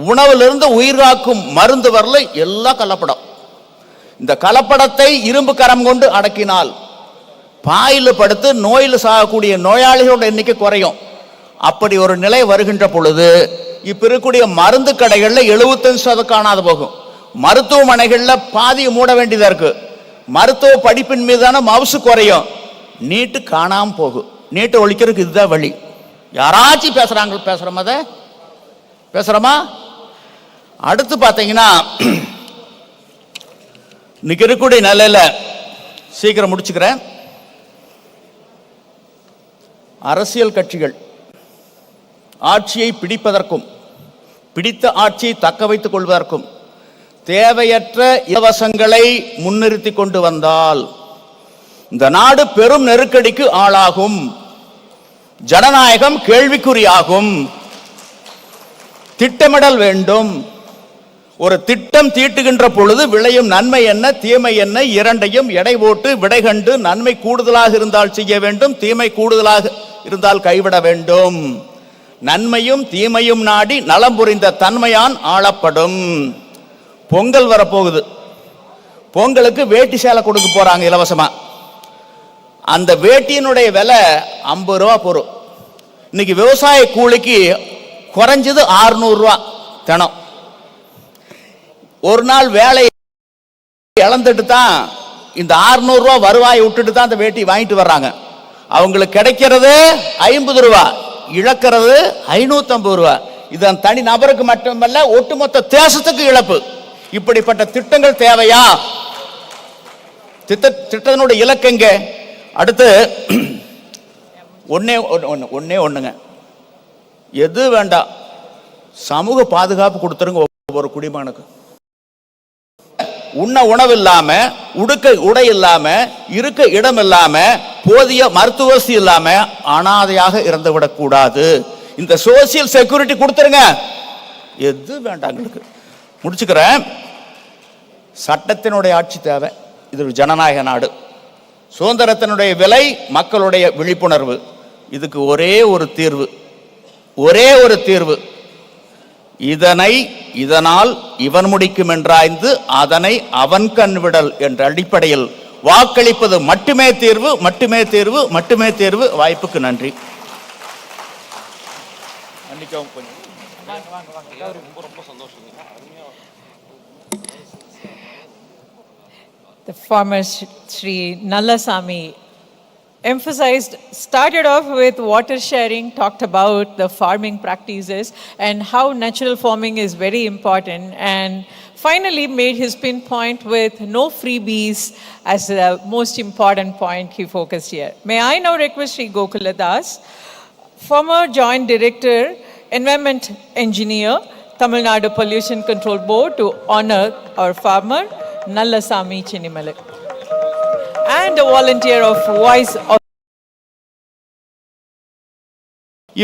உணவிலிருந்து உயிர்காக்கும் மருந்து வரலும் எல்லாம் கலப்படம். இந்த கலப்படத்தை இரும்பு கரம் கொண்டு அடக்கினால் பாயில் படுத்து நோயில் சாகக்கூடிய நோயாளிகளோட எண்ணிக்கை குறையும். அப்படி ஒரு நிலை வருகின்ற பொழுது இப்ப இருக்கக்கூடிய மருந்து கடைகளில் 75% காணாது போகும். மருத்துவமனைகளில் பாதியை மூட வேண்டியதா இருக்கு. மருத்துவ படிப்பின் மீதான மவுசு குறையும். நீட்டு காணாம போகும். நீட்டு ஒழிக்கிறதுக்கு இதுதான் வழி. யாராச்சும் பேசுறோமா? அடுத்து பார்த்தீங்கன்னா இன்னைக்கு இருக்கக்கூடிய நிலையில சீக்கிரம் முடிச்சுக்கிறேன். அரசியல் கட்சிகள் ஆட்சியை பிடிப்பதற்கும் பிடித்த ஆட்சியை தக்க வைத்துக் கொள்வதற்கும் தேவையற்ற இலவசங்களை முன்னிறுத்தி கொண்டு வந்தால் இந்த நாடு பெரும் நெருக்கடிக்கு ஆளாகும். ஜனநாயகம் கேள்விக்குறியாகும். திட்டமிடல் வேண்டும். ஒரு திட்டம் தீட்டுகின்ற பொழுது விளையும் நன்மை என்ன தீமை என்ன இரண்டையும் எடை போட்டு விடை கண்டு நன்மை கூடுதலாக இருந்தால் செய்ய வேண்டும், தீமை கூடுதலாக இருந்தால் கைவிட வேண்டும். நன்மையும் தீமையும் நாடி நலம் புரிந்த தன்மையான் ஆளப்படும். பொங்கல் வரப்போகுது. பொங்கலுக்கு வேட்டி சேலை கொடுக்க போறாங்க இலவசமா. அந்த வேட்டியினுடைய விலை 50 ரூபா போறோம். இன்னைக்கு விவசாய கூலிக்கு குறைஞ்சது 600 ரூபா தினம். ஒரு நாள் வேலை இழந்துட்டு தான் இந்த 600 ரூபா வருவாயை விட்டுட்டு தான் அந்த வேட்டி வாங்கிட்டு வர்றாங்க. அவங்களுக்கு கிடைக்கிறது 50 ரூபா, இழக்கிறது 550 ரூபா. இது தனி நபருக்கு மட்டுமல்ல ஒட்டுமொத்த தேசத்துக்கு இழப்பு. இப்படிப்பட்ட திட்டங்கள் தேவையா? திட்டத்தினுடைய இலக்கங்க. அடுத்து ஒண்ணுங்க, எது வேண்டாம், சமூக பாதுகாப்பு கொடுத்துருங்க ஒவ்வொரு குடிமகனுக்கு. உண்ண உணவு இல்லாம, உடுக்க உடை இல்லாம, இருக்க இடம் இல்லாம, போதிய மருத்துவ வசதி இல்லாம அனாதையாக இறந்து விடக்கூடாது. இந்த சோசியல் செக்யூரிட்டி கொடுத்துருங்க. எது வேண்டாம். முடிச்சுக்கிறேன். சட்டத்தினுடைய ஆட்சி தேவை. இது ஒரு ஜனநாயக நாடு. சுதந்திரத்தினுடைய விலை மக்களுடைய விழிப்புணர்வு. இதுக்கு ஒரே ஒரு தீர்வு. இதனால் இவன் முடிக்கும் என்றாய்ந்து அதனை அவன் கண் விடல் என்ற அடிப்படையில் வாக்களிப்பது மட்டுமே தீர்வு. வாய்ப்புக்கு நன்றி. The former Sri Nallasamy started off with water sharing, talked about the farming practices and how natural farming is very important, and finally made his pinpoint with no freebies as the most important point he focused here. May I now request Sri Gokula Das, former Joint Director, Environment Engineer, Tamil Nadu Pollution Control Board, to honor our farmer Nallasamy Chinimalai and a volunteer of Voice of.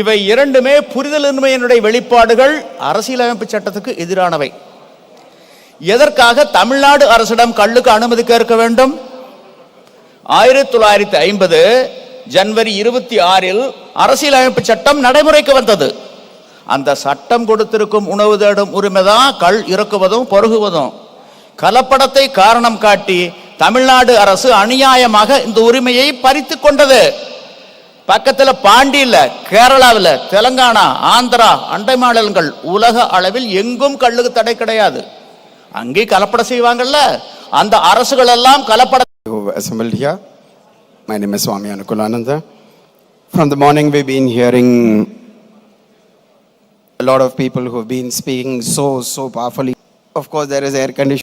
இவை இரண்டுமே புரிதலின்மையினுடைய வெளிப்பாடுகள், அரசியலமைப்பு சட்டத்துக்கு எதிரானவை. எதற்காக தமிழ்நாடு அரசிடம் கள்ளுக்கு அனுமதி கேட்க வேண்டும்? 1950 ஜனவரி 26 அரசியலமைப்பு சட்டம் நடைமுறைக்கு வந்தது. அந்த சட்டம் கொடுத்திருக்கும் உணவு தேடும் உரிமைதான் கள் இறக்குவதும் பருகுவதும். கலப்படத்தை காரணம் காட்டி தமிழ்நாடு அரசு அநியாயமாக இந்த உரிமையை பறித்து கொண்டது. பக்கத்தில் பாண்டியில், கேரளாவில், தெலங்கானா, ஆந்திரா, அண்டை மாநிலங்கள், உலக அளவில் எங்கும் கள்ளுக்கு தடை கிடையாது. அங்கே கலப்படம் செய்வாங்கல்ல, அந்த அரசுகள் எல்லாம் கலப்பட. Assembled here. My name is Swami Anukulananda. From the morning we've been hearing a lot of people who have been speaking so powerfully. Of course there is air conditioning.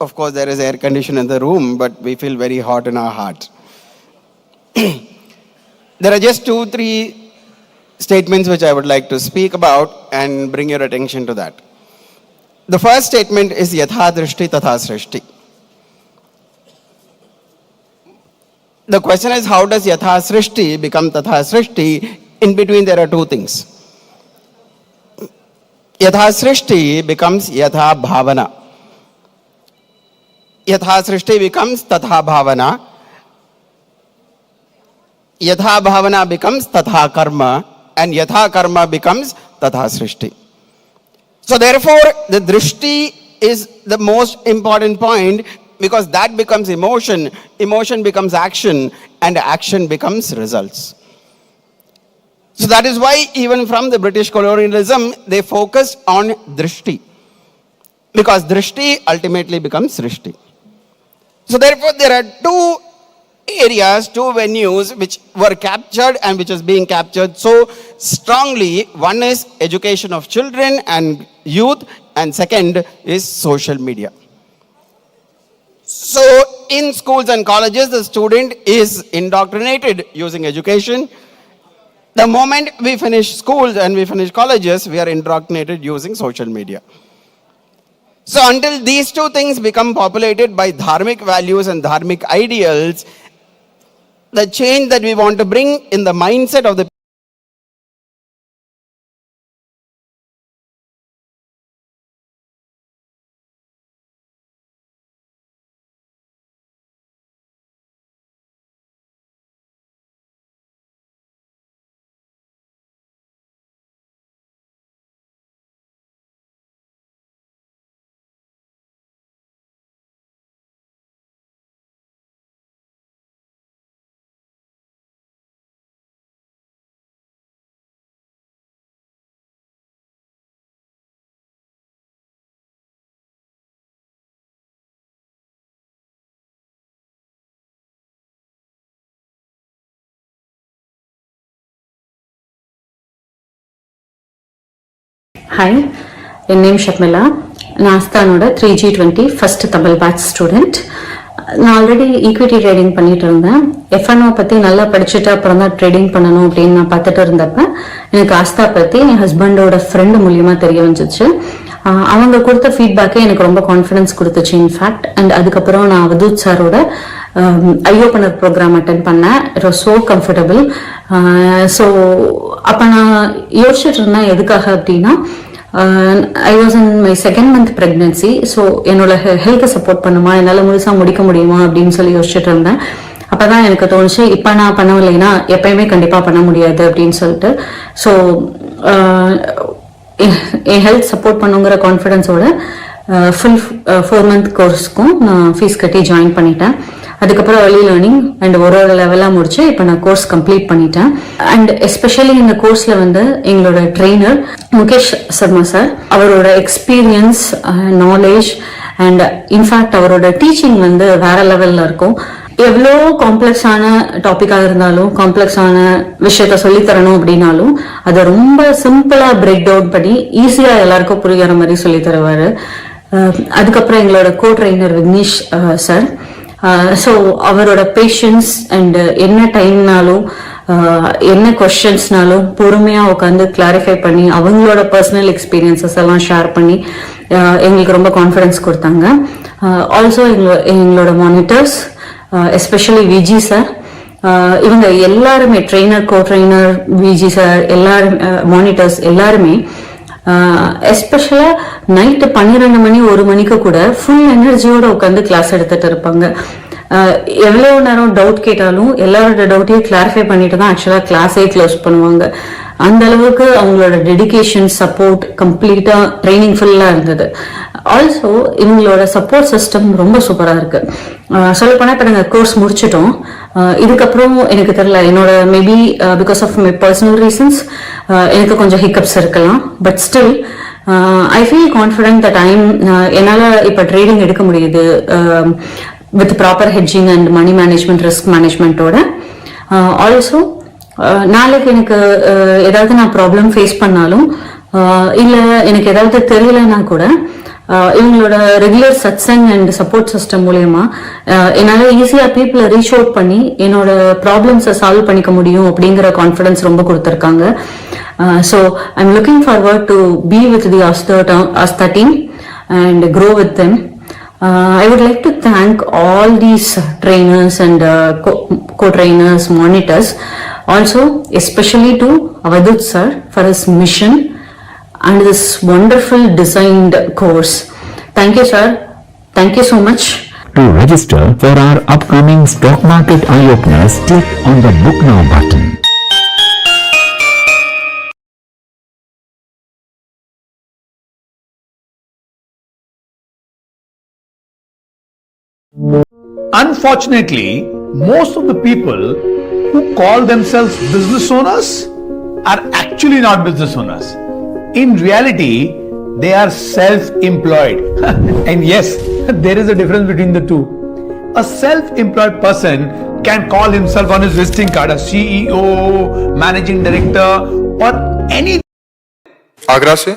Of course, there is air condition in the room, but we feel very hot in our heart. There are just 2-3 statements which I would like to speak about and bring your attention to that. The first statement is Yatha Drishti Tatha Srishti. the question is, how does Yatha Srishti become Tatha Srishti? In between, there are two things. Yatha Srishti becomes Yatha Bhavana. Yatha Srishti becomes Tatha Bhavana. Yatha Bhavana becomes Tatha Karma. And Yatha Karma becomes Tatha Srishti. So therefore, the Drishti is the most important point, because that becomes emotion, emotion becomes action, and action becomes results. So that is why even from the British colonialism, they focused on Drishti, because Drishti ultimately becomes Srishti. So therefore, there are two areas, two venues which were captured and which is being captured so strongly. One is education of children and youth, and second is social media. So in schools and colleges, the student is indoctrinated using education. The moment we finish schools and we finish colleges, we are indoctrinated using social media. So until these two things become populated by dharmic values and dharmic ideals, the change that we want to bring in the mindset of the Hi, என் name Shabmila. நான் ஆஸ்தானோட 3G20 first Tamil batch student. நான் already equity trading பண்ணிட்டு இருந்தேன். F&O பற்றி நல்லா படிச்சுட்டு அப்புறம் தான் ட்ரேடிங் பண்ணணும் அப்படின்னு நான் பார்த்துட்டு இருந்தப்ப எனக்கு ஆஸ்தா பற்றி என் ஹஸ்பண்டோட ஃப்ரெண்டு மூலியமாக தெரிய வந்துச்சு. அவங்க கொடுத்த ஃபீட்பேக்கே எனக்கு ரொம்ப கான்ஃபிடன்ஸ் கொடுத்துச்சு இன்ஃபேக்ட். அண்ட் அதுக்கப்புறம் நான் அவதூத் சாரோட ஐ ஓப்பனர் ப்ரோக்ராம் அட்டென்ட் பண்ணேன். It was so comfortable. So அப்போ நான் யோசிச்சுட்டு இருந்தேன் எதுக்காக அப்படின்னா, I was in my second month pregnancy. So என்னோட ஹெல்த்தை சப்போர்ட் பண்ணுமா, என்னால் முழுசாக முடிக்க முடியுமா அப்படின்னு சொல்லி யோசிச்சுட்டு இருந்தேன். அப்போதான் எனக்கு தோணுச்சு, இப்போ நான் பண்ணவில்லைன்னா எப்பயுமே கண்டிப்பாக பண்ண முடியாது அப்படின்னு சொல்லிட்டு. ஸோ என் ஹெல்த் சப்போர்ட் பண்ணுங்கிற கான்ஃபிடென்ஸோட ஃபுல் 4 month கோர்ஸ்க்கும் நான் ஃபீஸ் கட்டி ஜாயின் பண்ணிட்டேன். அதுக்கப்புறம் ஏர்லி லேர்னிங் அண்ட் ஒரு லெவலாக முடிச்சு இப்போ நான் கோர்ஸ் கம்ப்ளீட் பண்ணிட்டேன். அண்ட் எஸ்பெஷலி இந்த கோர்ஸில் வந்து எங்களோட ட்ரெயினர் முகேஷ் சர்மா சார், அவரோட எக்ஸ்பீரியன்ஸ், நாலேஜ் அண்ட் இன்ஃபேக்ட் அவரோட டீச்சிங் வந்து வேற லெவலில் இருக்கும். எவ்வளோ காம்ப்ளெக்ஸான டாப்பிக்காக இருந்தாலும், காம்ப்ளெக்ஸான விஷயத்த சொல்லித்தரணும் அப்படின்னாலும் அதை ரொம்ப சிம்பிளாக பிரேக் டவுன் பண்ணி ஈஸியாக எல்லாருக்கும் புரிகிற மாதிரி சொல்லி தருவார். அதுக்கப்புறம் எங்களோட கோ ட்ரெயினர் விக்னேஷ் சார். ஸோ அவரோட பேஷன்ஸ் அண்ட் என்ன டைம்னாலும் என்ன கொஸ்டின்ஸ்னாலும் பொறுமையாக உட்காந்து கிளாரிஃபை பண்ணி அவங்களோட பர்சனல் எக்ஸ்பீரியன்சஸ் எல்லாம் ஷேர் பண்ணி எங்களுக்கு ரொம்ப கான்ஃபிடன்ஸ் கொடுத்தாங்க. ஆல்சோ எங்களோட மானிட்டர்ஸ், எஸ்பெஷலி விஜி சார், இவங்க எல்லாருமே ட்ரெயினர், கோ ட்ரெயினர், விஜி சார், எல்லாரும் மானிட்டர்ஸ் எல்லாருமே எஸ்பெஷலா நைட்டு 12 மணி 1 மணிக்கு கூட ஃபுல் எனர்ஜியோட உட்காந்து கிளாஸ் எடுத்துட்டு இருப்பாங்க. எவ்வளவு நேரம் டவுட் கேட்டாலும் எல்லாரோட டவுட்டையும் கிளாரிஃபை பண்ணிட்டு தான் ஆக்சுவலா கிளாஸே க்ளோஸ் பண்ணுவாங்க. அந்த அளவுக்கு அவங்களோட டெடிகேஷன், சப்போர்ட் கம்ப்ளீட்டா ட்ரைனிங் ஃபுல்லா இருந்தது. ஆல்சோ இவங்களோட சப்போர்ட் சிஸ்டம் ரொம்ப சூப்பரா இருக்கு. சொல்லப்போனா இப்ப நாங்கள் கோர்ஸ் முடிச்சிட்டோம். இதுக்கப்புறம் எனக்கு தெரியல, என்னோட maybe because of my personal reasons எனக்கு கொஞ்சம் ஹிக்கப்ஸ் இருக்கலாம். But still I feel confident that என்னால் இப்போ ட்ரேடிங் எடுக்க முடியுது with proper hedging and money management, risk மேனேஜ்மெண்ட்டோட. ஆல்சோ நாளைக்கு எனக்கு ஏதாவது நான் ப்ராப்ளம் ஃபேஸ் பண்ணாலும் இல்லை எனக்கு ஏதாவது தெரியலன்னா கூட இவங்களோட regular satsang and support system மூலயமா என்னால் ஈஸியாக பீப்புளை ரீச் அவுட் பண்ணி என்னோட ப்ராப்ளம்ஸை சால்வ் பண்ணிக்க முடியும் அப்படிங்கிற கான்ஃபிடன்ஸ் ரொம்ப கொடுத்துருக்காங்க. So I am looking forward to be with the Aastha team and grow with them. I would like to thank all these trainers and co-trainers, monitors. Also, especially to Avadut sir for his mission and this wonderful designed course. Thank you, sir. Thank you so much. To register for our upcoming stock market eye-openers, click on the Book Now button. Unfortunately, most of the people who call themselves business owners are actually not business owners. In reality, they are self-employed. And yes, there is a difference between the two. A self-employed person can call himself on his visiting card a CEO, managing director, or any. Agra से